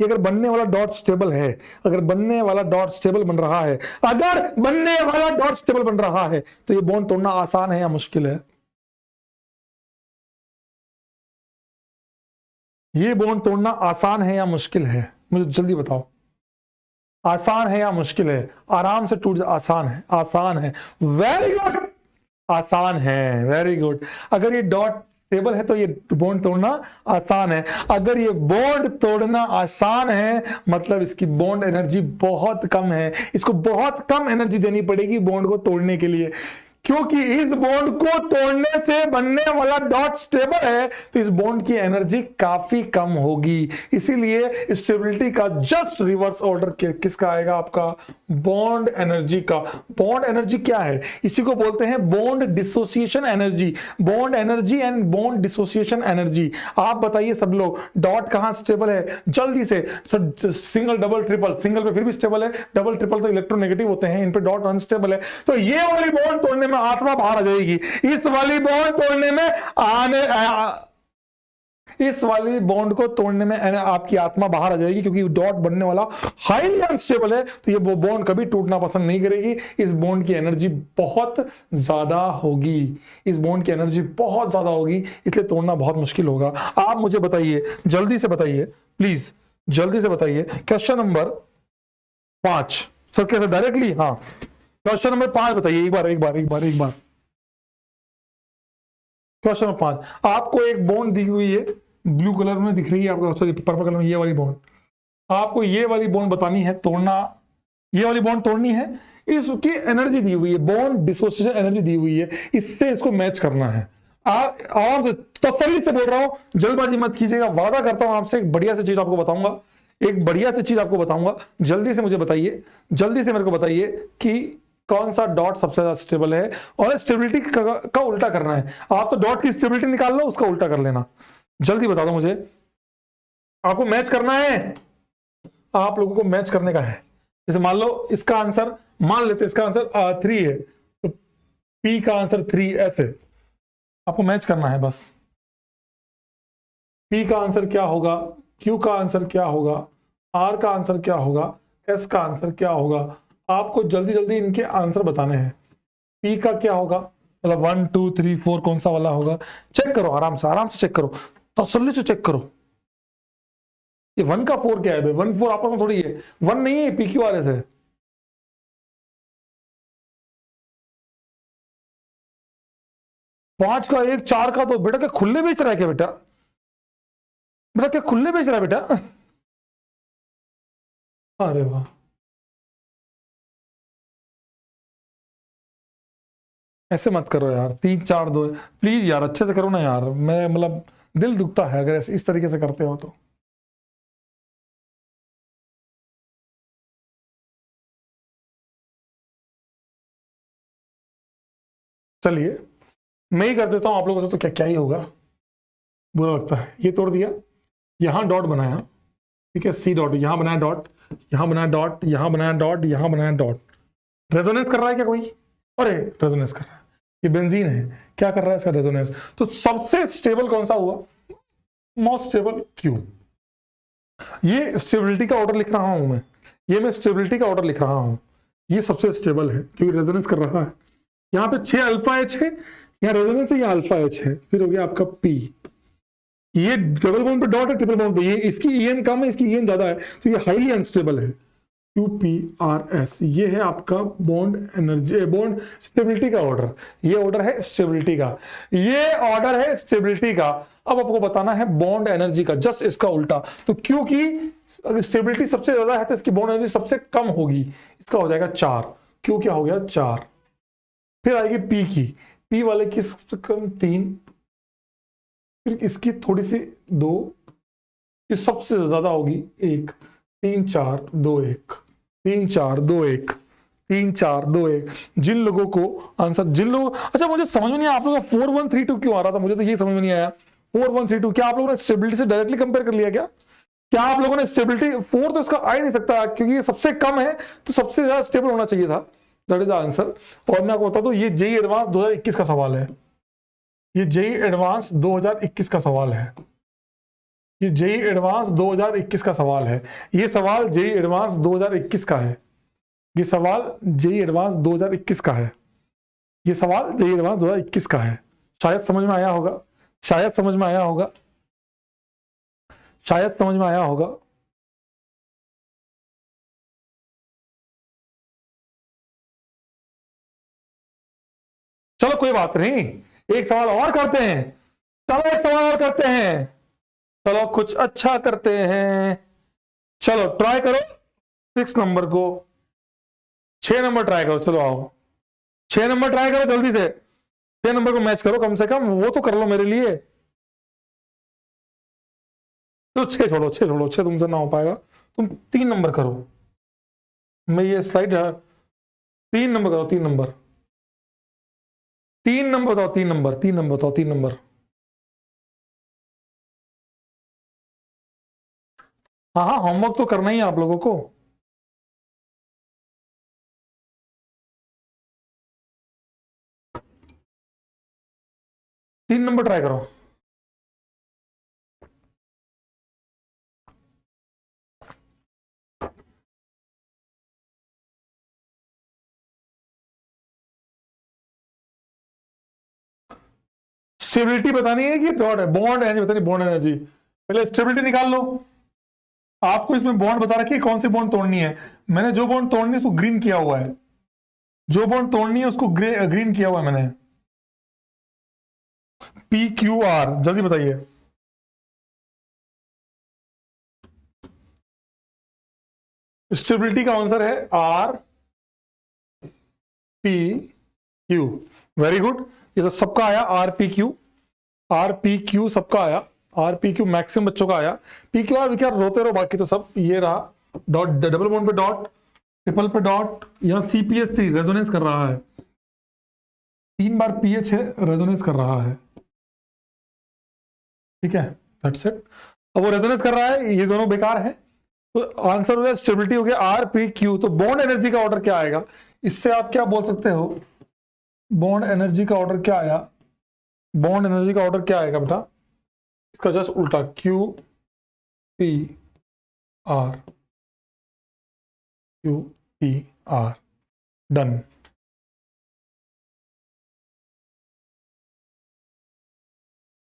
कि अगर बनने वाला डॉट स्टेबल है, अगर बनने वाला डॉट स्टेबल बन रहा है, अगर बनने वाला डॉट स्टेबल बन रहा है तो ये बॉन्ड तोड़ना आसान है या मुश्किल है? ये बॉन्ड तोड़ना आसान है या मुश्किल है? मुझे जल्दी बताओ, आसान है या मुश्किल है? आराम से टूट जा, आसान है, आसान है, वेरी गुड, आसान है, वेरी गुड। अगर ये डॉट स्टेबल है तो ये बॉन्ड तोड़ना आसान है। अगर ये बॉन्ड तोड़ना आसान है मतलब इसकी बॉन्ड एनर्जी बहुत कम है, इसको बहुत कम एनर्जी देनी पड़ेगी बॉन्ड को तोड़ने के लिए, क्योंकि इस बॉन्ड को तोड़ने से बनने वाला डॉट स्टेबल है तो इस बॉन्ड की एनर्जी काफी कम होगी। इसीलिए स्टेबिलिटी का जस्ट रिवर्स ऑर्डर किसका आएगा, आपका बॉन्ड एनर्जी का। बॉन्ड एनर्जी क्या है, इसी को बोलते हैं bond dissociation energy. Bond energy and bond dissociation energy. आप बताइए सब लोग, डॉट कहां स्टेबल है जल्दी से, सिंगल डबल ट्रिपल, सिंगल पे फिर भी स्टेबल है, डबल ट्रिपल तो इलेक्ट्रोनेगेटिव होते हैं, इन पे डॉट अनस्टेबल है। तो ये वाली बॉन्ड तोड़ने में आत्मा बाहर आ जाएगी, इस वाली बॉन्ड तोड़ने में इस वाली बॉन्ड को तोड़ने में आपकी आत्मा बाहर आ जाएगी, क्योंकि डॉट बनने वाला हाईली अनस्टेबल है तो ये बॉन्ड कभी टूटना पसंद नहीं करेगी। इस बॉन्ड की एनर्जी बहुत ज्यादा होगी, इस बॉन्ड की एनर्जी बहुत ज्यादा होगी, इसलिए तोड़ना बहुत मुश्किल होगा। आप मुझे बताइए, जल्दी से बताइए प्लीज, जल्दी से बताइए क्वेश्चन नंबर 5। सर कैसे डायरेक्टली, हाँ क्वेश्चन नंबर 5 बताइए, एक बार। क्वेश्चन नंबर 5, आपको एक बॉन्ड दी हुई है, ब्लू कलर में दिख रही है आपको, सॉरी पर्पल कलर में, ये वाली बॉन्ड, आपको ये वाली बॉन्ड बतानी है, तोड़ना, ये वाली बॉन्ड तोड़नी है। इसकी एनर्जी दी हुई है, बॉन्ड डिसोसिएशन एनर्जी दी हुई है, इससे इसको मैच करना है। और तसल्ली से बोल रहा हूं, जल्दबाजी मत कीजिएगा, वादा करता हूं आपसे एक बढ़िया सी चीज आपको बताऊंगा, एक बढ़िया सी चीज आपको बताऊंगा। जल्दी से मुझे बताइए, जल्दी से मेरे को बताइए कि कौन सा डॉट सबसे ज्यादा स्टेबल है, और स्टेबिलिटी का उल्टा करना है। आप तो डॉट की स्टेबिलिटी निकाल लो, उसका उल्टा कर लेना। जल्दी बता दो मुझे, आपको मैच करना है, आप लोगों को मैच करने का है। जैसे मान लो इसका आंसर, मान लेते इसका आंसर 3 है, तो P का आंसर 3, ऐसे आपको मैच करना है बस। P का आंसर क्या होगा, Q का आंसर क्या होगा, R का आंसर क्या होगा, S का आंसर क्या होगा, आपको जल्दी जल्दी इनके आंसर बताने हैं। P का क्या होगा, मतलब 1 2 3 4 कौन सा वाला होगा, चेक करो आराम से चेक करो, तसल्ली से चेक करो। ये 1 का 4 क्या है, 1 4 आपस में थोड़ी है, 1 नहीं है, PQRS है। पांच का 1, 4 का 2, बेटा क्या खुले बेच रहा है क्या, बेटा क्या खुले बेच रहा है बेटा? अरे वाह, ऐसे मत करो यार, 3 4 2 प्लीज यार, अच्छे से करो ना यार, मैं मतलब दिल दुखता है अगर इस तरीके से करते हो तो। चलिए मैं ही कर देता हूं आप लोगों से, तो क्या क्या ही होगा, बुरा लगता है। ये तोड़ दिया, यहां डॉट बनाया, ठीक है, सी डॉट, यहां बनाया डॉट, यहां बनाया डॉट, यहां बनाया डॉट, यहां बनाया डॉट। रेजोनेंस कर रहा है क्या कोई, अरे रेजोनेंस कर रहा है, ये बेंजीन है, क्या कर रहा है इसका रेजोनेंस। तो सबसे स्टेबल कौन सा हुआ, मोस्ट स्टेबल Q। ये स्टेबिलिटी का ऑर्डर लिख रहा हूं मैं, ये मैं स्टेबिलिटी का ऑर्डर लिख रहा हूं, ये सबसे स्टेबल है क्योंकि रेजोनेंस कर रहा है। यहाँ पे 6 अल्फा एच है, यहाँ रेजोनेंस है, यहाँ अल्फा एच है, फिर हो गया आपका P। ये डबल बॉन्ड पे डॉट है, ट्रिपल बॉन्ड पे, ये इसकी EN कम है, इसकी EN ज्यादा है, तो ये हाईली अनस्टेबल है। QPRS, ये है आपका बॉन्ड एनर्जी, बॉन्ड स्टेबिलिटी का ऑर्डर, ये ऑर्डर है स्टेबिलिटी का, ये ऑर्डर है स्टेबिलिटी का। अब आपको बताना है बॉन्ड एनर्जी का, जस्ट इसका उल्टा। तो क्योंकि स्टेबिलिटी सबसे ज्यादा है तो इसकी बॉन्ड एनर्जी सबसे कम होगी, इसका हो जाएगा 4। क्यों क्या हो गया 4, फिर आएगी P की, P वाले की कम 3, फिर इसकी थोड़ी सी 2, ये सबसे ज्यादा होगी 1, 3 4 2 1, 3 4 2 1, 3 4 2 1। जिन लोगों को आंसर, जिन लोगों, अच्छा मुझे समझ में नहीं आया आप लोगों का 4 1 3 2 क्यों आ रहा था, मुझे तो ये समझ में नहीं आया। 4 1 3 2 क्या आप लोगों ने स्टेबिलिटी से डायरेक्टली कंपेयर कर लिया क्या, क्या आप लोगों ने स्टेबिलिटी 4 तो इसका आ ही नहीं सकता क्योंकि ये सबसे कम है तो सबसे ज्यादा स्टेबल होना चाहिए था, दैट इज आंसर। और मैं आपको बता दूं ये जेईई एडवांस 2021 का सवाल है, ये जेईई एडवांस 2021 का सवाल है, ये जेईई एडवांस 2021 का सवाल है, ये सवाल जेईई एडवांस 2021 का है, ये सवाल जेईई एडवांस 2021 का है, ये सवाल जेईई एडवांस 2021 का है। शायद समझ में आया होगा, शायद समझ में आया होगा, शायद समझ में आया होगा। चलो कोई बात नहीं, एक सवाल और करते हैं, चलो एक सवाल और करते हैं, चलो कुछ अच्छा करते हैं। चलो ट्राई करो 6 नंबर को, 6 नंबर ट्राई करो। चलो आओ 6 नंबर ट्राई करो जल्दी से, 6 नंबर को मैच करो कम से कम, वो तो कर लो मेरे लिए। तो 6 छोड़ो, 6 छोड़ो, 6 तुमसे ना हो पाएगा, तुम 3 नंबर करो। मैं ये स्लाइड 3 नंबर करो, 3 नंबर, 3 नंबर बताओ, 3 नंबर, 3 नंबर बताओ, 3 नंबर। हाँ हाँ, होमवर्क तो करना ही है आप लोगों को। 3 नंबर ट्राई करो। स्टेबिलिटी बतानी है कि डॉट है, बॉन्ड एनर्जी बतानी, बॉन्ड एनर्जी। पहले स्टेबिलिटी निकाल लो। आपको इसमें बॉन्ड बता रखी है कौन सी बॉन्ड तोड़नी है। मैंने जो बॉन्ड तोड़नी है उसको ग्रीन किया हुआ है, जो बॉन्ड तोड़नी है उसको ग्रीन किया हुआ है मैंने। पी क्यू आर, जल्दी बताइए। स्टेबिलिटी का आंसर है R P Q. Very good, ये तो सबका आया, R P Q, R P Q सबका आया, आर पी क्यू मैक्सिमम बच्चों का आया। पी क्यू आर क्या रोते रहो, बाकी तो सब ये रहा। डॉट, डबल बॉन्ड पे डॉट, ट्रिपल पे डॉट, यहां सीपीएच 3 रेजोनेंस कर रहा है, 3 बार पीएच है, रेजोनेंस कर रहा है। ठीक है, दैट्स इट। अब वो रेजोनेंस कर रहा है, ये दोनों बेकार है, तो आंसर हो गया स्टेबिलिटी हो गया आर पी क्यू। तो बॉन्ड एनर्जी का ऑर्डर क्या आएगा, इससे आप क्या बोल सकते हो, बॉन्ड एनर्जी का ऑर्डर क्या आया, बॉन्ड एनर्जी का ऑर्डर क्या आएगा बेटा, इसका जस्ट उल्टा, Q P R, Q P are, done.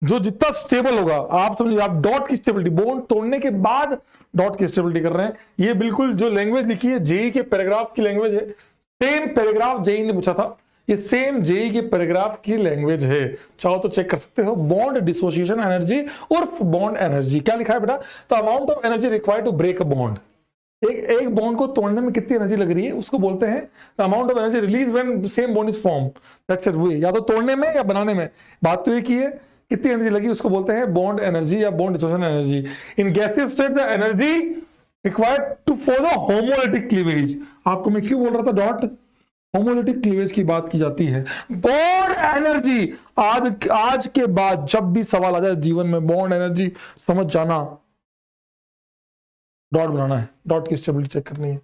जो जितना स्टेबल होगा, आप समझिए, आप डॉट की स्टेबिलिटी, बॉन्ड तोड़ने के बाद डॉट की स्टेबिलिटी कर रहे हैं। ये बिल्कुल जो लैंग्वेज लिखी है जेई के पैराग्राफ की लैंग्वेज है, सेम पैराग्राफ जेई ने पूछा था, ये सेम जेई के पैराग्राफ की लैंग्वेज है। चाहो तो चेक कर सकते हो, बॉन्ड डिसोसिएशन एनर्जी और बॉन्ड एनर्जी क्या लिखा है बेटा, the amount of energy required to break a bond. एक बॉन्ड को तोड़ने में कितनी एनर्जी लग रही है उसको बोलते हैं the amount of energy release when same bond is form. That's it, या तो तोड़ने में या बनाने में, बात तो एक ही है, कितनी एनर्जी लगी उसको बोलते हैं बॉन्ड एनर्जी या bond dissociation energy. In gaseous state the energy required to for the homolytic cleavage, आपको मैं क्यों बोल रहा था डॉट, होमोलिटिक क्लीवेज की बात की जाती है। बॉन्ड एनर्जी, आज के बाद जब भी सवाल आ जाए जीवन में बॉन्ड एनर्जी, समझ जाना, डॉट बनाना है, डॉट की स्टेबिलिटी चेक करनी है।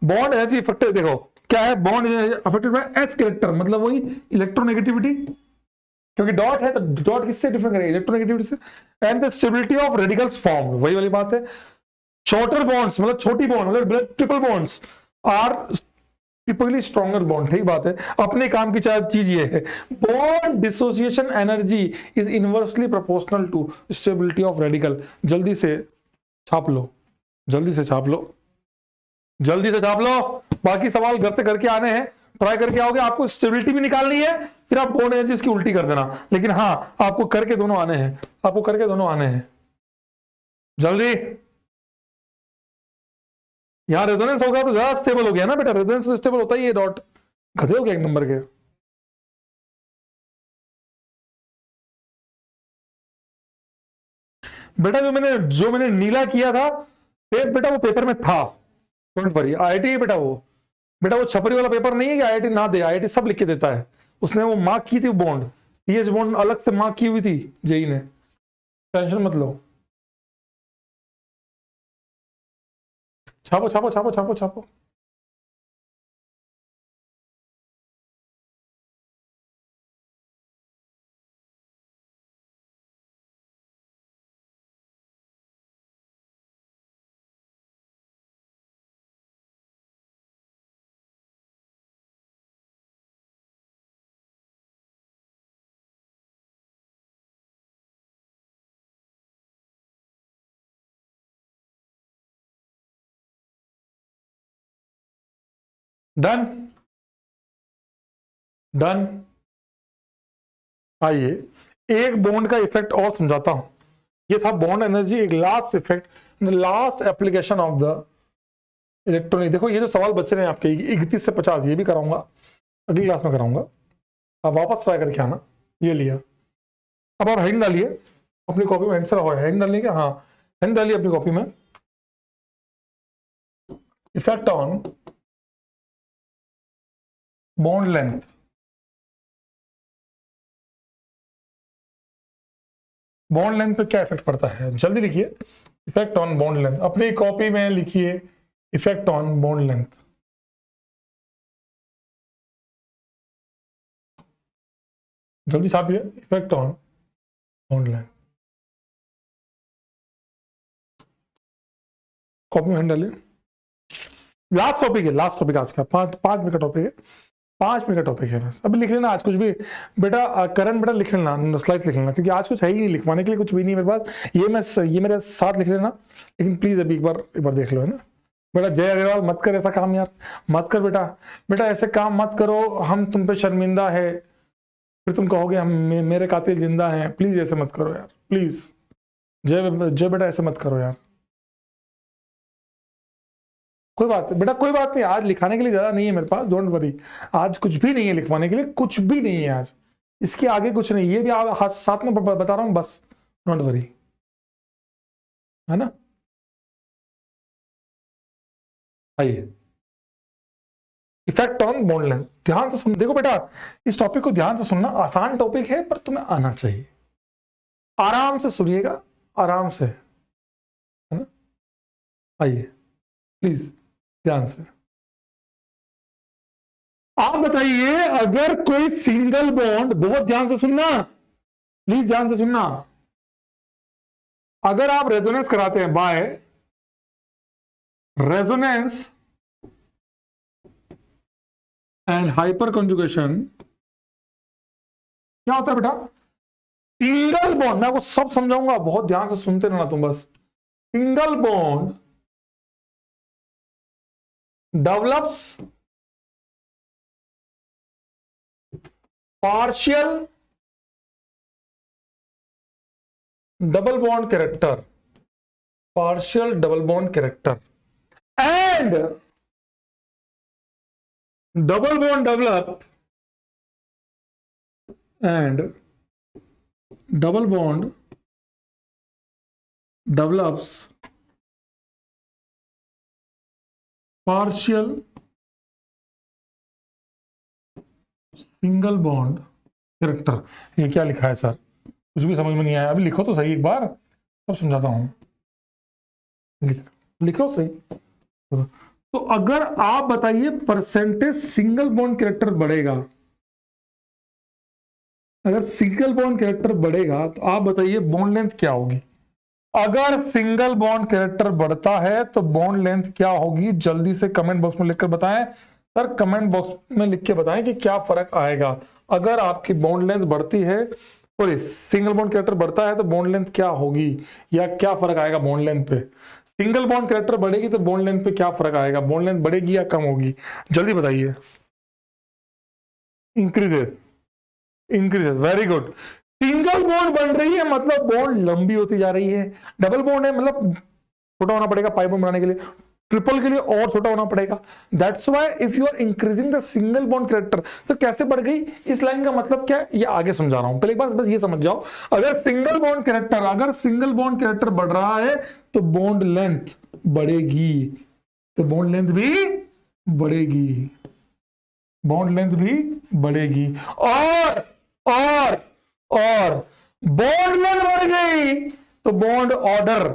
बॉन्ड एनर्जी इफेक्टिव, देखो क्या है, bond affected by S character, मतलब वही इलेक्ट्रोनेगेटिविटी, क्योंकि डॉट है तो डॉट किससे डिफरेंट करेगा, इलेक्ट्रोनेगेटिविटी से। And the stability of radicals form, वही वाली बात है। शॉर्टर बॉन्ड्स मतलब छोटी बॉन्ड, मतलब triple bonds are typically stronger bond, ठीक बात है। अपने काम की चीज ये है, bond dissociation energy is inversely proportional to stability of radical. जल्दी से छाप लो, जल्दी से छाप लो, जल्दी से छाप लो। बाकी सवाल घर से करके आने हैं, ट्राई करके आओगे, आपको स्टेबिलिटी भी निकालनी है, फिर आप बॉन्ड एनर्जी की उल्टी कर देना, लेकिन हाँ आपको करके दोनों आने हैं, आपको करके दोनों आने हैं, जल्दी। यहां रेजोनेंस होगा तो ज्यादा स्टेबल हो गया ना बेटा, रेजोनेंस स्टेबल होता ही है डॉट, गधे हो गया 1 नंबर के। बेटा जो मैंने नीला किया था बेटा, वो पेपर में था, डोंट वरी। आईआईटी बेटा वो छपरी वाला पेपर नहीं है कि आईआईटी ना दे, आईआईटी सब लिख के देता है। उसने वो मार्क की थी बॉन्ड, सीएच बॉन्ड अलग से मार्क की हुई थी जेई ने, टेंशन मत लो। छापो छापो छापो छापो छापो। Done, done. आइए एक बॉन्ड का इफेक्ट और समझाता हूं। ये था बॉन्ड एनर्जी, एक last effect, last application of the electronic. देखो ये जो सवाल बच रहे हैं आपके 31 से 50, ये भी कराऊंगा, अगली क्लास में कराऊंगा। आप वापस ट्राई करके आना। ये लिया, अब आप हेडिंग डालिए अपनी कॉपी में। हेडिंग डालिए क्या? हाँ, हेडिंग डालिए अपनी कॉपी में। Effect on bond length. Bond length पे क्या इफेक्ट पड़ता है? जल्दी लिखिए, इफेक्ट ऑन बॉन्ड लेंथ। अपनी कॉपी में लिखिए इफेक्ट ऑन बॉन्ड लेंथ। जल्दी छापिए, effect on bond length. Copy में डालिए। लास्ट टॉपिक है, लास्ट टॉपिक आज का, 5 मिनट का टॉपिक है, 5 मिनट का टॉपिक है बस। अभी लिख लेना आज कुछ भी बेटा, करंट बेटा लिख लेना, स्लाइड लिख लेना, क्योंकि आज कुछ है ही नहीं लिखवाने के लिए, कुछ भी नहीं मेरे पास। ये मेरे साथ लिख लेना, लेकिन प्लीज अभी एक बार देख लो, है ना बेटा। जय अग्रवाल, मत कर ऐसा काम यार, मत कर बेटा। बेटा ऐसे काम मत करो, हम तुम पे शर्मिंदा है, फिर तुम कहोगे हम मेरे कातिल जिंदा हैं। प्लीज ऐसे मत करो यार, प्लीज। जय बेटा ऐसे मत करो यार। कोई बात बेटा, कोई बात नहीं, आज लिखाने के लिए ज्यादा नहीं है मेरे पास, डोंट वरी। आज कुछ भी नहीं है लिखवाने के लिए, कुछ भी नहीं है आज, इसके आगे कुछ नहीं। ये भी आप साथ में बता रहा हूं बस, डोंट वरी, है ना। आइए, इफेक्ट ऑन बॉन्ड लेंथ, ध्यान से सुन। देखो बेटा, इस टॉपिक को ध्यान से सुनना, आसान टॉपिक है पर तुम्हें आना चाहिए। आराम से सुनिएगा, आराम से, है ना। आइए प्लीज ध्यान से। आप बताइए, अगर कोई सिंगल बॉन्ड, बहुत ध्यान से सुनना, प्लीज ध्यान से सुनना। अगर आप रेजोनेंस कराते हैं by resonance and hyperconjugation, क्या होता है बेटा? सिंगल बॉन्ड, मैं आपको सब समझाऊंगा, बहुत ध्यान से सुनते रहना तुम बस। Single bond develops partial double bond character, partial double bond character, and double bond develop and double bond develops partial single bond character। ये क्या लिखा है सर? कुछ भी समझ में नहीं आया, अभी लिखो तो सही एक बार, तब समझाता हूं। लिखो सही। तो अगर आप बताइए परसेंटेज सिंगल बॉन्ड कैरेक्टर बढ़ेगा, अगर सिंगल बॉन्ड कैरेक्टर बढ़ेगा तो आप बताइए बॉन्ड लेंथ क्या होगी? अगर सिंगल बॉन्ड कैरेक्टर बढ़ता है तो बॉन्ड लेंथ क्या होगी? जल्दी से कमेंट बॉक्स में लिखकर बताएं सर, कमेंट बॉक्स में लिख के बताएं कि क्या फर्क आएगा अगर आपकी बॉन्ड लेंथ बढ़ती है और सिंगल बॉन्ड कैरेक्टर बढ़ता है तो बॉन्ड लेंथ क्या होगी, या क्या फर्क आएगा बॉन्ड लेंथ पे। सिंगल बॉन्ड कैरेक्टर बढ़ेगी तो बॉन्ड लेंथ पे क्या फर्क आएगा, बॉन्ड लेंथ बढ़ेगी या कम होगी? जल्दी बताइए। Increases, increases, very good. Single bond बन रही है मतलब बॉन्ड लंबी होती जा रही है, डबल बॉन्ड है मतलब छोटा होना पड़ेगा पाइप बनाने के लिए, ट्रिपल के लिए और छोटा होना पड़ेगा। That's why if you are increasing the single bond character, तो कैसे बढ़ गई? इस लाइन का मतलब क्या है ये आगे समझा रहा हूं, पहले एक बार बस ये समझ जाओ। अगर सिंगल बॉन्ड कैरेक्टर बढ़ रहा है तो बॉन्ड लेंथ बढ़ेगी, तो बॉन्ड लेंथ भी बढ़ेगी, बॉन्ड लेंथ भी बढ़ेगी। और बॉन्ड लेंथ बढ़ गई तो बॉन्ड ऑर्डर,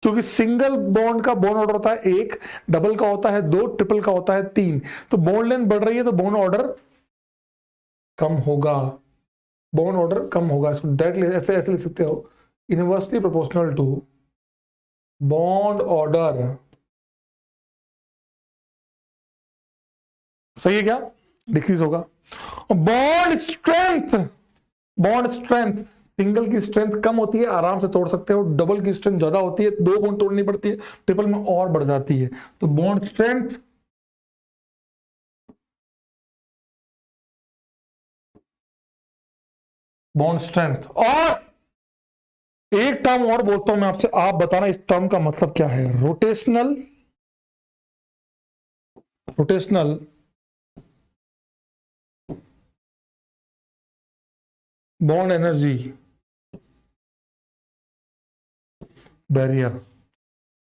क्योंकि सिंगल बॉन्ड का बॉन्ड ऑर्डर होता है 1, डबल का होता है 2, ट्रिपल का होता है 3, तो बॉन्ड लेंथ बढ़ रही है तो बॉन्ड ऑर्डर कम होगा, बॉन्ड ऑर्डर कम होगा। इसको डायरेक्टली ऐसे लिख सकते हो, inversely proportional to bond order. सही है क्या? डिक्रीज होगा। बॉन्ड स्ट्रेंथ, सिंगल की स्ट्रेंथ कम होती है, आराम से तोड़ सकते हो, डबल की स्ट्रेंथ ज्यादा होती है, 2 बॉन्ड तोड़नी पड़ती है, ट्रिपल में और बढ़ जाती है। तो बॉन्ड स्ट्रेंथ बॉन्ड स्ट्रेंथ। और एक टर्म और बोलता हूं मैं आपसे, आप बताना इस टर्म का मतलब क्या है। Rotational bond energy barrier.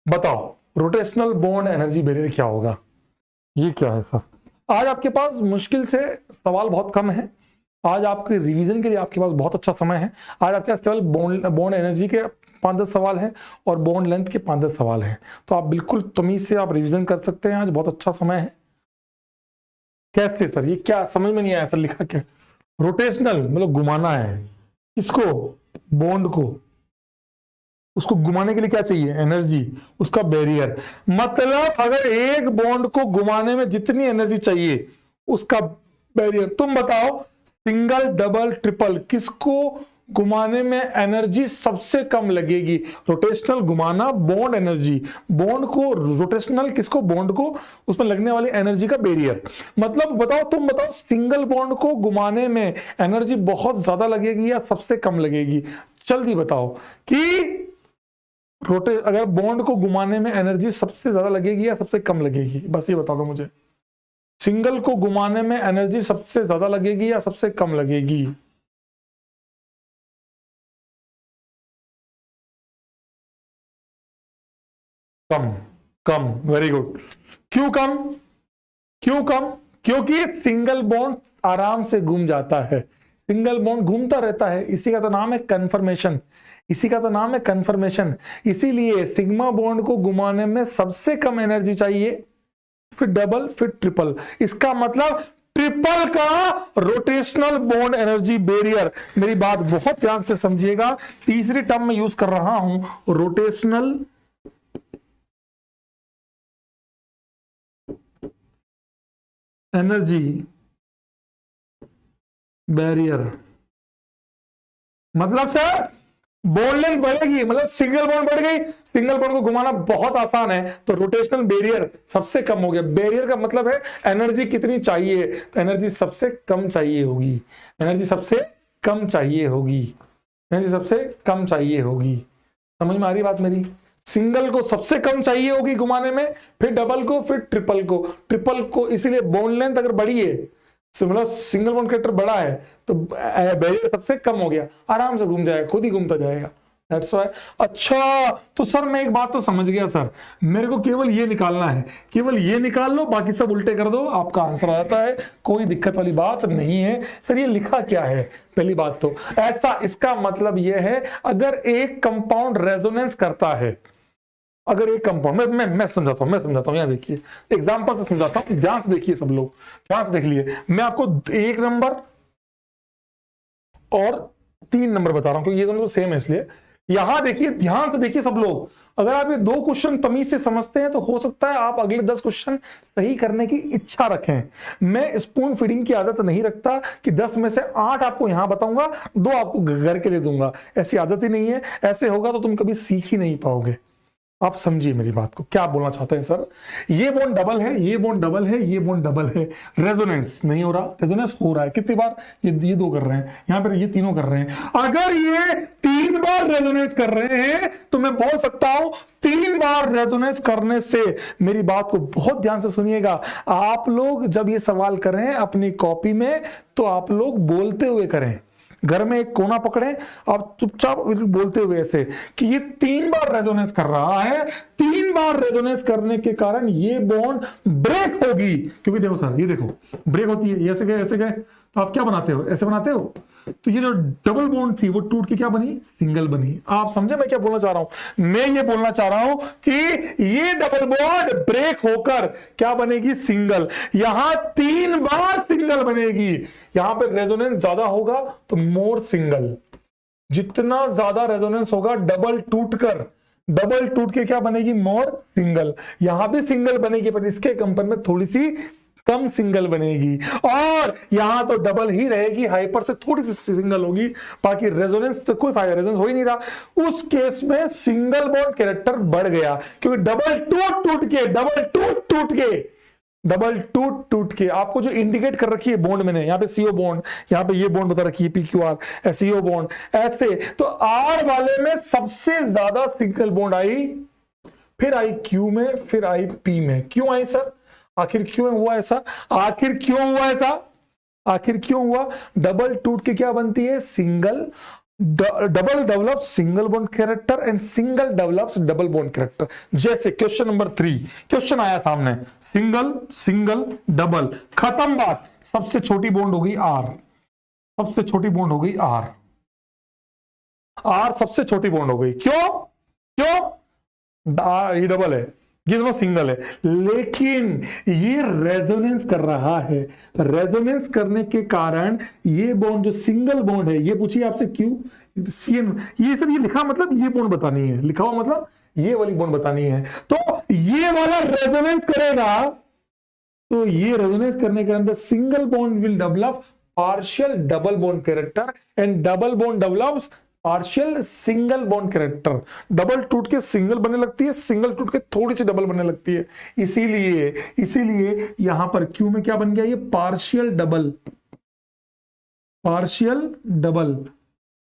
बताओ रोटेशनल बॉन्ड एनर्जी बैरियर क्या होगा? ये क्या है सर? आज आपके पास मुश्किल से सवाल बहुत कम है। आज आपके रिवीजन के लिए आपके पास बहुत अच्छा समय है। आज आपके पास केवल बॉन्ड एनर्जी के 5-10 सवाल हैं और बॉन्ड लेंथ के 5-10 सवाल हैं। तो आप बिल्कुल तमीज से आप रिवीजन कर सकते हैं। आज बहुत अच्छा समय है। कैसे सर? ये क्या समझ में नहीं आया सर, लिखा क्या? रोटेशनल मतलब घुमाना है। किसको? बॉन्ड को। उसको घुमाने के लिए क्या चाहिए? एनर्जी। उसका बैरियर मतलब अगर एक बॉन्ड को घुमाने में जितनी एनर्जी चाहिए उसका बैरियर। तुम बताओ सिंगल, डबल, ट्रिपल किसको घुमाने में एनर्जी सबसे कम लगेगी? रोटेशनल घुमाना, बॉन्ड एनर्जी, बॉन्ड को रोटेशनल, किसको? बॉन्ड को, उसमें लगने वाली एनर्जी का बैरियर। मतलब बताओ, तुम बताओ सिंगल बॉन्ड को घुमाने में एनर्जी बहुत ज्यादा लगेगी या सबसे कम लगेगी? जल्दी बताओ कि अगर बॉन्ड को घुमाने में एनर्जी सबसे ज्यादा लगेगी या सबसे कम लगेगी? बस ये बता दो मुझे। सिंगल को घुमाने में एनर्जी सबसे ज्यादा लगेगी या सबसे कम लगेगी? कम। कम, वेरी गुड। क्यों कम? क्यों कम? क्योंकि सिंगल बॉन्ड आराम से घूम जाता है। सिंगल बॉन्ड घूमता रहता है, इसी का तो नाम है कन्फर्मेशन। इसी का तो नाम है कन्फर्मेशन। इसीलिए सिग्मा बॉन्ड को घुमाने में सबसे कम एनर्जी चाहिए, फिर डबल, फिर ट्रिपल। इसका मतलब ट्रिपल का रोटेशनल बॉन्ड एनर्जी बैरियर। मेरी बात बहुत ध्यान से समझिएगा। तीसरी टर्म में यूज कर रहा हूं, रोटेशनल एनर्जी बैरियर। मतलब सर बॉन्ड लेंथ बढ़ेगी, मतलब सिंगल बॉन्ड बढ़ गई, सिंगल बॉन्ड को घुमाना बहुत आसान है, तो रोटेशनल बैरियर सबसे कम हो गया। बैरियर का मतलब है एनर्जी कितनी चाहिए, तो एनर्जी सबसे कम चाहिए होगी। एनर्जी सबसे कम चाहिए होगी। एनर्जी सबसे कम चाहिए होगी। समझ में आ रही बात मेरी? सिंगल को सबसे कम चाहिए होगी घुमाने में, फिर डबल को, फिर ट्रिपल को। ट्रिपल को इसीलिए बॉन्ड लेंथ अगर बढ़ी है, मतलब सिंगल बॉन्ड कैरेक्टर बड़ा है, तो बैरियर सबसे कम हो गया, आराम से घूम जाएगा, खुद ही घूमता जाएगा। That's why। अच्छा तो सर मैं एक बात तो समझ गया सर, मेरे को केवल ये निकालना है, केवल ये निकाल लो, बाकी सब उल्टे कर दो, आपका आंसर आ जाता है। कोई दिक्कत वाली बात नहीं है। सर ये लिखा क्या है? पहली बात तो ऐसा, इसका मतलब ये है अगर एक कंपाउंड रेजोनेंस करता है, अगर एक कंपाउंड, मैं समझाता हूं, यहां देखिए एग्जांपल से समझाता हूं, ध्यान से देखिए सब लोग, ध्यान से देख लिए। मैं आपको 1 नंबर और 3 नंबर बता रहा हूं क्योंकि ये दोनों तो सेम है, इसलिए यहां देखिए, ध्यान से देखिए सब लोग। अगर आप ये 2 क्वेश्चन तमीज से समझते हैं तो हो सकता है आप अगले 10 क्वेश्चन सही करने की इच्छा रखें। मैं स्पून फीडिंग की आदत नहीं रखता कि 10 में से 8 आपको यहां बताऊंगा, 2 आपको घर के लिए दूंगा, ऐसी आदत ही नहीं है। ऐसे होगा तो तुम कभी सीख ही नहीं पाओगे। आप समझिए मेरी बात को, क्या बोलना चाहते हैं सर? ये बॉन्ड डबल है, ये बॉन्ड डबल है, ये बॉन्ड डबल है, रेजोनेंस नहीं हो रहा, रेजोनेंस हो रहा है। कितनी बार? ये 2 कर रहे हैं, यहां पर ये तीनों कर रहे हैं। अगर ये 3 बार रेजोनेंस कर रहे हैं तो मैं बोल सकता हूं 3 बार रेजोनेंस करने से, मेरी बात को बहुत ध्यान से सुनिएगा, आप लोग जब ये सवाल करें अपनी कॉपी में तो आप लोग बोलते हुए करें। घर में एक कोना पकड़े, आप चुपचाप बोलते हुए ऐसे कि ये 3 बार रेजोनेंस कर रहा है, 3 बार रेजोनेंस करने के कारण ये बॉन्ड ब्रेक होगी। क्योंकि देखो सर, ये देखो ब्रेक होती है, ऐसे गए, ऐसे गए, तो आप क्या बनाते हो? ऐसे बनाते हो, तो ये जो डबल बॉन्ड थी वो टूट के क्या बनी? सिंगल बनी। आप समझे मैं क्या बोलना चाह रहा हूं? मैं ये बोलना चाह रहा हूं कि ये डबल बॉन्ड ब्रेक होकर क्या बनेगी? सिंगल। यहां 3 बार सिंगल बनेगी। यहां पे रेजोनेंस ज्यादा होगा तो मोर सिंगल। जितना ज्यादा रेजोनेंस होगा डबल टूट के क्या बनेगी? मोर सिंगल। यहां भी सिंगल बनेगी पर इसके कंपेयर में थोड़ी सी कम सिंगल बनेगी, और यहां तो डबल ही रहेगी, हाइपर से थोड़ी सी सिंगल होगी, बाकी रेजोनेंस तो कोई फायदा, रेजोनेंस हो ही नहीं रहा। उस केस में सिंगल बॉन्ड कैरेक्टर बढ़ गया, क्योंकि डबल टूट के डबल टूट के आपको जो इंडिकेट कर रखी है बॉन्ड मैंने, यहाँ पे CO बॉन्ड, यहाँ पे ये बॉन्ड बता रखी है PQR, SEO बॉन्ड, ऐसे तो R वाले में सबसे ज्यादा सिंगल बॉन्ड आई, फिर आई Q में, फिर आई P में। क्यों आई सर? आखिर क्यों हुआ ऐसा? आखिर क्यों हुआ ऐसा? आखिर क्यों हुआ? डबल टूट के क्या बनती है? Single, double develop single bond character and single develops double bond character. जैसे क्वेश्चन नंबर 3, क्वेश्चन आया सामने, सिंगल सिंगल डबल, खत्म बात। सबसे छोटी बॉन्ड हो गई R, सबसे छोटी बॉन्ड हो गई R, R सबसे छोटी बॉन्ड हो गई। क्यों? क्यों? ये डबल है, ये दोनों सिंगल है, लेकिन ये रेजोनेंस कर रहा है। रेजोनेंस करने के कारण ये बॉन्ड जो सिंगल बॉन्ड है, ये पूछिए आपसे क्यों CN, ये सर ये लिखा मतलब ये बॉन्ड बतानी है, लिखा हुआ मतलब ये वाली बॉन्ड बतानी है, तो ये वाला रेजोनेंस करेगा, तो ये रेजोनेंस करने के अंदर single bond will develop partial double bond character and double bond develops partial single bond character. Double टूट के सिंगल बनने लगती है, सिंगल टूट के थोड़ी सी डबल बनने लगती है। इसीलिए यहां पर क्यू में क्या बन गया? ये partial double, partial double,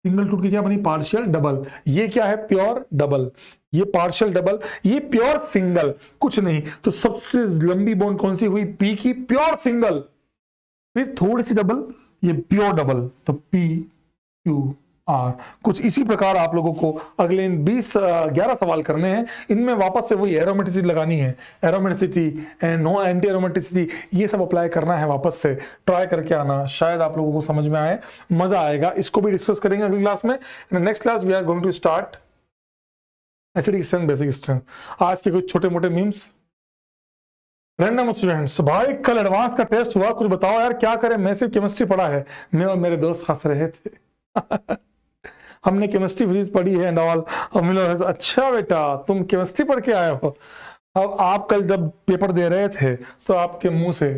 single टूट के क्या बनी? Partial double. ये क्या है? Pure double. ये पार्शियल डबल, ये प्योर सिंगल, कुछ नहीं। तो सबसे लंबी बॉन्ड कौन सी हुई? पी की, प्योर सिंगल, फिर थोड़ी सी डबल, ये प्योर डबल, तो PQR। कुछ इसी प्रकार आप लोगों को अगले 11 सवाल करने हैं। इनमें वापस से वही एरोमेटिसिटी लगानी है, aromaticity and non anti aromaticity, ये सब अप्लाई करना है। वापस से ट्राई करके आना, शायद आप लोगों को समझ में आए, मजा आएगा। इसको भी डिस्कस करेंगे अगली क्लास में। Next class we are going to start acidic strength, basic strength. आज के कुछ छोटे मोटे मीम्स। रैंडम स्टूडेंट्स, भाई कल एडवांस का टेस्ट हुआ, कुछ बताओ यार क्या करें, मैं सिर्फ केमिस्ट्री पढ़ा है। मैं और मेरे दोस्त हंस रहे थे हमने केमिस्ट्री फिजिक्स पढ़ी है एंड ऑल। अच्छा बेटा तुम केमिस्ट्री पढ़ के आए हो। अब आप कल जब पेपर दे रहे थे तो आपके मुंह से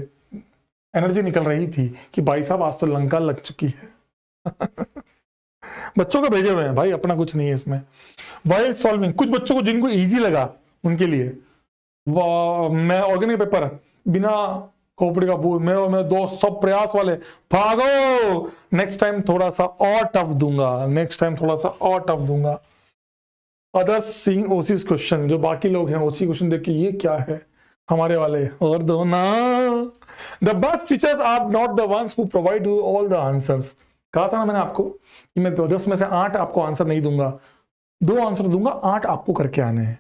एनर्जी निकल रही थी कि भाई साहब आज तो लंका लग चुकी है बच्चों को भेजे हुए हैं भाई, अपना कुछ नहीं है इसमें। वाइल सॉल्विंग, कुछ बच्चों को जिनको इजी लगा उनके लिए मैं ऑर्गेनिक पेपर बिना खोपड़ी का पूछ, मैं और मेरे दोस्त सब प्रयास वाले, भागो, नेक्स्ट टाइम थोड़ा सा और टफ दूंगा, नेक्स्ट टाइम थोड़ा सा और टफ दूंगा। अदर्स सीइंग ओसीस क्वेश्चन, जो बाकी लोग हैं ओसी क्वेश्चन देख के ये क्या है, हमारे वाले और दो ना। The best teachers are not the ones who provide you all the answers. कहा था ना मैंने आपको कि मैं 10 में से 8 आपको आंसर नहीं दूंगा, 2 आंसर दूंगा, 8 आपको करके आने हैं।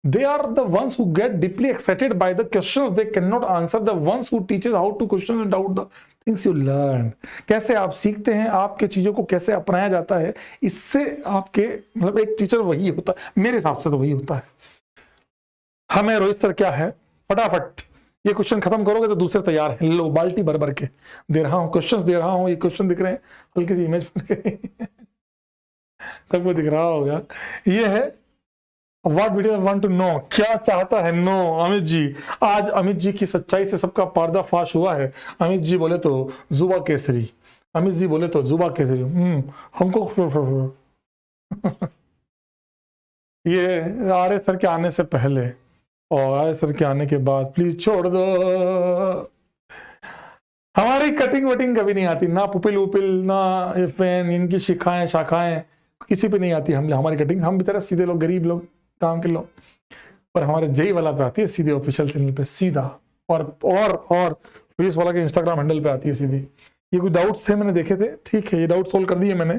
They are the ones who get deeply excited by the questions they cannot answer, the ones who teaches how to question and doubt the things you learn। कैसे आप सीखते हैं, आपके चीजों को कैसे अपनाया जाता है, इससे आपके मतलब एक टीचर वही होता है, मेरे हिसाब से तो वही होता है। हमें रोहित सर क्या है, फटाफट ये क्वेश्चन खत्म करोगे तो दूसरे तैयार है। लो बाल्टी भर भर के दे रहा हूँ, क्वेश्चंस दे रहा हूँ। ये क्वेश्चन दिख रहे हैं, हल्की सी इमेज सबको दिख रहा होगा। ये है What video want to know, क्या चाहता है नो। अमित जी, आज अमित जी की सच्चाई से सबका पर्दाफाश हुआ है। अमित जी बोले तो जुबा केसरी, अमित जी बोले तो जुबा केसरी। हमको ये आर्य सर के आने से पहले और आर्य सर के आने के बाद प्लीज छोड़ दो। हमारी कटिंग वटिंग कभी नहीं आती, ना पुपिल उपिल ना फैन, इनकी शिखाएं शाखाएं किसी पे नहीं आती। हम हमारी कटिंग, हम भी तरह सीधे लोग, गरीब लोग, काम के लोग, पर हमारे जेई वाला पे आती है सीधे ऑफिशियल चैनल पे सीधा, और फिजिक्स वाला के इंस्टाग्राम हैंडल पे आती है सीधी। ये कुछ डाउट्स थे मैंने देखे थे, ठीक है ये डाउट सोल्व कर दिए मैंने।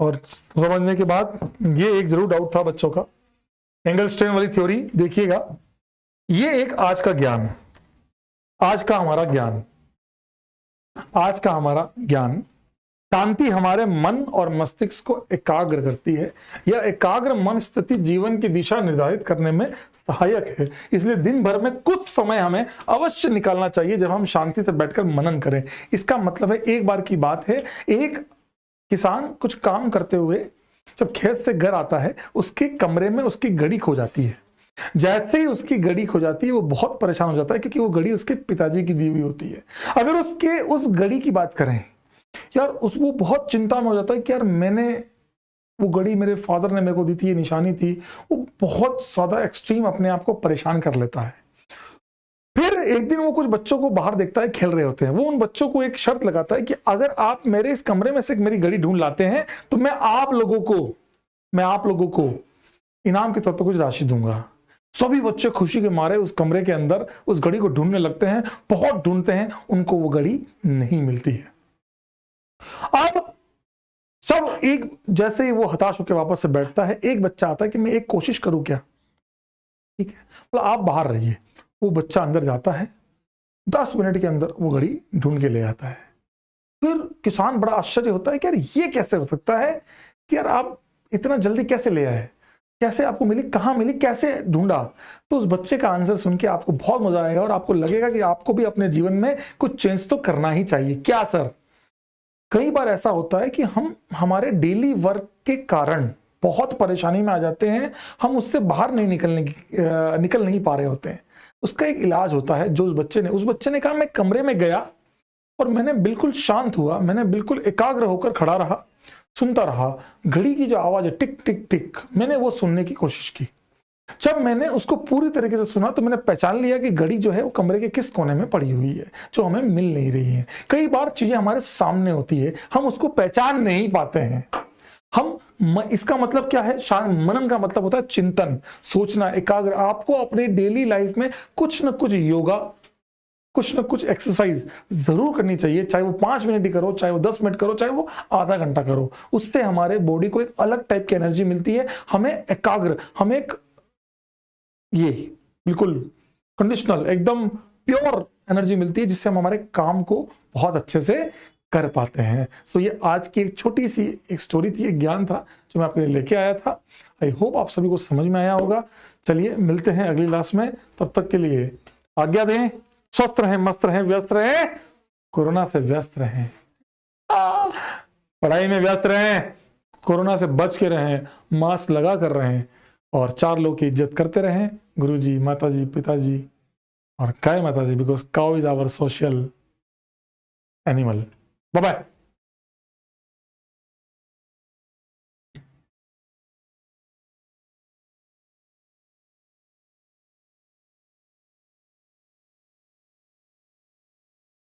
और समझने के बाद ये एक जरूर डाउट था बच्चों का, एंगलस्टाइन वाली थ्योरी देखिएगा। ये एक आज का ज्ञान, आज का हमारा ज्ञान, आज का हमारा ज्ञान। शांति हमारे मन और मस्तिष्क को एकाग्र करती है। यह एकाग्र मन स्थिति जीवन की दिशा निर्धारित करने में सहायक है। इसलिए दिन भर में कुछ समय हमें अवश्य निकालना चाहिए जब हम शांति से बैठकर मनन करें। इसका मतलब है, एक बार की बात है, एक किसान कुछ काम करते हुए जब खेत से घर आता है, उसके कमरे में उसकी घड़ी खो जाती है। जैसे ही उसकी घड़ी खो जाती है वो बहुत परेशान हो जाता है, क्योंकि वो घड़ी उसके पिताजी की दी हुई होती है। अगर उसके उस घड़ी की बात करें यार, वो बहुत चिंता में हो जाता है कि यार मैंने वो घड़ी मेरे फादर ने मेरे को दी थी, ये निशानी थी। वो बहुत ज्यादा एक्सट्रीम अपने आप को परेशान कर लेता है। फिर फिर एक दिन वो कुछ बच्चों को बाहर देखता है खेल रहे होते हैं। वो उन बच्चों को एक शर्त लगाता है कि अगर आप मेरे इस कमरे में से मेरी घड़ी ढूंढ लाते हैं तो मैं आप लोगों को इनाम के तौर पर कुछ राशि दूंगा। सभी बच्चे खुशी के मारे उस कमरे के अंदर उस घड़ी को ढूंढने लगते हैं, बहुत ढूंढते हैं, उनको वो घड़ी नहीं मिलती है। अब सब एक जैसे ही वो हताश होकर वापस से बैठता है, एक बच्चा आता है कि मैं एक कोशिश करूं क्या, ठीक है, मतलब आप बाहर रहिए। वो बच्चा अंदर जाता है, 10 मिनट के अंदर वो घड़ी ढूंढ के ले आता है। फिर किसान बड़ा आश्चर्य होता है कि यार ये कैसे हो सकता है कि यार आप इतना जल्दी कैसे ले आए, कैसे आपको मिली, कहाँ मिली, कैसे ढूंढा। तो उस बच्चे का आंसर सुन के आपको बहुत मजा आएगा और आपको लगेगा कि आपको भी अपने जीवन में कुछ चेंज तो करना ही चाहिए। क्या सर? कई बार ऐसा होता है कि हम हमारे डेली वर्क के कारण बहुत परेशानी में आ जाते हैं, हम उससे बाहर नहीं निकल नहीं पा रहे होते हैं। उसका एक इलाज होता है जो उस बच्चे ने कहा मैं कमरे में गया और मैंने बिल्कुल शांत हुआ, मैंने बिल्कुल एकाग्र होकर खड़ा रहा, सुनता रहा। घड़ी की जो आवाज है टिक टिक टिक, मैंने वो सुनने की कोशिश की। जब मैंने उसको पूरी तरीके से सुना तो मैंने पहचान लिया कि घड़ी जो है वो कमरे के किस कोने में पड़ी हुई है, जो हमें मिल नहीं रही है। कई बार चीजें हमारे सामने होती है, हम उसको पहचान नहीं पाते हैं। इसका मतलब क्या है? मनन का मतलब होता है चिंतन, सोचना, एकाग्र। आपको अपने डेली लाइफ में कुछ न कुछ योगा, कुछ न कुछ एक्सरसाइज जरूर करनी चाहिए, चाहे वो 5 मिनट ही करो, चाहे वो 10 मिनट करो, चाहे वो आधा घंटा करो। उससे हमारे बॉडी को एक अलग टाइप की एनर्जी मिलती है, हमें एकाग्र, हमें एक ये बिल्कुल कंडीशनल, एकदम प्योर एनर्जी मिलती है, जिससे हम हमारे काम को बहुत अच्छे से कर पाते हैं। सो ये आज की एक छोटी सी एक स्टोरी थी, एक ज्ञान था जो मैं आपके लिए लेके आया था। आई होप आप सभी को समझ में आया होगा। चलिए मिलते हैं अगली क्लास में, तब तक के लिए आज्ञा दें। स्वस्थ रहें, मस्त रहें, व्यस्त रहें, कोरोना से व्यस्त रहें, पढ़ाई में व्यस्त रहें, कोरोना से बच के रहें, मास्क लगा कर रहें और 4 लोग की इज्जत करते रहें, गुरुजी, माताजी, पिताजी और गाय माताजी, because cow is our social animal. Bye bye.